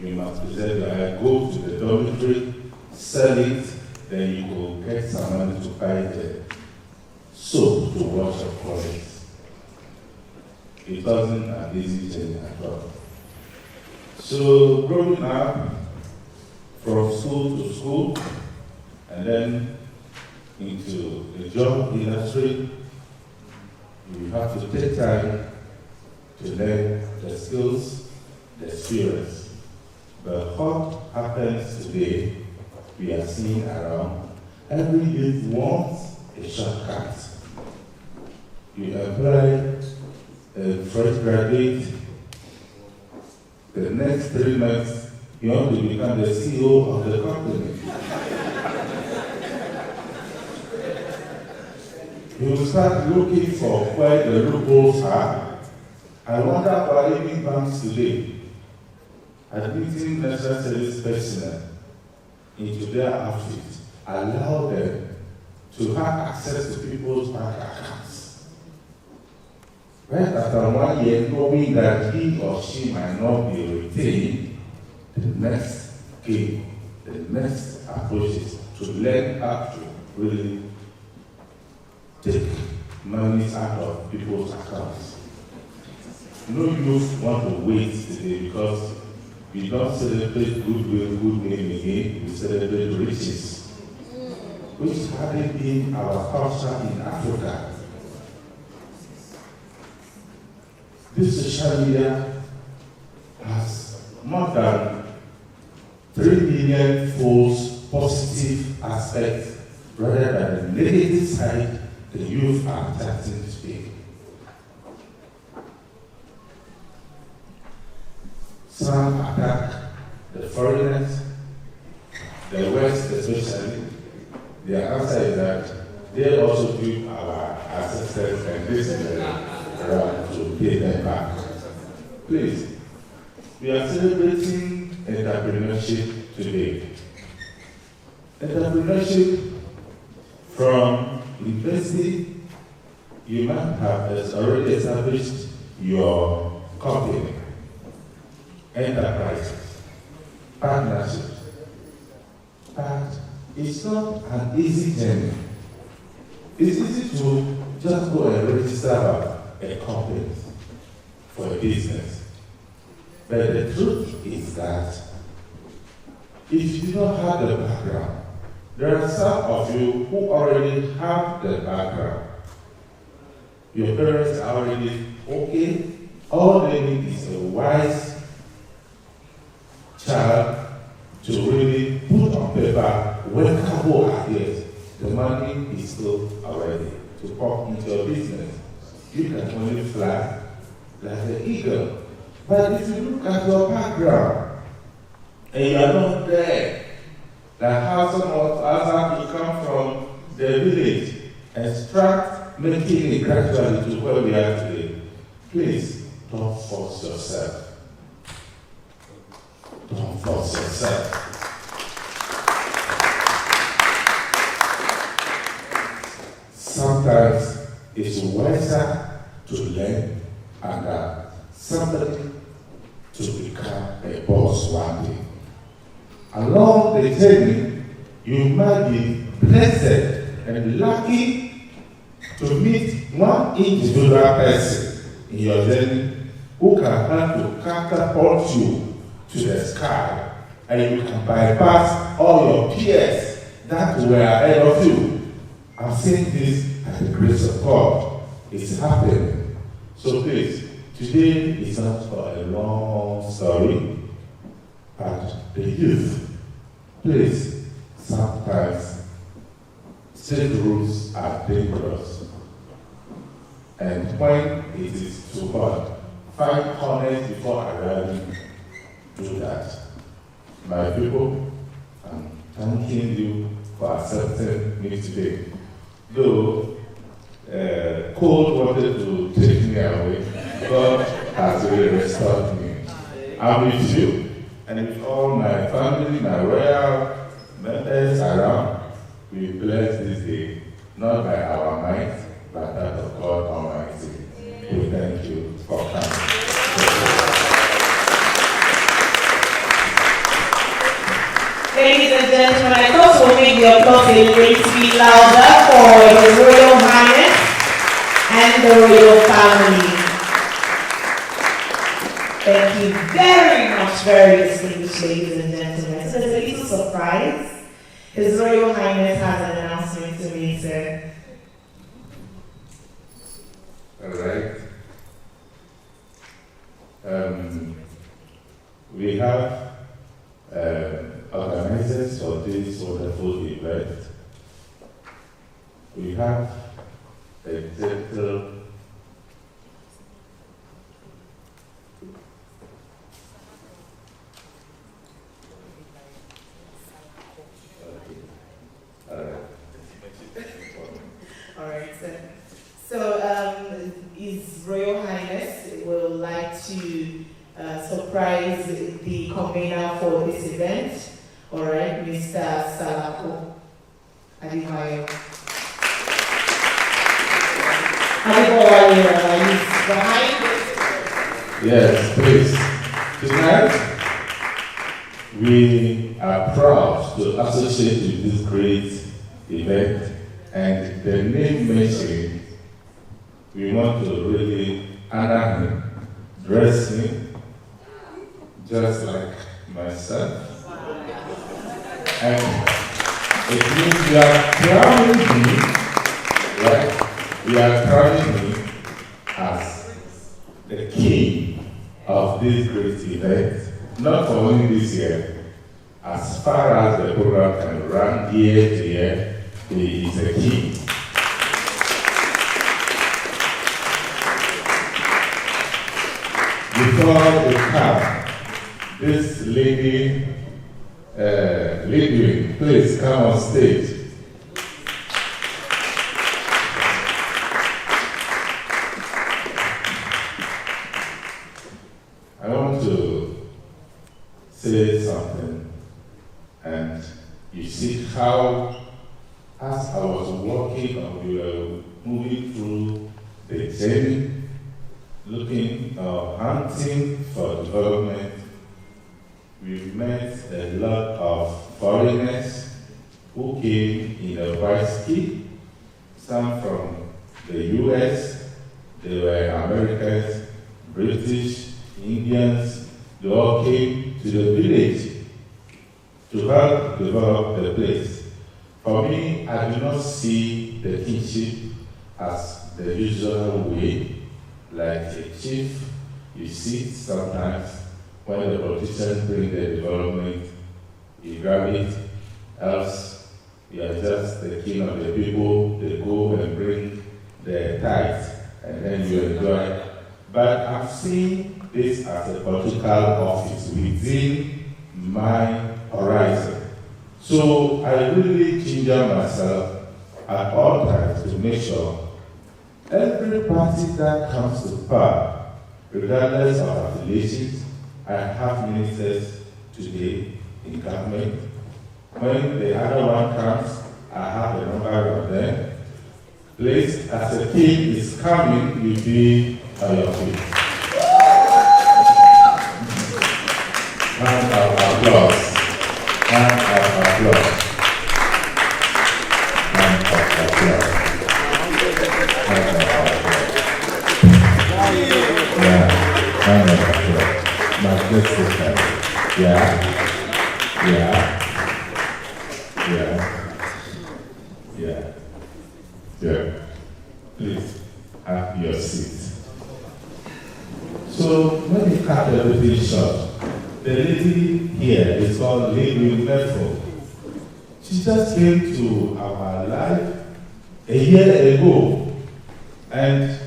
You must preserve your egg. Go to the dormitory, sell it, then you will get some money to buy the soap to wash your clothes. It wasn't an easy thing at all. So growing up from school to school, and then into the job industry, you have to take time to learn the skills, the experience. But what happens today, we are seeing around, every youth wants a shortcut. You employ a fresh graduate, the next 3 months, you want to become the CEO of the company. You will start looking for where the loopholes are. I wonder why even banks today admitting necessary personnel into their outfit allow them to have access to people's bank accounts. Right after 1 year, knowing that he or she might not be retained, the next game, the next approach is to learn how to really take money out of people's accounts. No youth want to wait today because we don't celebrate goodwill, good name again, we celebrate riches, which hadn't been our culture in Africa. This social media has more than 3 million false positive aspects rather than the negative side the youth are starting to speak. Some attack the foreigners, the West especially. Their answer is that they also do our ancestors and this is around to pay them back. Please, we are celebrating entrepreneurship today. Entrepreneurship from university, you might have already established your company, enterprises, partnerships. But it's not an easy journey. It's easy to just go and register a company for a business. But the truth is that if you do not have the background, there are some of you who already have the background. Your parents are already okay. All they need is a wise child to really put on paper workable ideas. The money is still already to pop into your business. You can only fly like the eagle. But if you look at your background and you are not there, like how some of us have to come from the village and start making it gradually to where we are today, please don't force yourself. Don't force yourself. Sometimes it's wiser to learn under somebody to become a boss one day. Along the journey, you might be blessed and lucky to meet one individual person in your journey who can help to catapult you to the sky, and you can bypass all your peers that were ahead of you. I'm saying this at the grace of God. It's happening. So please, today is not for a long story, but the youth, please, sometimes state rules are dangerous. And when it is too hot, 5 corners before arriving, do that. My people, I'm thanking you for accepting me today. Though cold wanted to take me away, God has really restored me. I'm with you, and with all my family, my royal members around, we bless this day, not by our might, but that of God Almighty. We thank you for coming. Ladies and gentlemen, I thought we'll make the applause a little bit louder for His Royal Highness and the royal family. Thank you very much, very distinguished ladies and gentlemen. So there's a little surprise. His Royal Highness has an announcement to make, sir. All right. We have organizers for this wonderful event. We have a gentle All right, sir. So, His Royal Highness would like to surprise the convener for this event. All right, Mr. Salako Adebayo. Adebayo is behind. Yes, please. Tonight, we are proud to associate with this great event, and the name mentioned, we want to really honor him, dress him, just like myself. And it means we are crowning him, right? We are crowning him as the king of this great event, not only this year. As far as the program can run year to year, he is a king. Before we come, this lady, Lidwin, please come on stage. I want to say something, and you see how, as I was walking and we were moving through the journey, looking, hunting for development, we met a lot of foreigners who came in a white ski, some from the US, they were Americans, British, Indians, they all came to the village to help develop the place. For me, I do not see the kingship as the usual way, like a chief. You see sometimes when the politicians bring the development, you grab it, else you are just the king of the people, they go and bring the tithes, and then you enjoy. But I've seen this as a political office within my horizon. So I really ginger myself at all times to make sure every party that comes to power, regardless of affiliations, I have ministers today in government. When the other one comes, I have a number of them. Please, as a king is coming, you be on your feet. Round of applause. Round of applause. Round of applause. Yeah, round of applause. My good sister. lady here is called Lady Medford. She just came to our life a year ago, and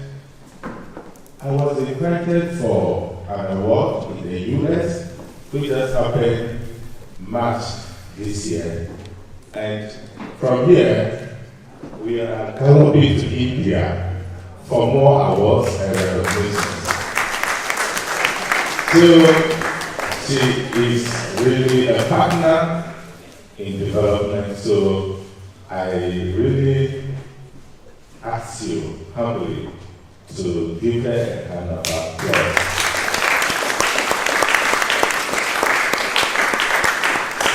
I was invited for an award in the US, which just happened March this year. And from here, we are galloping to India for more awards and recognitions. So she is really a partner in development, so I really ask you humbly to give her a kind of applause.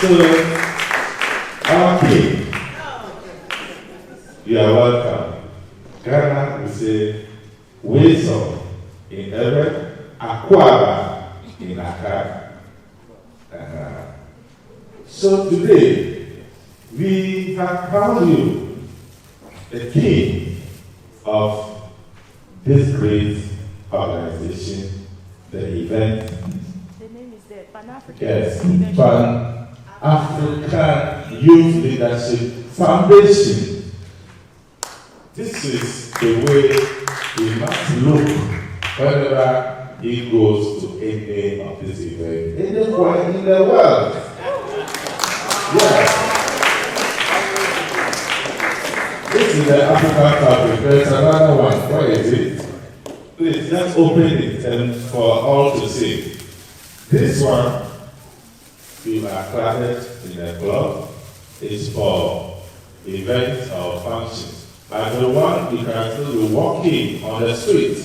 So, our king, you are welcome. Ghana will say, wisdom in heaven, Akwaba in Accra. So today, we have crowned you the king of this great organization, the event. The name is there, Pan-African. Yes, Pan-African Youth Leadership Foundation. This is the way he must look whenever he goes to any of this event, anywhere in the world. Yes. This is the African fabric. There's another one. Where is it? Please, just open it and for all to see. This one, you are crowded in a club, is for events or functions. But the one you can still be walking on the street.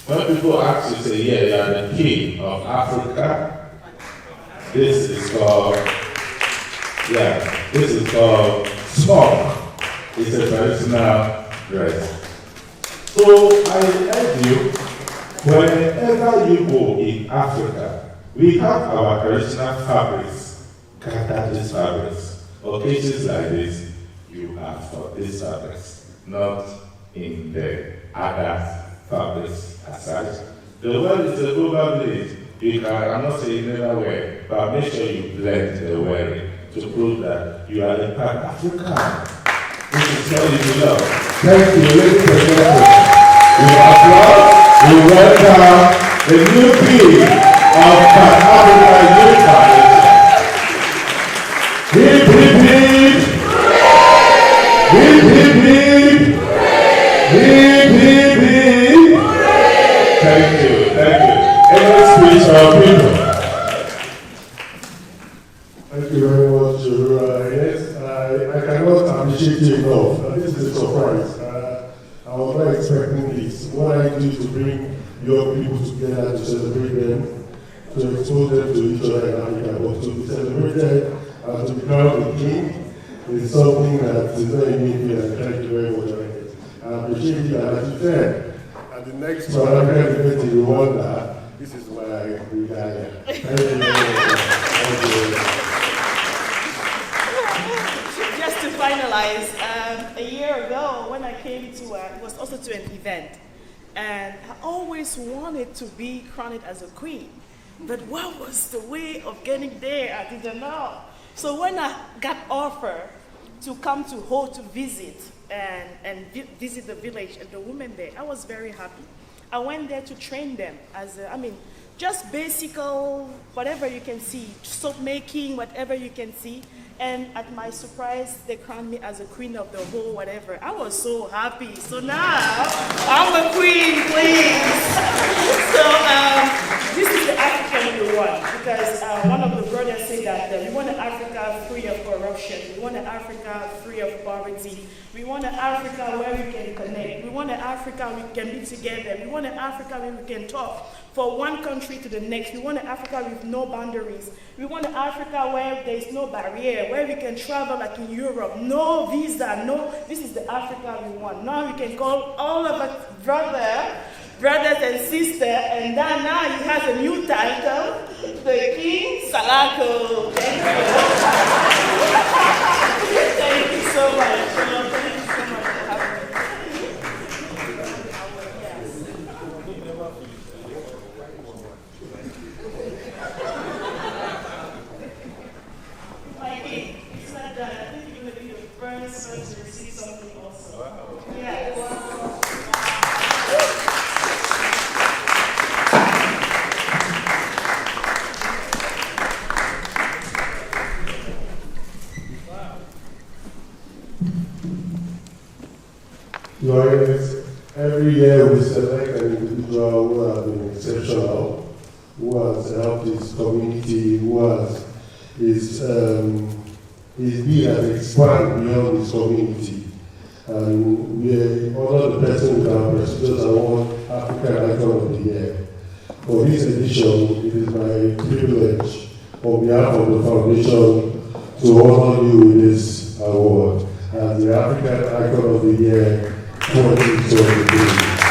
When people ask you, say, yeah, you are the king of Africa. This is called, this is called smock. It's a traditional dress. So I urge you, wherever you go in Africa, we have our traditional fabrics, gather these fabrics. Occasions like this, you ask for these fabrics, not in the other fabrics as such. The world is a global village. You can, I'm not saying never wear, but make sure you blend the wearing to prove that you are in fact African. This is what you belong. Thank you, ladies and gentlemen. We applaud, we welcome the new king of Pan-African Youth Foundation. Hip, hip, hip. Hip, hip, hip. Hip, hip, hip. Thank you, thank you. Any speech or people? Thank you very much, yes, I cannot appreciate you enough. This is a surprise. I was not expecting this. What I do to bring young people together to celebrate them, to expose them to each other in Africa, but to be celebrated and to be crowned the king is something that is very unique, and thank you very much. I appreciate it, and as you said, at the next Pan-African event in Rwanda, this is my regalia. Thank you very much. Thank you. Just to finalize, a year ago when I came to, it was also to an event, and I always wanted to be crowned as a queen, but what was the way of getting there? I didn't know. So when I got offered to come to Ho to visit and visit the village and the women there, I was very happy. I went there to train them as just basic, whatever you can see, soap making, whatever you can see. And at my surprise, they crowned me as a queen of the whole whatever. I was so happy. So now, I'm a queen, please. So this is the African we want, because one of the brothers said that we want an Africa free of corruption. We want an Africa free of poverty. We want an Africa where we can connect. We want an Africa we can be together. We want an Africa where we can talk from one country to the next. We want an Africa with no boundaries. We want an Africa where there is no barrier, where we can travel like in Europe. No visa, no. This is the Africa we want. Now we can call all of us brothers and sisters, and then now he has a new title, the King Salako. Thank you. Thank you so much. Thank you so much for having me. done. I think you're going to be the first person to receive something also. Wow. Yes. Wow. Your Highness, every year we select an individual who has been exceptional, who has helped his community, who has his being has expanded beyond his community. And we honor the person with our prestigious award, African Icon of the Year. For this edition, it is my privilege, on behalf of the foundation, to honor you with this award as the African Icon of the Year 2023.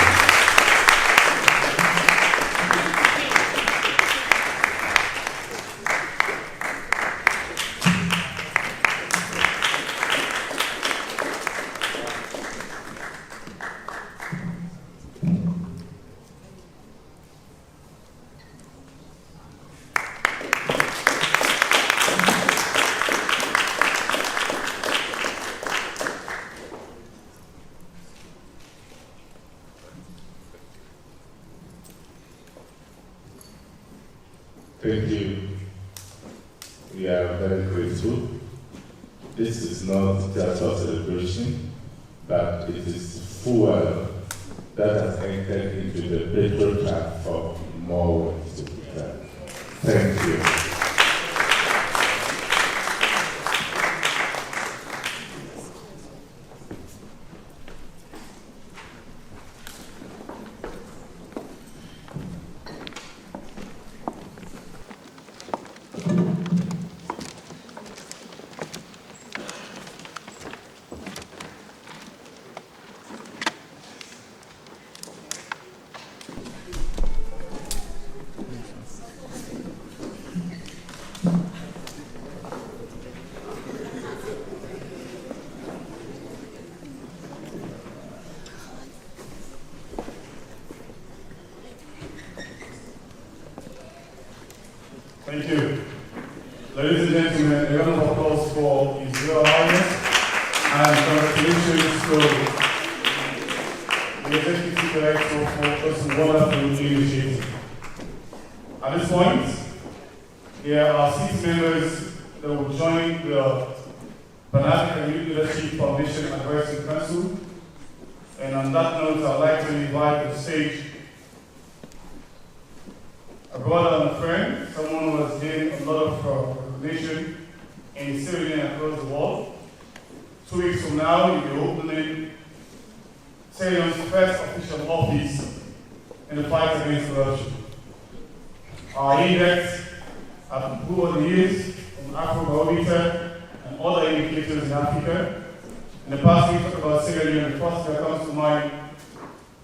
Thank you. We are very grateful. This is not just a celebration, but it is fuel that has entered into the petrol tank for more work to be done. Thank you. Thank you. Ladies and gentlemen, a round of applause for His Royal Highness and congratulations to the Executive Director for this wonderful initiative. At this point, there are 6 members that will join the Pan-African Youth Leadership Foundation Advisory Council. And on that note, I'd like to invite to the stage a brother and a friend, someone who has gained a lot of recognition in Syria and across the world. 2 weeks from now, you'll be opening Syria's first official office in the fight against corruption. Our index have improved over the years from Afrobarometer and other indicators in Africa. In the past, we talked about Sierra Leone. The first that comes to mind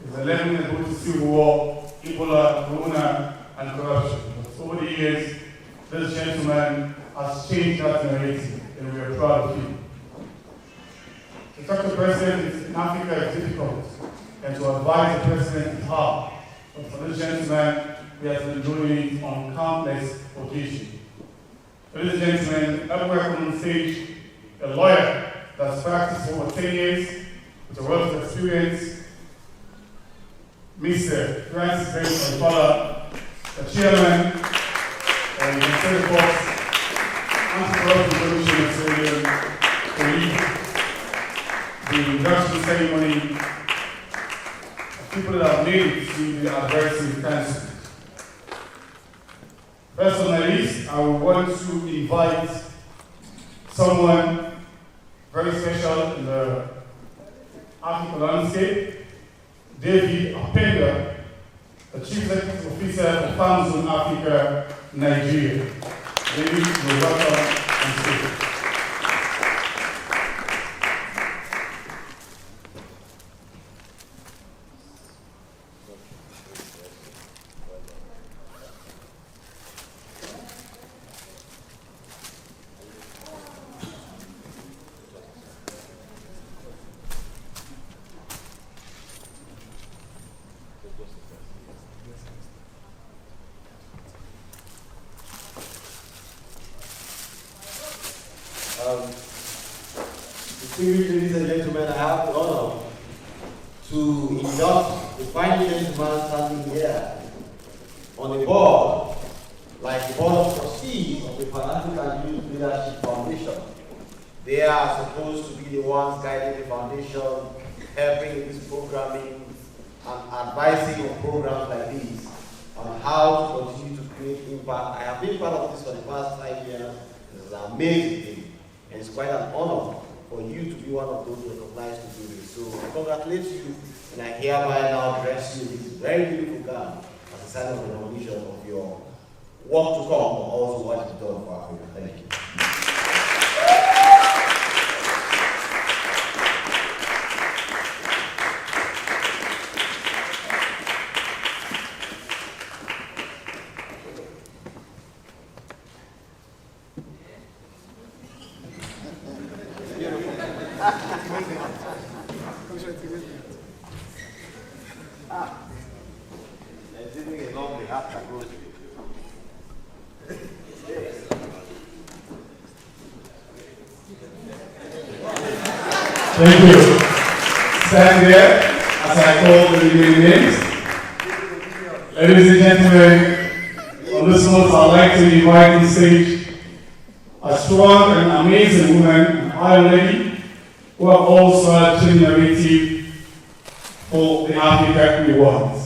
is the 11 that go to civil war, Ebola, Corona, and corruption. But over the years, this gentleman has changed that narrative, and we are proud of him. To talk to the president in Africa is difficult, and to advise the president is hard. But for this gentleman, he has been doing it on countless occasions. Ladies and gentlemen, I welcome on stage a lawyer that's practiced for over 10 years with a wealth of experience, Mr. Francis Ben-Fala, the chairman of the Senate Box Anti-Corruption Commission of Sierra Leone, to lead the induction ceremony of people that have made it to the Advisory Council. First on my list, I would want to invite someone very special in the African landscape, David Apenda, the Chief Executive Officer of Farm Zone Africa, Nigeria. David, you're welcome on stage. distinguished ladies and gentlemen, I have the honor to induct the fine gentleman standing here on the board, like the board of trustees of the Pan-African Youth Leadership Foundation. They are supposed to be the ones guiding the foundation, helping in this programming, and advising on programs like these on how to continue to create impact. I have been part of this for the past 5 years. It's an amazing thing, and it's quite an honor for you to be one of those recognized to do this. So I congratulate you, and I hereby now address you with this very beautiful gown as a sign of recognition of your work to come, but also what you've done for Africa. Thank you. Thank you. Stand there as I call the remaining names. Ladies and gentlemen, on this note, I'd like to invite on stage a strong and amazing woman, an Iron Lady, who are also a narrative for the Africa Awards.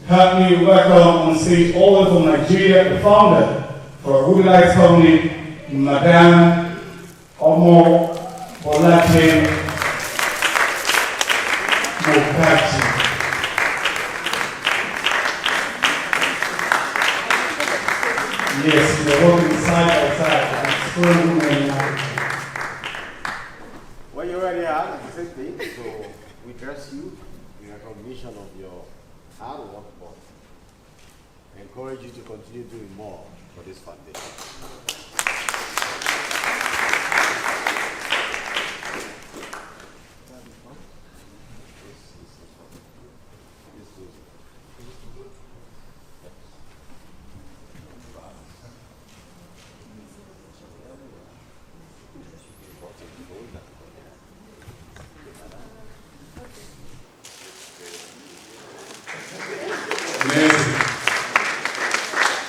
Help me welcome on stage all the way from Nigeria, the founder for Ruby Lights Company, Madame Omo Bolache Mokachi. Yes, we are working side by side. When you already have the same thing, so we dress you in recognition of your hard work, but I encourage you to continue doing more for this foundation.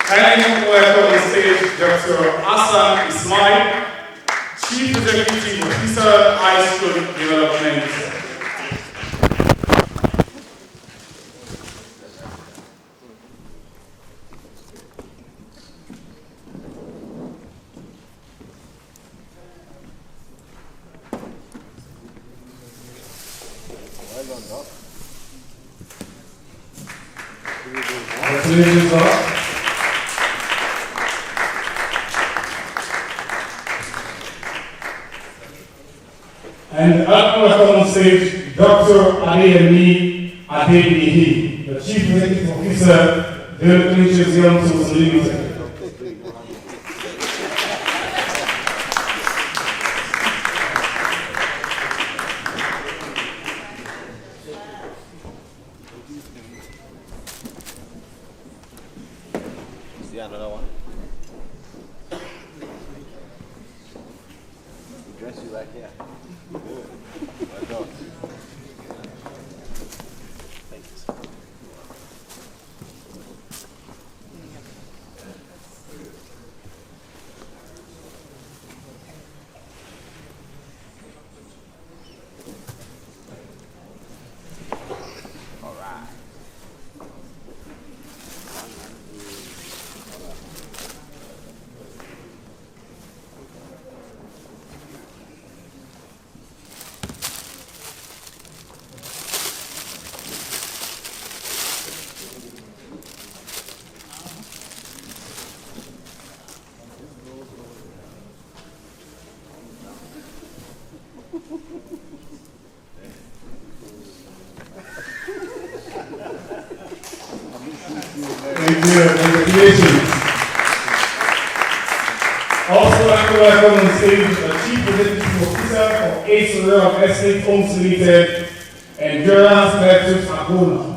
Kindly welcome on stage Dr. Hassan Ismail, Chief Executive Officer, High School Development. Well done, Doc. Congratulations, Doc. And welcome on stage Dr. Adeyemi Adeniyi, the Chief Executive Officer, Daily Clinicians Young Tools Limited. Is there another one? We dress you right here. Good. Well done. Thank you, sir. All right. Thank you. Congratulations. Also, I'd like to welcome on stage the Chief Executive Officer for Ace Real Estate Homes Limited and Endurance Petrus Agona.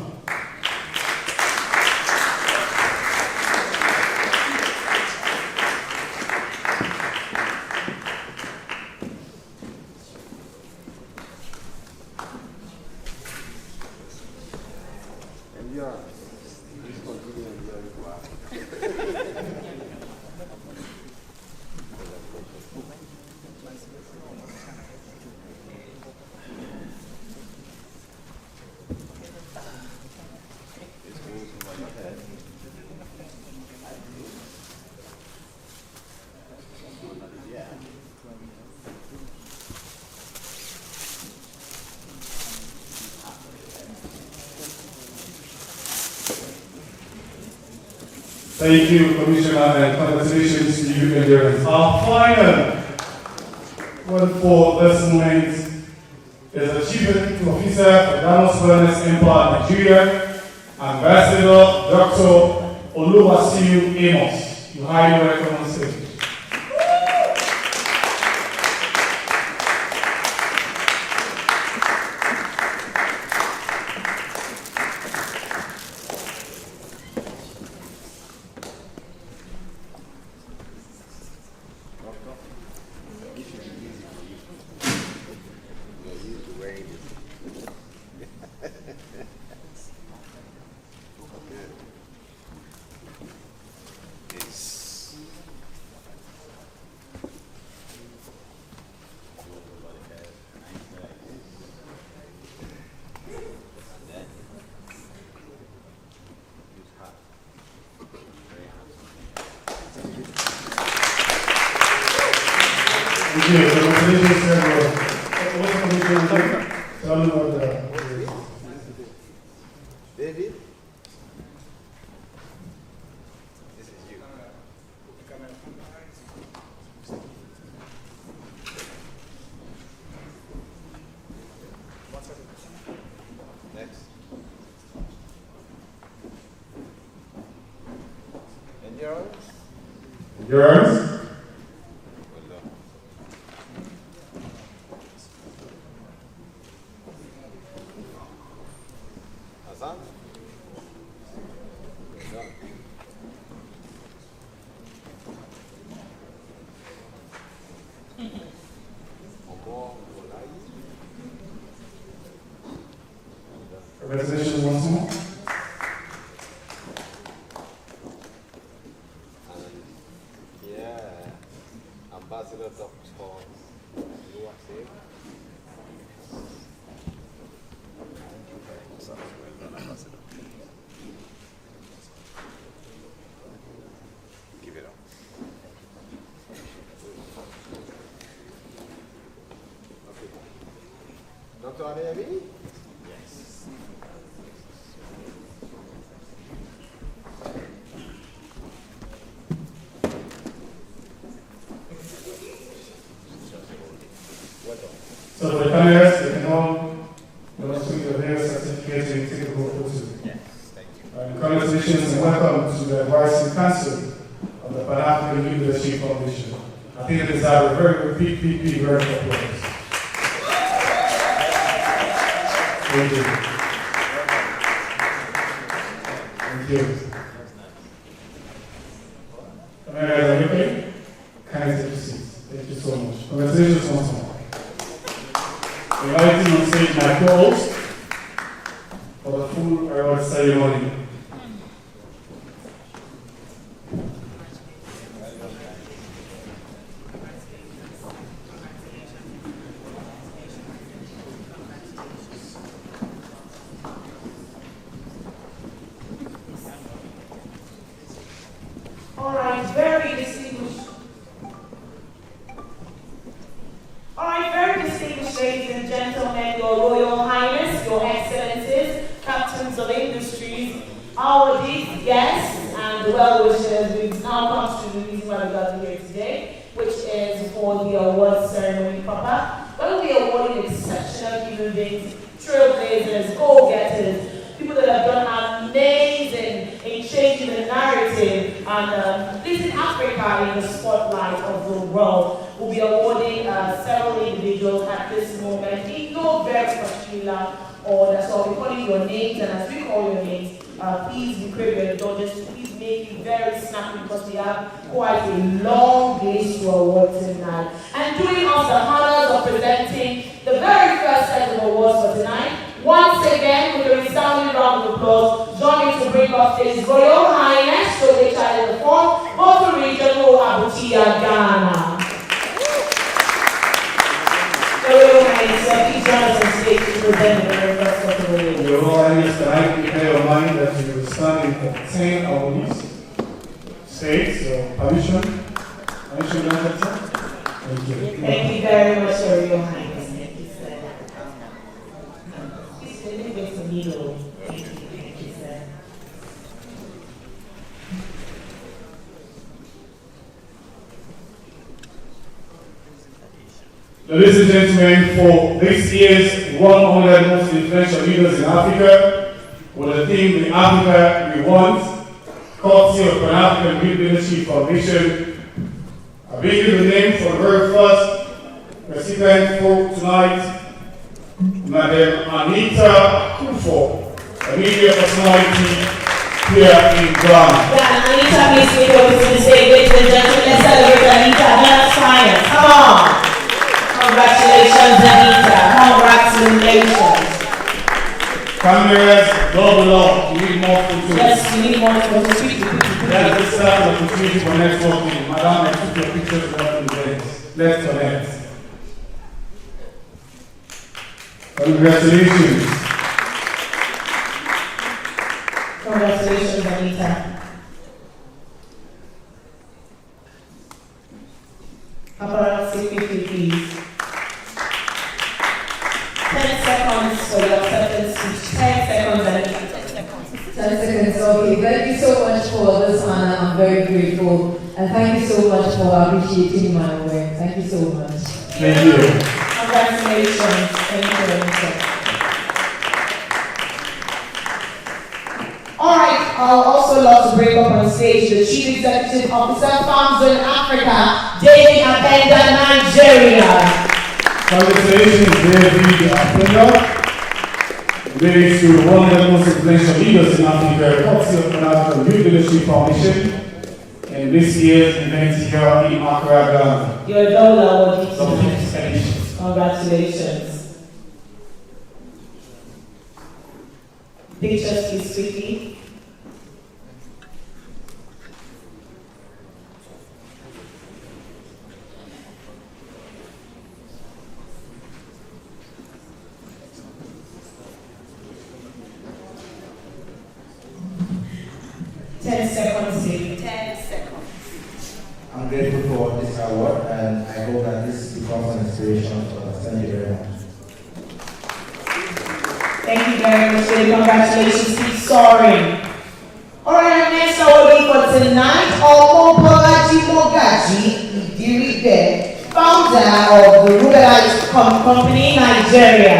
Thank you, Commissioner, and congratulations to you, Endurance. Our final word for this moment is the Chief Executive Officer for Damos Wellness Empire Nigeria, Ambassador Dr. Oluwasiu Amos. You highly welcome on stage. David? Next. Endurance? Endurance? Well done. Hassan? Well done. Omo Olai? Congratulations once more. And yeah, Ambassador Dr. Oluwasiu. Give it up. Okay. Dr. Adeyemi? Yes. Well done. So for the panelists, they can all demonstrate your various certificates and take a photo too. Yes, thank you. And congratulations and welcome to the Advisory Council of the Pan-African Youth Leadership Foundation. I think they deserve a very big round of applause. Thank you. Thank you. Guys, are you okay? Kindly take your seats. Thank you so much. Congratulations once more. Inviting on stage my co-host for the full award ceremony. All right, very distinguished. All right, very distinguished ladies and gentlemen, Your Royal Highness, Your Excellencies, Captains of Industries, our deep guests, and well-wishers, we've now come to the reason why we got here today, which is for the award ceremony proper. We'll be awarding exceptional human beings, trailblazers, go-getters, people that have done amazing in changing the narrative and placing Africa in the spotlight of the world. We'll be awarding several individuals at this moment in no very particular order. So I'll be calling your names, and as we call your names, please be crave your indulgence. Please make it very snappy because we have quite a long list to award tonight. And doing us the honors of presenting the very first set of awards for tonight, once again, with a resounding round of applause, joining to bring up His Royal Highness, Shoge Charles IV, Botu Regional Abutia, Ghana. Your Royal Highness, please join us on stage to present the very first set of awards. Your Royal Highness, tonight we bear in mind that you will stand in for 10 awardees. States, permission granted, sir? Thank you. Thank you very much, Your Royal Highness. Thank you, sir. Please, a little bit to me, though. Thank you, sir. Ladies and gentlemen, for this year's 100 most influential leaders in Africa, with the theme The Africa We Want, courtesy of Pan-African Youth Leadership Foundation, I bring you the name for the very first recipient for tonight, Madam Anita Akufo, a media personality here in Ghana. Anita, please make what to say, ladies and gentlemen. Let's celebrate Anita. Ghana's finest. Come on. Congratulations, Anita. Congratulations. Cameras, double up. You need more photos. Yes, you need more photos. That's the start of the opportunity for networking. Madam, I took your pictures without the Let's connect. Congratulations. Congratulations, Anita. Paparazzi, quickly, please. 10 seconds for your acceptance speech. 10 seconds, Anita. 10 seconds, okay. Thank you so much for this honor. I'm very grateful. And thank you so much for appreciating my work. Thank you so much. Thank you. Congratulations. Thank you, Anita. Alright, I'll also love to bring up on stage the Chief Executive Officer, Farm Zone Africa, David Apenda, Nigeria. Congratulations, David Apenda. Ladies to one of the most influential leaders in Africa, courtesy of Pan-African Youth Leadership Foundation, and this year's event here in Accra, Ghana. You're a double award. So please, edition. Congratulations. Pictures, please, quickly. I'm grateful for this award, and I hope that this becomes an inspiration for us. Thank you very much. Thank you very much, David. Congratulations. Keep soaring. Alright, next award for tonight, Omobolaji Mogaji Idiribe, founder of the Rubelite Company, Nigeria.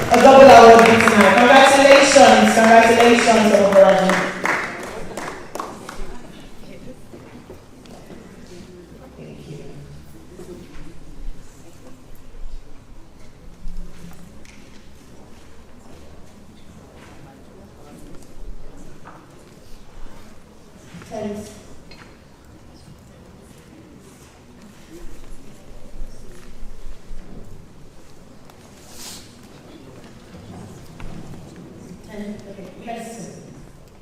A double award tonight. Congratulations. Congratulations, Omobolaji.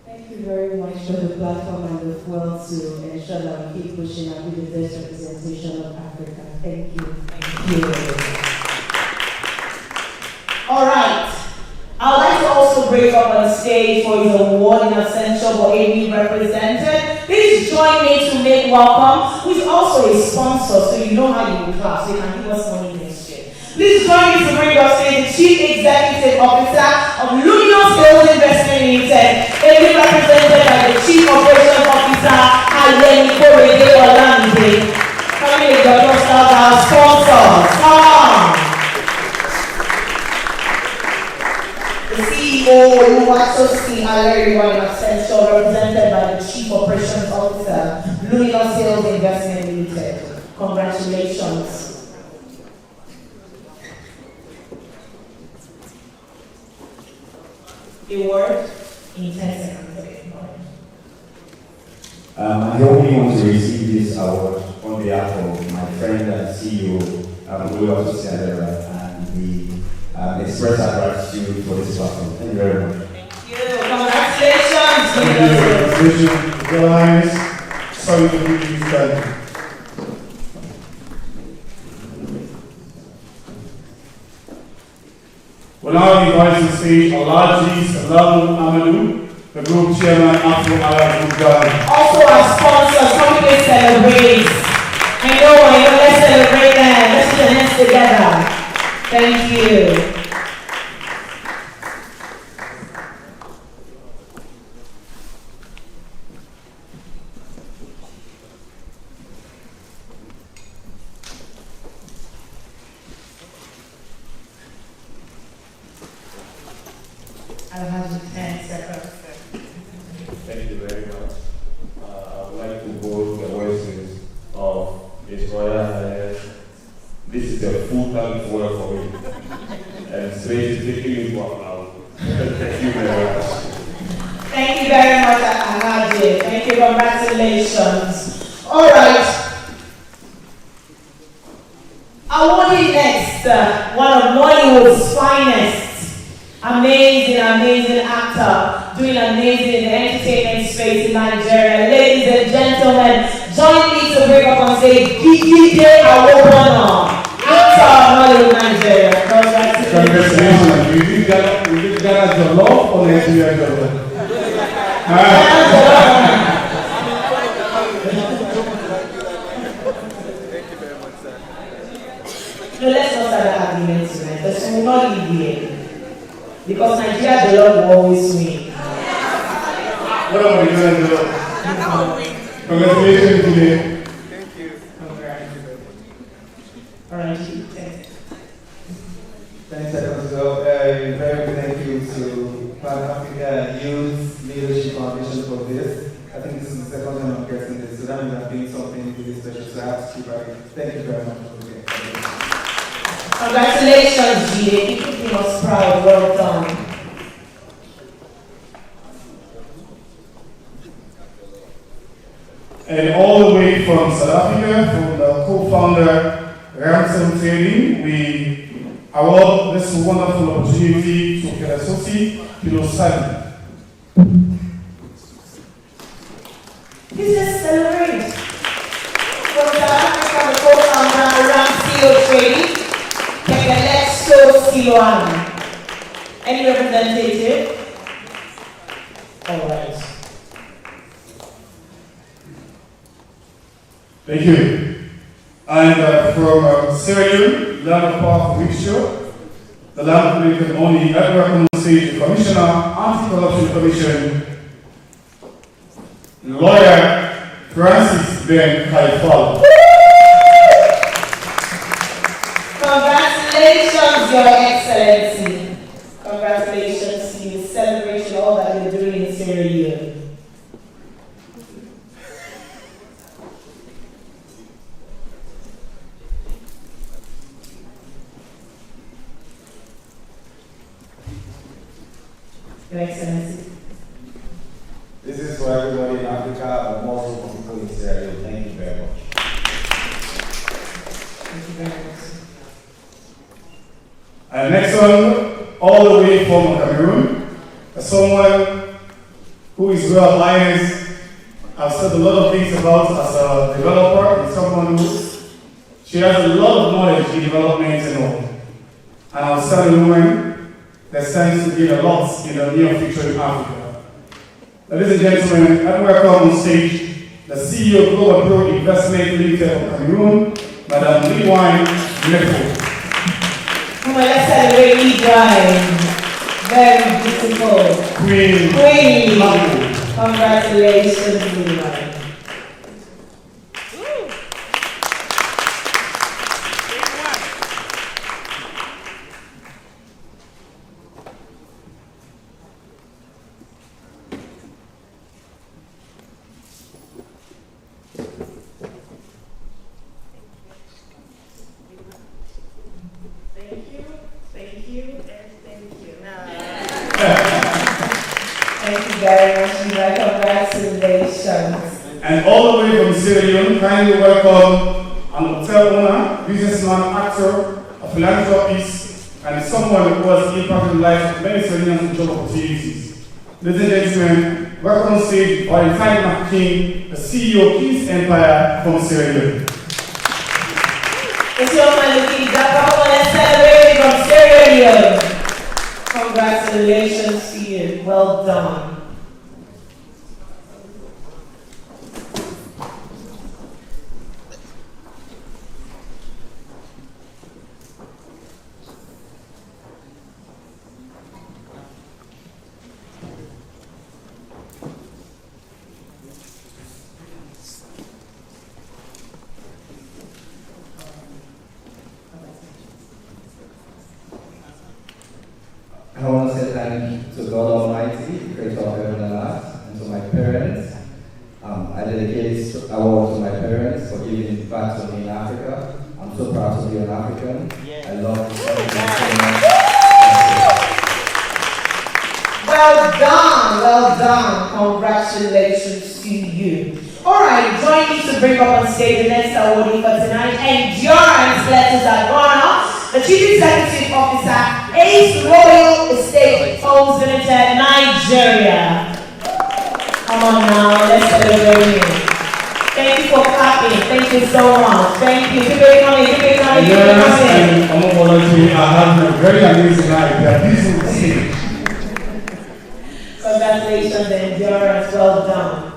Thank you very much for the platform and the well to ensure that we keep pushing and be the best representation of Africa. Thank you. Thank you. All right. I'd like to also bring up on stage for his award in Essential for AB represented. Please join me to make welcome, who is also a sponsor, so you know how you will clap, so you can give us money next year. Please join me to bring up stage the Chief Executive Officer of Luminous Sales Investment Limited, AB represented by the Chief Operations Officer, Ayeni Korede Olamide. Coming with the cluster of our sponsors. Come on. The CEO, Oluwatosin Aleriwa Essential, represented by the Chief Operations Officer, Luminous Sales Investment Limited. Congratulations. A word in 10 seconds. Okay. I only want to receive this award on behalf of my friend and CEO, Oluwatosin Aleriwa, and we express our gratitude for this platform. Thank you very much. Thank you. Congratulations. Congratulations. Guys, sorry to give you that. We'll now invite to stage Alhaji Salamu Amadou, the group chairman Afro Arab Group Ghana. Also our sponsors, coming to celebrate. I know, let's celebrate them. Let's put our hands together. Thank you. This is a full-time work for me. And space is taking me for an hour. Thank you very much. Thank you very much, Alhaji. Thank you, congratulations. All right. Awarding next, one of Mollywood's finest, amazing actor, doing amazing in the entertainment space in Nigeria. Ladies and gentlemen, join me to break up and say, Gigide Awobona, actor of Mollywood, Nigeria. Congratulations. You did Ghana Jollof or Nigeria Jollof? No, let's not start the argument tonight. Because we will not leave here. Because Nigeria, the Lord will always win. What about you guys? Congratulations today. Thank you. All right. Thanks, Episode. Very big thank you to Pan Africa Youth Leadership Foundation for this. I think this is the second time I'm getting this, so that means I'm doing something really special. So I have to keep writing. Thank you very much for this. Congratulations, Jide. You keep us proud. Well done. And all the way from South Africa, from the co-founder Ramson Trading, we award this wonderful opportunity to Kelesosi Pilosani. This is celebrate. From South Africa, the co-founder Ramson Trading, Keleso Siloane. Any representative? All right. Thank you. And from Sierra Leone, land of power for mixture, the land of Lincoln only Edward Sage Commissioner, Anti-Corruption Commission, Lawyer Francis Ben Kaifal. Congratulations, Your Excellency. Congratulations to you. Celebration all that you're doing in Sierra Leone. Your Excellency. This is for everybody in Africa, but more for people in Sierra Leone. Thank you very much. Thank you very much. And next one, all the way from Cameroon, someone who is well aligned. I've said a lot of things about as a developer and someone who she has a lot of knowledge in development and all. And I'll tell a woman that stands to gain a lot in the near future in Africa. Ladies and gentlemen, I welcome on stage the CEO of Global Pro Investment Limited of Cameroon, Madame Liwine Mefo. Come on, let's celebrate Liwine. Very beautiful. Queen. Congratulations, Liwine. And all the way from Sierra Leone, kindly welcome an hotel owner, businessman, actor, a philanthropist, and someone who has impacted the lives of many Sierra Leoneans with job opportunities. Ladies and gentlemen, welcome on stage Valentine McKing, the CEO of King's Empire from Sierra Leone. It's your man, Come on, let's celebrate from Sierra Leone. Congratulations to you. Well done. I want to say thank you to God Almighty, the creator of heaven and earth, and to my parents. I dedicate this award to my parents for giving back to me in Africa. I'm so proud to be an African. I love this country. Well done. Congratulations to you. All right, join me to bring up on stage the next awardee for tonight. Endurance letters are gone up. The Chief Executive Officer, Ace Royal Estate Homes Limited, Nigeria. Come on now, let's celebrate him. Thank you for clapping. Thank you so much. Thank you. Keep it coming. Yes, and I'm volunteering. I have a very amazing night. They are busy with the stage. Congratulations, Endurance. Well done.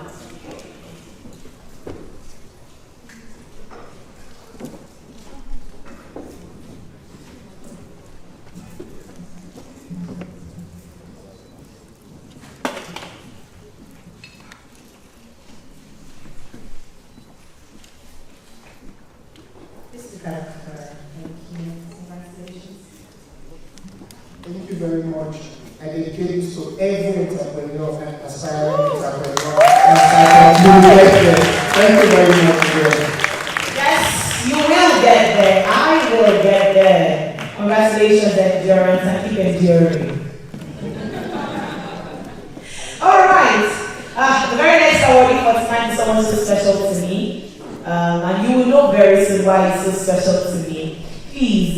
Thank you very much. I dedicate this to every entrepreneur and aspiring entrepreneur. Thank you very much. Yes, you will get there. I will get there. Congratulations, Endurance, and keep enduring. All right. The very next awardee for tonight is someone so special to me. And you will know very soon why he's so special to me. Please,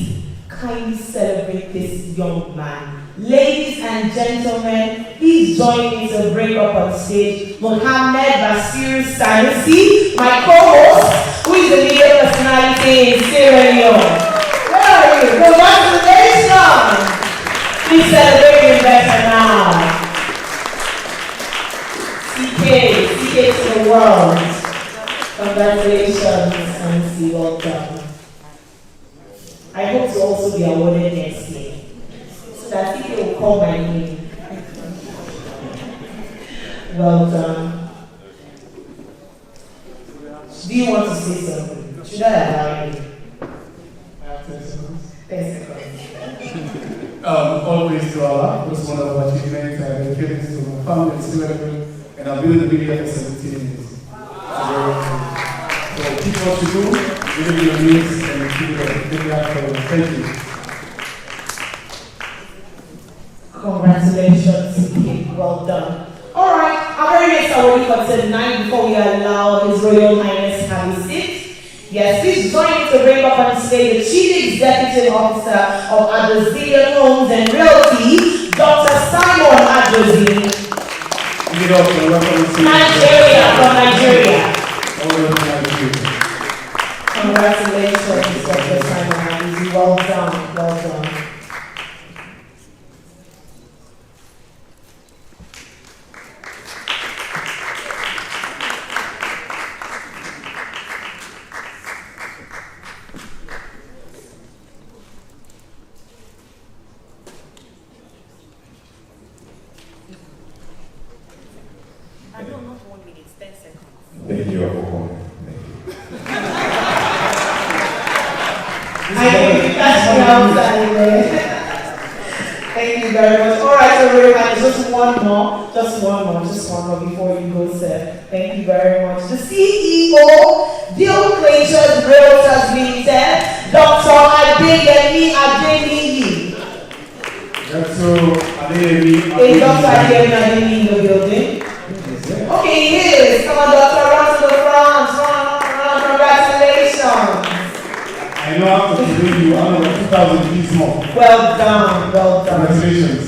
kindly celebrate this young man. Ladies and gentlemen, please join me to bring up on stage Mohammed Basir Sanusi, my co-host, who is the leader personality in Sierra Leone. Where are you? Congratulations! Please celebrate him better now. CK to the world. Congratulations, Sanusi, well done. I hope to also be awarded next year, so that CK will call my name. Well done. Do you want to say something? Should I allow you? 10 seconds. Always to Allah, was one of our achievements. I dedicated this to my family and children, and I've been in the media for 17 years. So keep what you do, believe in your needs, and keep it up. Thank you. Congratulations, CK. Well done. All right, our very next awardee for tonight, before we allow His Royal Highness have a seat. Yes, please join me to bring up on stage the Chief Executive Officer of Adozilian Homes and Realty, Dr. Simon Adozi. Nigeria. Congratulations, Dr. Simon Adozi. Well done, well done. Thank you for coming. Thank you very much. All right, so very much. Just one more before you go, sir. Thank you very much. The CEO, Deal Creatures Realtors Limited, Dr. Adeyemi Adeniyi. Dr. Adeyemi. Is Dr. Adeyemi Adeniyi in the building? Okay, he is. Come on, Doctor, run to the front. Run. Congratulations. I know how to believe you. I know 2,000 fees more. Well done, well done. Congratulations.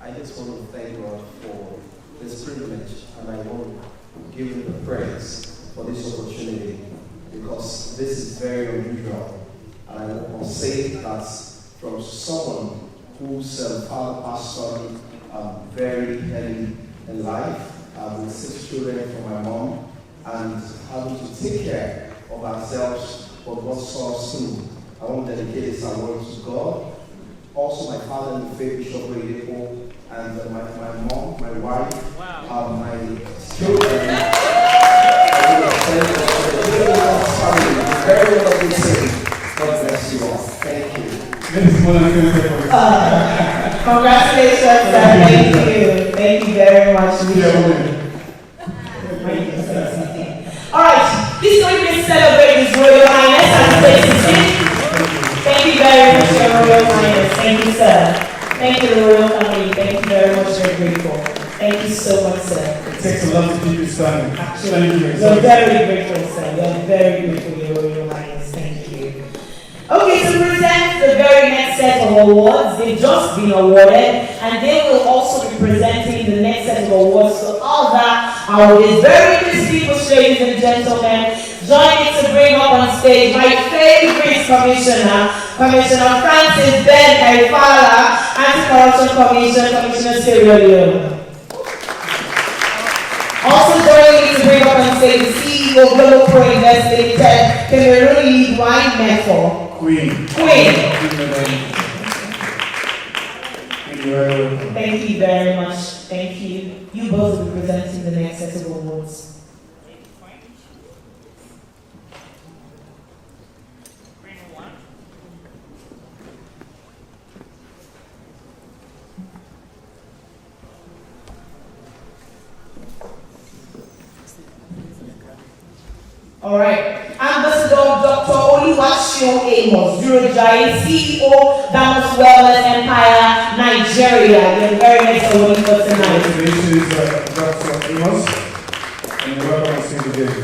I just want to thank God for this privilege, and I want to give Him the praise for this opportunity, because this is very unusual. And I want to say that from someone whose father passed on very early in life, with 6 children from my mom, and having to take care of ourselves but God saw us through. I want to dedicate this award to God. Also, my father in the faith, Bishop Oyedepo, and my mom, my wife, my children. Very well been saved. God bless you all. Thank you. Congratulations, sir. Thank you. Thank you very much. All right, this week we celebrate His Royal Highness and Thank you very much, Your Royal Highness. Thank you, sir. Thank you, the Royal Family. Thank you very much. We're grateful. Thank you so much, sir. It takes a lot to keep you standing. Actually, we're very grateful, sir. We're very grateful, Your Royal Highness. Thank you. Okay, to present the very next set of awards, they've just been awarded, and they will also be presenting the next set of awards to other awardees. Very distinguished ladies and gentlemen, join me to bring up on stage my favorite commissioner, Commissioner Francis Ben Kaifala, Anti-Corruption Commission, Commissioner Sierra Leone. Also joining me to bring up on stage the CEO of Global Pro Invest Limited, Cameroon League Wine Method. Queen. Thank you very much. Thank you. You both will be presenting the next set of awards. All right. Ambassador Dr. Oluwaseun Amos, Eurogiant, CEO, Damos Wellness Empire, Nigeria. You're very nice award for tonight. Congratulations, Dr. Amos, and welcome to the game.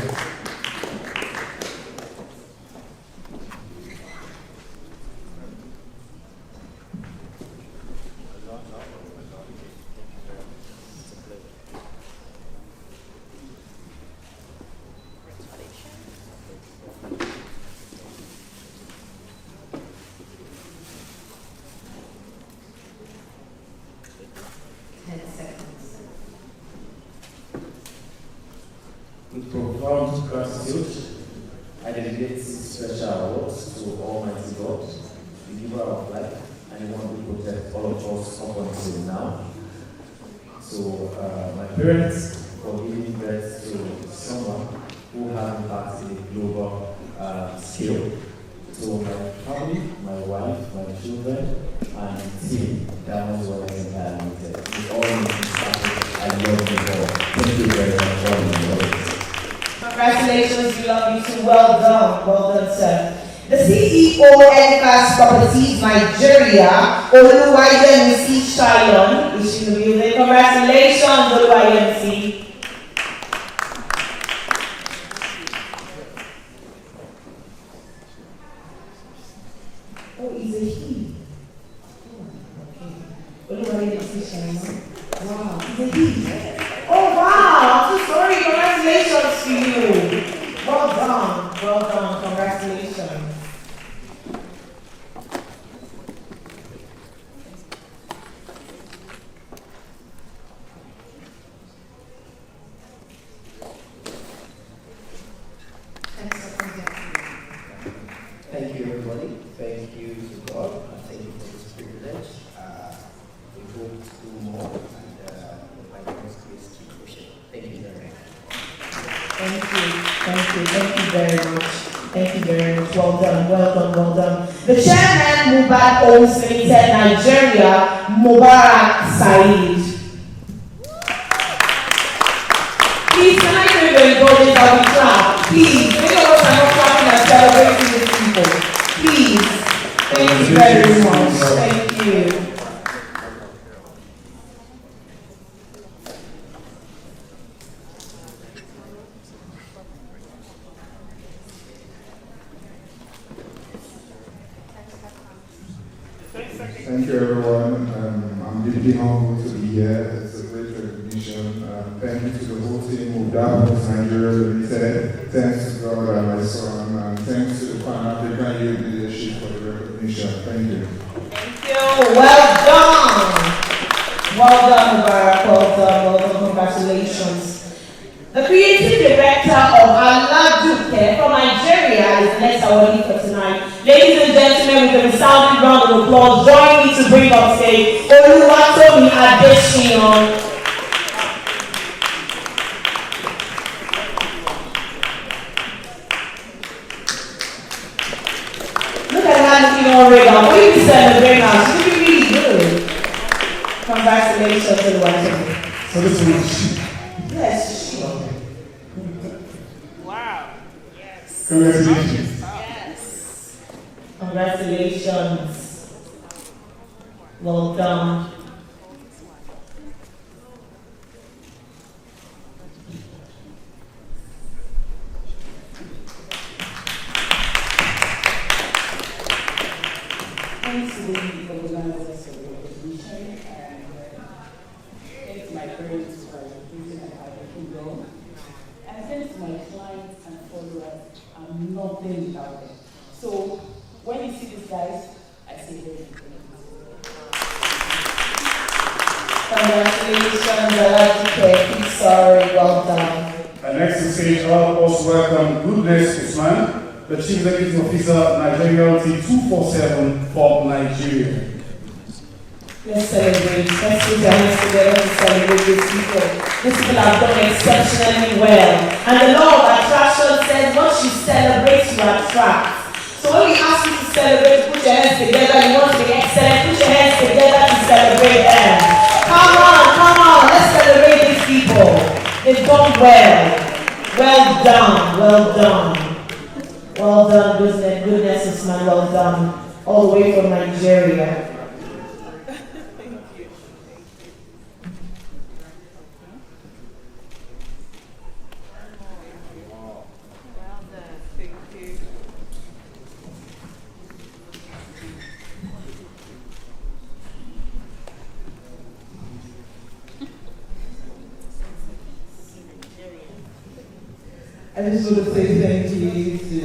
With profound gratitude, I dedicate this special awards to Almighty God, the giver of life, and the one who protects all of us up until now. So, my parents for giving birth to someone who has impacted the global scale. So, my family, my wife, my children, and the team, Damos Wellness Empire Limited. We all need to start. I love you all. Thank you very much for all the work. Congratulations, we love you too. Well done, sir. The CEO Edcast Properties Nigeria, Oluwayemisi Shayon, is in the building. Congratulations, Oluwayemisi. Oh, he's a he. Oluwayemisi Shayon. Wow, he's a he. Oh wow, I'm so sorry. Congratulations to you. Well done, congratulations. Thank you, everybody. Thank you to God. And thank you for this privilege. We hope to do more, and by God's grace, keep pushing. Thank you very much. Thank you very much. Well done. The chairman, Mubad Homes Limited, Nigeria, Mubarak Said. Please, can I hear the indulgence that we clap? Please, many of us are not clapping and celebrating these people. Please, thank you very much. Thank you. Thank you, everyone. I'm deeply humbled to be here. It's a great recognition. Thank you to the whole team who Damos Nigeria Limited. Thanks to God and my son. And thanks to the Pan-African Youth Leadership for the recognition. Thank you. Thank you. Well done, Mubarak. Well done. Congratulations. The creative director of Aladuke from Nigeria is next awardee for tonight. Ladies and gentlemen, with a resounding round of applause, join me to bring up stage Oluwatomi Adesina. Look at that looking all red on. What are you celebrating now? She's looking really good. Congratulations, Oluwatomi. So this is Yes, she. Wow. Congratulations. Yes. Congratulations. Well done. Thanks to the organizers for the recognition, and thanks to my parents for giving me a go. And thanks to my clients and followers, I'm nothing without them. So when you see these guys, I say thank you. Congratulations, Alajike. Sorry, well done. And next to stage, I'll also welcome Goodness Usman, the Chief Executive Officer, Nigeria Realty 247 for Nigeria. Let's celebrate. Let's put our hands together to celebrate these people. These people have done exceptionally well. And the law of attraction says once you celebrate, you attract. So when we ask you to celebrate, put your hands together. You want to be excellent, put your hands together to celebrate them. Come on, let's celebrate these people. They've done well. Well done, well done. Well done, goodness is man, well done. All the way from Nigeria. I just want to say thank you to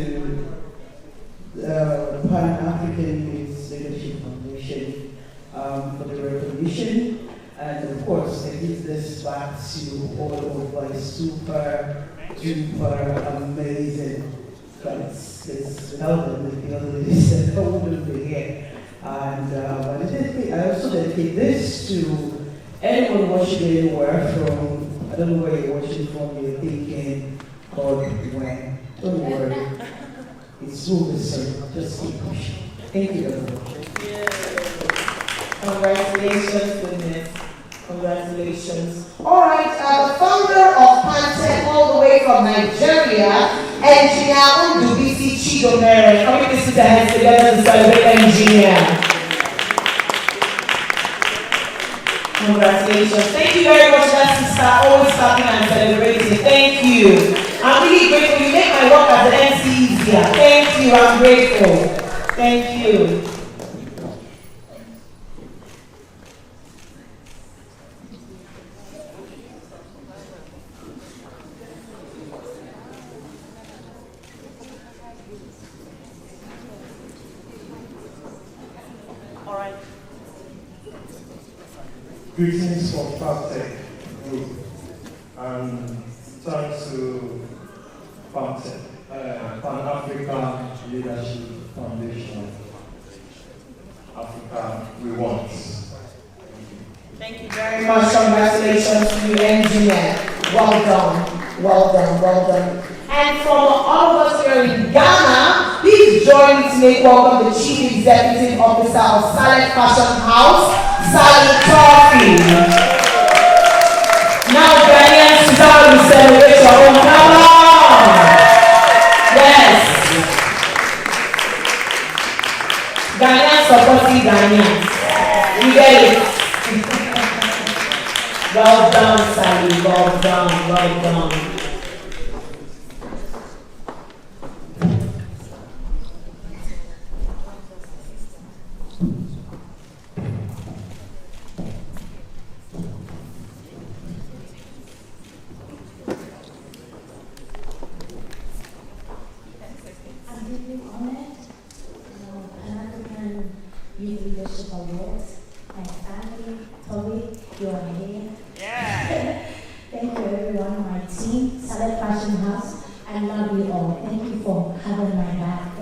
the Pan-African Youth Leadership Foundation for the recognition, and of course I give this back to all of my super duper amazing friends. Because without them, the other ladies I wouldn't be here. And I also dedicate this to anyone watching anywhere from, I don't know where you're watching from, you're thinking, God, when, don't worry, it's over, so just keep pushing. Thank you very much. Congratulations, goodness. Congratulations. All right, the founder of Pantech, all the way from Nigeria, Engineer Ndubisi Chidomere. Can we listen to hands together to celebrate Engineer? Congratulations. Thank you very much, that sister. Always stopping and celebrating. Thank you. I'm really grateful. You make my work as an MC easier. Thank you. I'm grateful. Thank you. All right. Greetings from Pantech Group, and thanks to Pantech, Pan-African Leadership Foundation, Africa We Want. Thank you very much. Congratulations to you, Engineer. Well done. Well done. Well done. And from all of us here in Ghana, please join me to make welcome the Chief Executive Officer of Salad Fashion House, Sally Toffee. Now, Ghanaians, is how we celebrate your own. Come on! Yes. Ghanaians supporting Ghanaians. You get it? Well done, Sally. Well done. Well done. Youth Leadership Awards. My family, Toby, you are here. Yeah. Thank you everyone, my team, Salad Fashion House. I love you all. Thank you for having my back.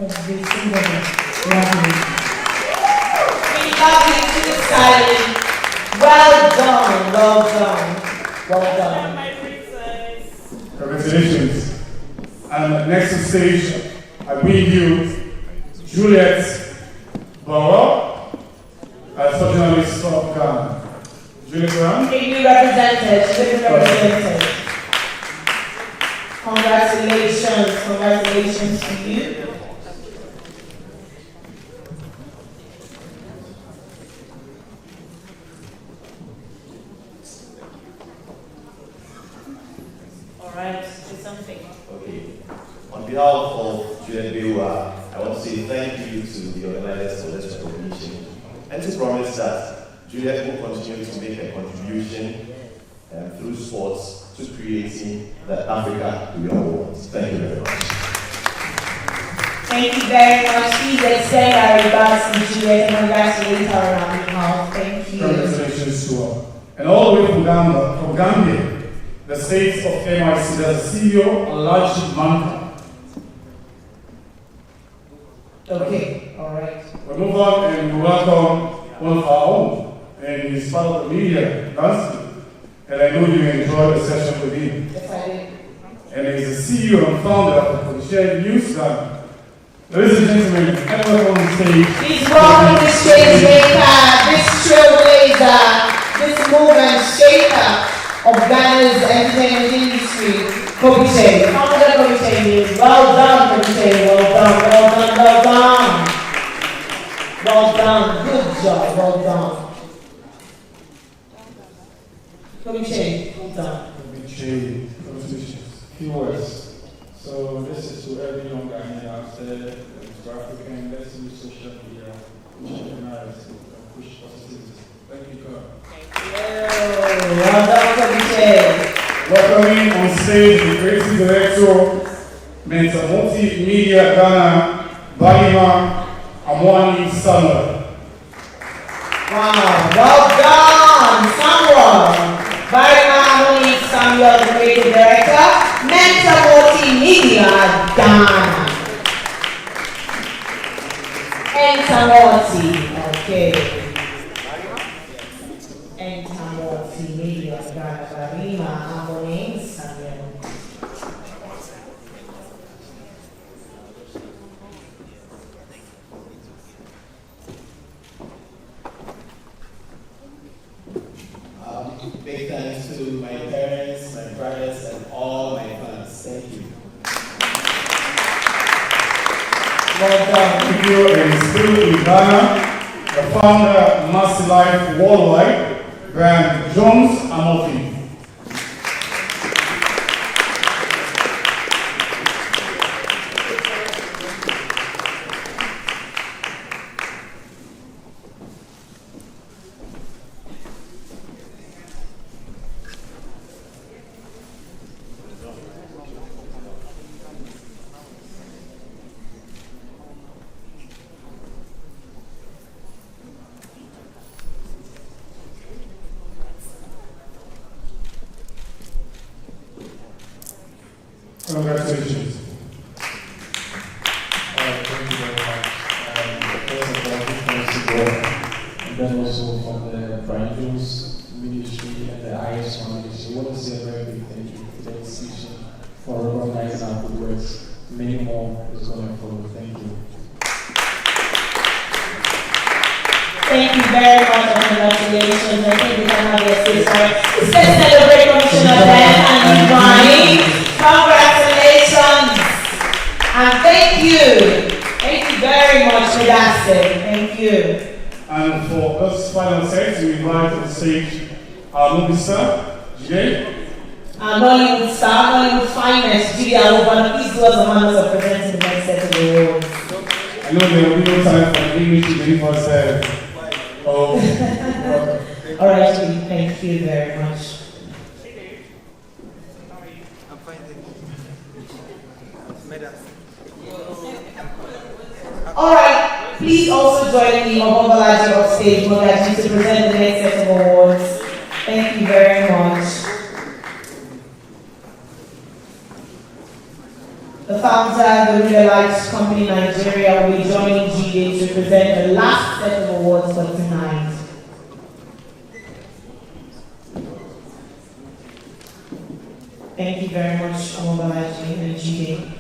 everybody. Well done, well done, well done. Congratulations. And next to stage, I bring you Juliet Borough, as journalist of Ghana. Juliet Brown. Ably represented, ably represented. Congratulations, congratulations to you. Alright, say something. Okay. On behalf of Juliet, I want to say thank you to the organizers for this recognition and to promise that Juliet will continue to make a contribution through sports to creating the Africa we all want. Thank you very much. Thank you very much. Please extend our regards to Juliet and congratulate her on our behalf. Thank you. Congratulations to her. And all the way from Gambia, the states of MIC, there's a CEO, Alhaji Manta. Okay, alright. We move on and we welcome one of our own, and he's part of the media landscape. And I know you enjoyed the session with him. Yes, I did. And he's the CEO and founder of the Shared News Ghana. Ladies and gentlemen, everyone on the stage. Please welcome this change maker, this trailblazer, this movement shaker of Ghana's entertainment industry, Kobe Shea. Founder Kobe Shea. Well done, Kobe Shea. Well done, well done, well done. Well done. Good job, well done. Kobe Shea, well done. Kobe Shea, congratulations. Few words. So this is to every young Ghanaian out there, to African, let's use social media, push the narrative, push positivity. Thank you, God. Well done, Kobe Shea. Welcoming on stage the creative director, Mentor Multimedia Ghana, Balima Amwani Samuel. Wow, well done, Samuel. Balima Amwani Samuel, the creative director, Mentor Multimedia Ghana. Enter Multi, okay. Enter Multimedia Ghana, Balima Amwani Samuel. Big thanks to my parents, my brothers, and all my fans. Thank you. Well done. Video and still in Ghana, the founder, Master Life Worldwide, Grant Jones Amofi. Congratulations. Thank you very much. First of all, thanks to God, and then also from the Brian Jones Ministry and the IS Foundation. We want to say a very big thank you to the institution for recognizing our good works. Many more is going to follow. Thank you. Thank you very much and congratulations. I think we can have your sister. It's a celebrate Commissioner Ben and Brian. Congratulations. And thank you. Thank you very much for that. Thank you. And for this final set, we invite on stage our movie star, Jay. Bollywood star, Bollywood finest, Julia Obana. Please do us the honors of presenting the next set of awards. I know there will be no time for the English to be for us. Oh, all right, thank you very much. All right, please also join me on Mobalaji upstage, Mogaji, to present the next set of awards. Thank you very much. The founder, the Real Lights Company Nigeria, will be joining GA to present the last set of awards for tonight. Thank you very much, Omobalaji and Jide.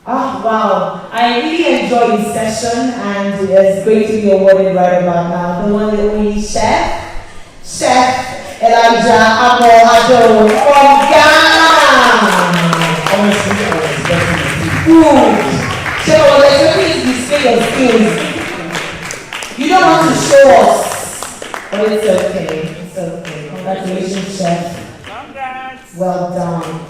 Ah, wow. I really enjoyed this session, and it's going to be awarded right about now. The one and only Chef Elijah Amo-Addo from Ghana. So let's really display your skills. You don't want to show us, but it's okay. It's okay. Congratulations, Chef. Congrats. Well done.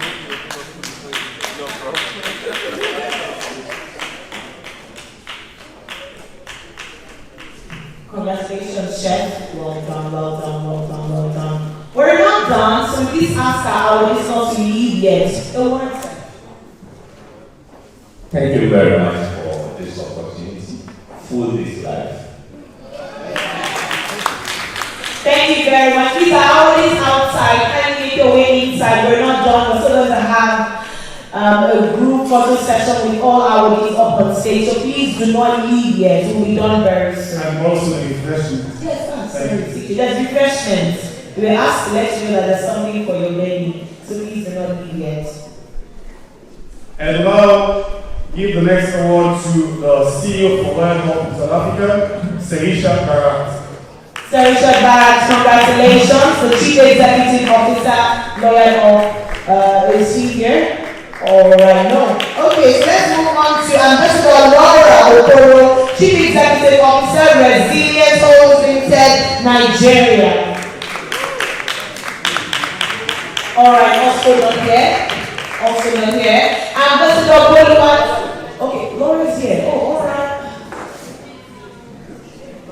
Congratulations, Chef. Well done, well done, well done, well done. We're not done, so please ask our audience not to leave yet. Don't worry. Thank you very much for this opportunity. Full this life. Thank you very much. Please, our audience outside, kindly make your way inside. We're not done. We're still going to have a group photo session with all our audience up on stage. So please do not leave yet. We'll be done very soon. And also refreshments. Yes, there's refreshments. We were asked to let you know that there's something for your belly. So please do not leave yet. And now, give the next award to the CEO for Lion Hope South Africa, Serisha Barat. Serisha Barat, congratulations. The Chief Executive Officer, Lion Hope, is he here? Alright, no. Okay, so let's move on to Ambassador Laura Okoro, Chief Executive Officer, Resilience Homes Limited, Nigeria. Alright, also not here. Also not here. Ambassador Boluwat. Okay, Laura's here. Oh, alright.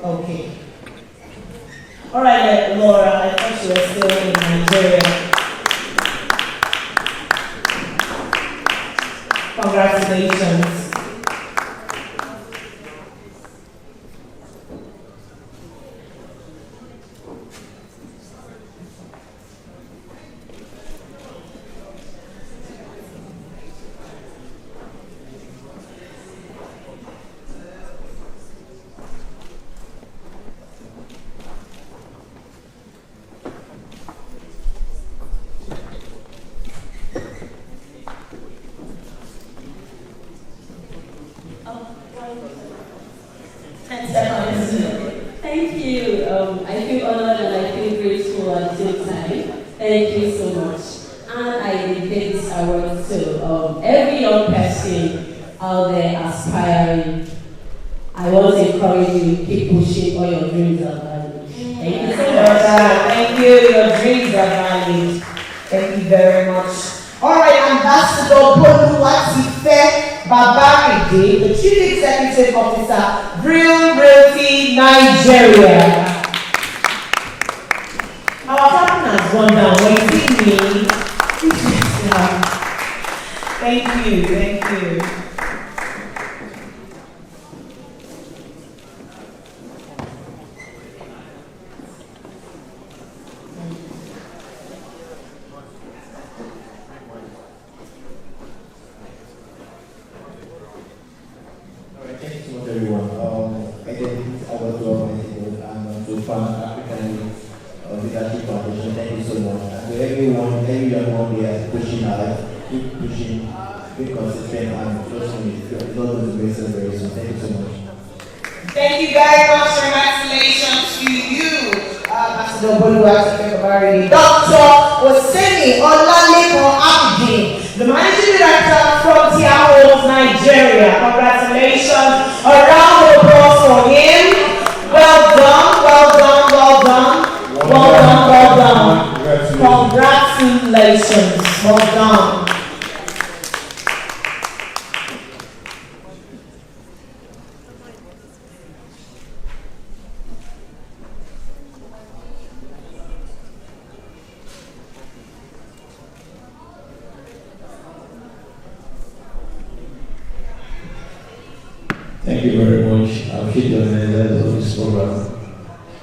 Okay. Alright, Laura, I thought you were still in Nigeria. Congratulations. Thank you. I feel honored and I feel grateful at the same time. Thank you so much. And I dedicate this award to every young person out there aspiring. I want to encourage you, keep pushing all your dreams are valid. Thank you so much. Thank you. Your dreams are valid. Thank you very much. Alright, Ambassador Boluwatife Babaride, the Chief Executive Officer, Real Realty Nigeria. Our captain has gone down. When you see me, thank you, thank you. Everyone, again, I was welcome and to Pan African Leadership Foundation. Thank you so much. And to everyone, every young one here pushing hard, keep pushing, be consistent, and trust me, it's not going to be very soon. Thank you so much. Thank you very much. Congratulations to you, Ambassador Boluwatife Babaride. Dr. Oseni Olalekan Abidin, the Managing Director from Frontier Homes Nigeria. Congratulations. A round of applause for him. Well done, well done, well done. Well done, well done. Congratulations. Well done. Thank you very much. I appreciate the organizers of this program.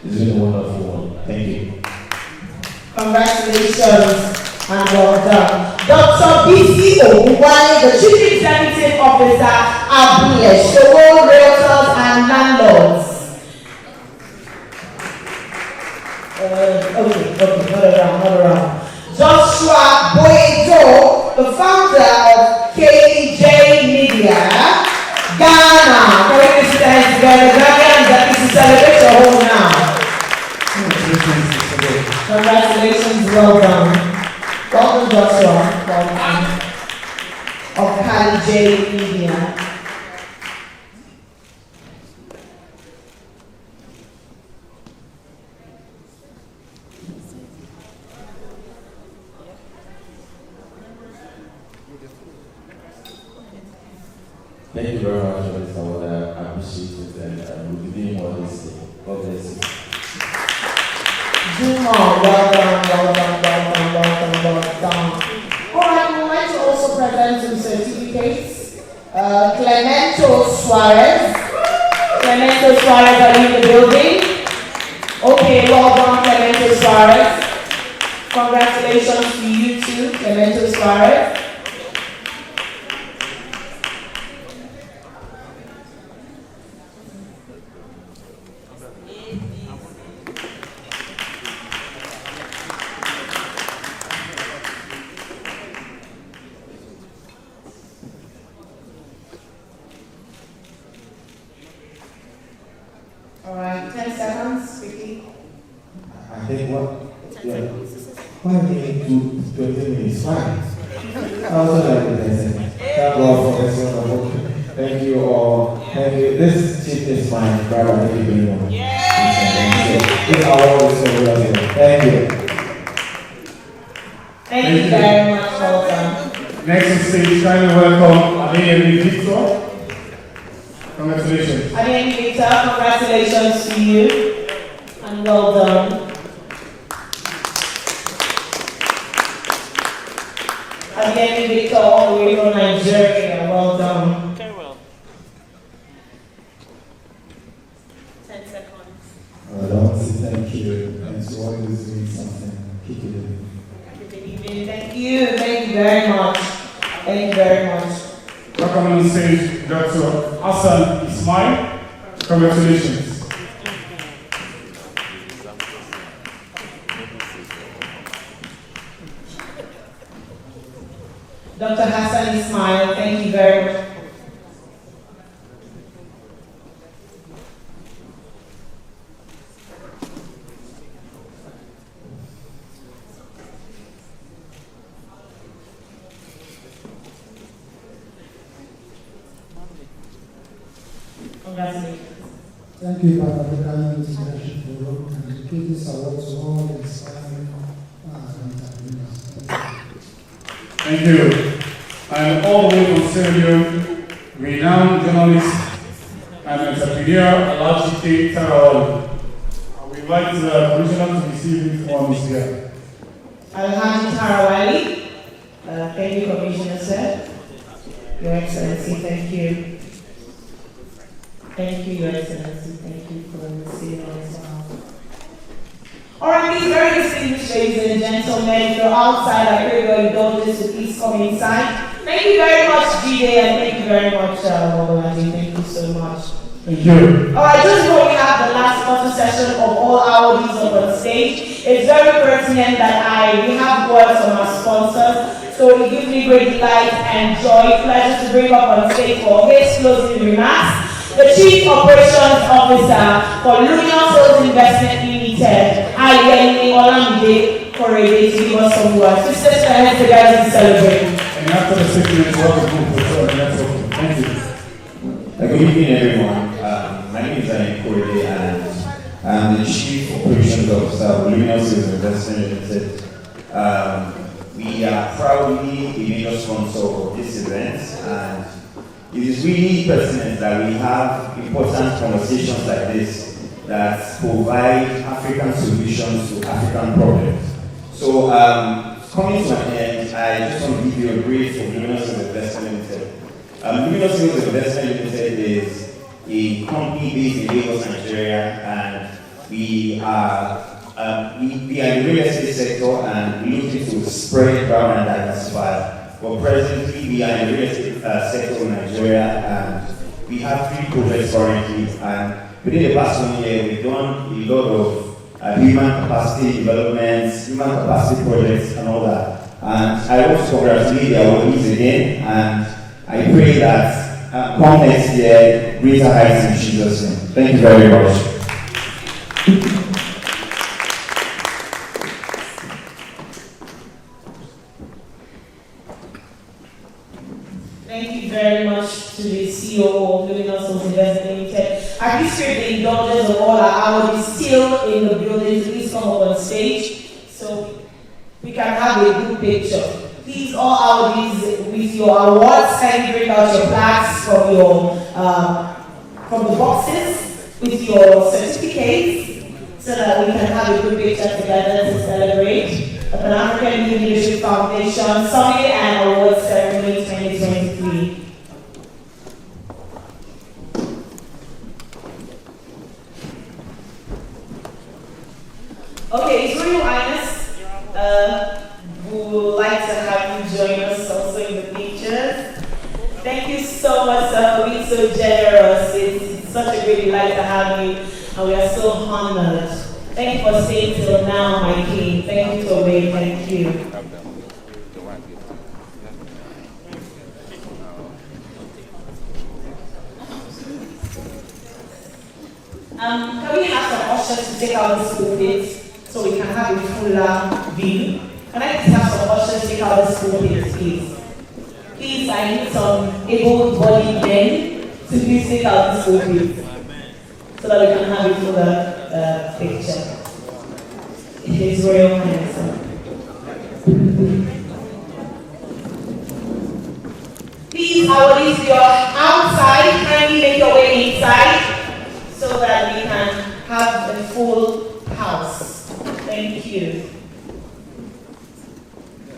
It's been a wonderful one. Thank you. Congratulations and well done. Dr. B.C. Owuwale, the Chief Executive Officer, Abule Showo Realtors and Landlords. Okay, not around. Joshua Boyejo, the founder of KJ Media, Ghana. Can we just stand together? Ghanaians, that is to celebrate your home now. Congratulations, well done. Welcome, Joshua. Welcome. Of KJ Media. Thank you very much for this award. I appreciate it, and we'll be doing more this day. God bless you. Well done. All right, we would like to also present some certificates. Clemento Suarez. Clemento Suarez, are you in the building? Okay, well done, Clemento Suarez. Congratulations to you too, Clemento Suarez. All right, 10 seconds, quickly. I think why we do 20 minutes? Fine. I also like the lesson. Thank God for this wonderful. Thank you all. Thank you. This chief is mine, brother. Thank you very much. This award is so well done. Thank you. Thank you very much, welcome. Next on stage, kindly welcome Adeyemi Victor. Congratulations. Adeyemi Victor, congratulations to you, and well done. Adeyemi Victor, all the way from Nigeria, well done. Very well. 10 seconds. I want to say thank you, and to always doing something. Keep it in. Thank you very much. Thank you very much. Welcome on stage, Dr. Hassan Ismail. Congratulations. Dr. Hassan Ismail, thank you very much. Congratulations. Thank you, Father, for carrying this leadership forum and give this award to all the inspiring entrepreneurs. Thank you. And all the way from Sierra Leone, renowned journalist and entrepreneur Alhaji K. Tarawale. We invite the commissioner to receive his honors here. Alhaji Tarawale, thank you, Commissioner, sir. Your Excellency, thank you. Thank you, Your Excellency. Thank you for receiving us. All right, these very distinguished ladies and gentlemen, if you're outside, I pray your indulgence to please come inside. Thank you very much, GJ, and thank you very much, Mobolaji. Thank you so much. Thank you. All right, just before we have the last photo session of all our leaders up on stage, it's very pertinent that we have words from our sponsors. So it gives me great delight and joy, pleasure to bring up on stage for his closing remarks the Chief Operations Officer for Luminous Sales Investment Limited, Ayeni Olamide Korede, to give us some words. Sisters, hands together to celebrate. And after the 6 minutes, welcome to the network. Thank you. Good evening, everyone. My name is Ayeni Korede, and I'm the Chief Operations Officer of Luminous Sales Investment Limited. We are proudly a major sponsor of this event, and it is really pertinent that we have important conversations like this that provide African solutions to African problems. So, coming to an end, I just want to give you a brief of Luminous Sales Investment Limited. Luminous Sales Investment Limited is a company based in Lagos, Nigeria, and we are in the real estate sector, and we're looking to spread, ground, and diversify but presently we are in the real estate sector in Nigeria, and we have 3 projects currently. And within the past 1 year, we've done a lot of human capacity developments, human capacity projects, and all that. And I want to congratulate the awardees again, and I pray that come next year, greater heights in Jesus' name. Thank you very much. Thank you very much to the CEO of Living Households Investment Limited. I appreciate the indulgence of all our awardees still in the building. Please come up on stage so we can have a good picture. Please, all awardees with your awards, can you bring out your plaques from the boxes with your certificates so that we can have a good picture together to celebrate the Pan-African Youth Leadership Foundation Summit and Awards Ceremony 2023. Okay, His Royal Highness, we would like to have you join us also in the pictures. Thank you so much, sir, for being so generous. It's such a great delight to have you, and we are so honored. Thank you for staying till now, my king. Thank you, Tobe. Thank you. Can we have some ushers to take out the pulpit so we can have a fuller view? Can I please have some ushers take out the pulpit, please? Please, I need some able-bodied men to please take out the pulpit so that we can have a fuller picture. His Royal Highness. Please, awardees, you're outside. Kindly make your way inside so that we can have a full house. Thank you.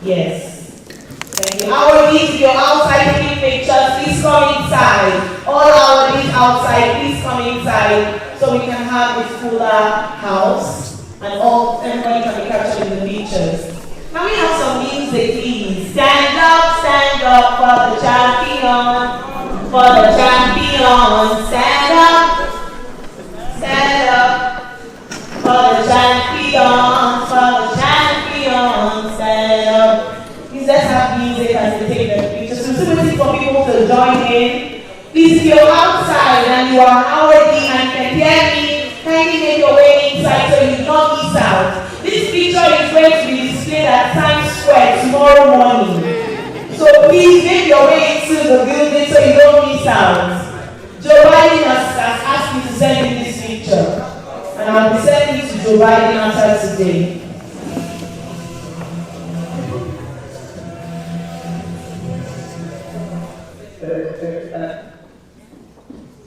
Yes. Thank you. Awardees, you're outside taking pictures. Please come inside. All awardees outside, please come inside so we can have a fuller house. And everybody can be captured in the pictures. Can we have some music, please? Stand up for the champion, for the champion. Stand up for the champion, stand up. Please, let's have music as we take the pictures. So we're waiting for people to join in. Please, if you're outside and you are already and can hear me, kindly make your way inside so you do not miss out. This picture is going to be displayed at Times Square tomorrow morning. So please make your way into the building so you don't miss out. Joe Biden has asked me to send him this picture. And I'll be sending it to Joe Biden after today.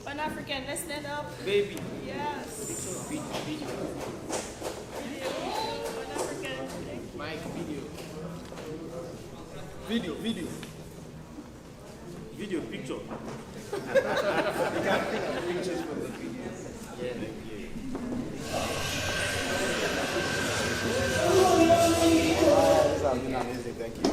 Pan-African, let's stand up. Baby. Yes. Video. Pan-African. Mike, video, picture. You can take pictures from the video. Yeah, thank you. This has been amazing, thank you.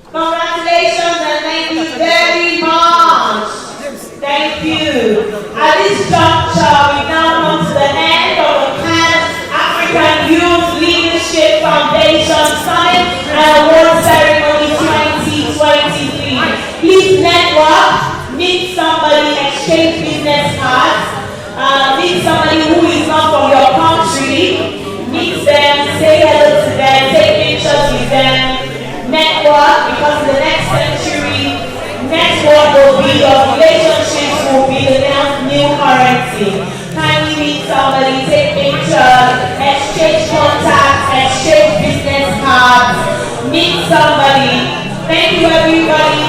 Congratulations and thank you very much. Thank you. At this juncture, we now come to the end of the Pan-African Youth Leadership Foundation Summit and Award Ceremony 2023. Please network, meet somebody, exchange business cards, meet somebody who is not from your country, meet them, say hello to them, take pictures with them. Network, because in the next century, network will be your relationships will be the new currency. Kindly meet somebody, take pictures, exchange contacts, exchange business cards, meet somebody. Thank you everybody.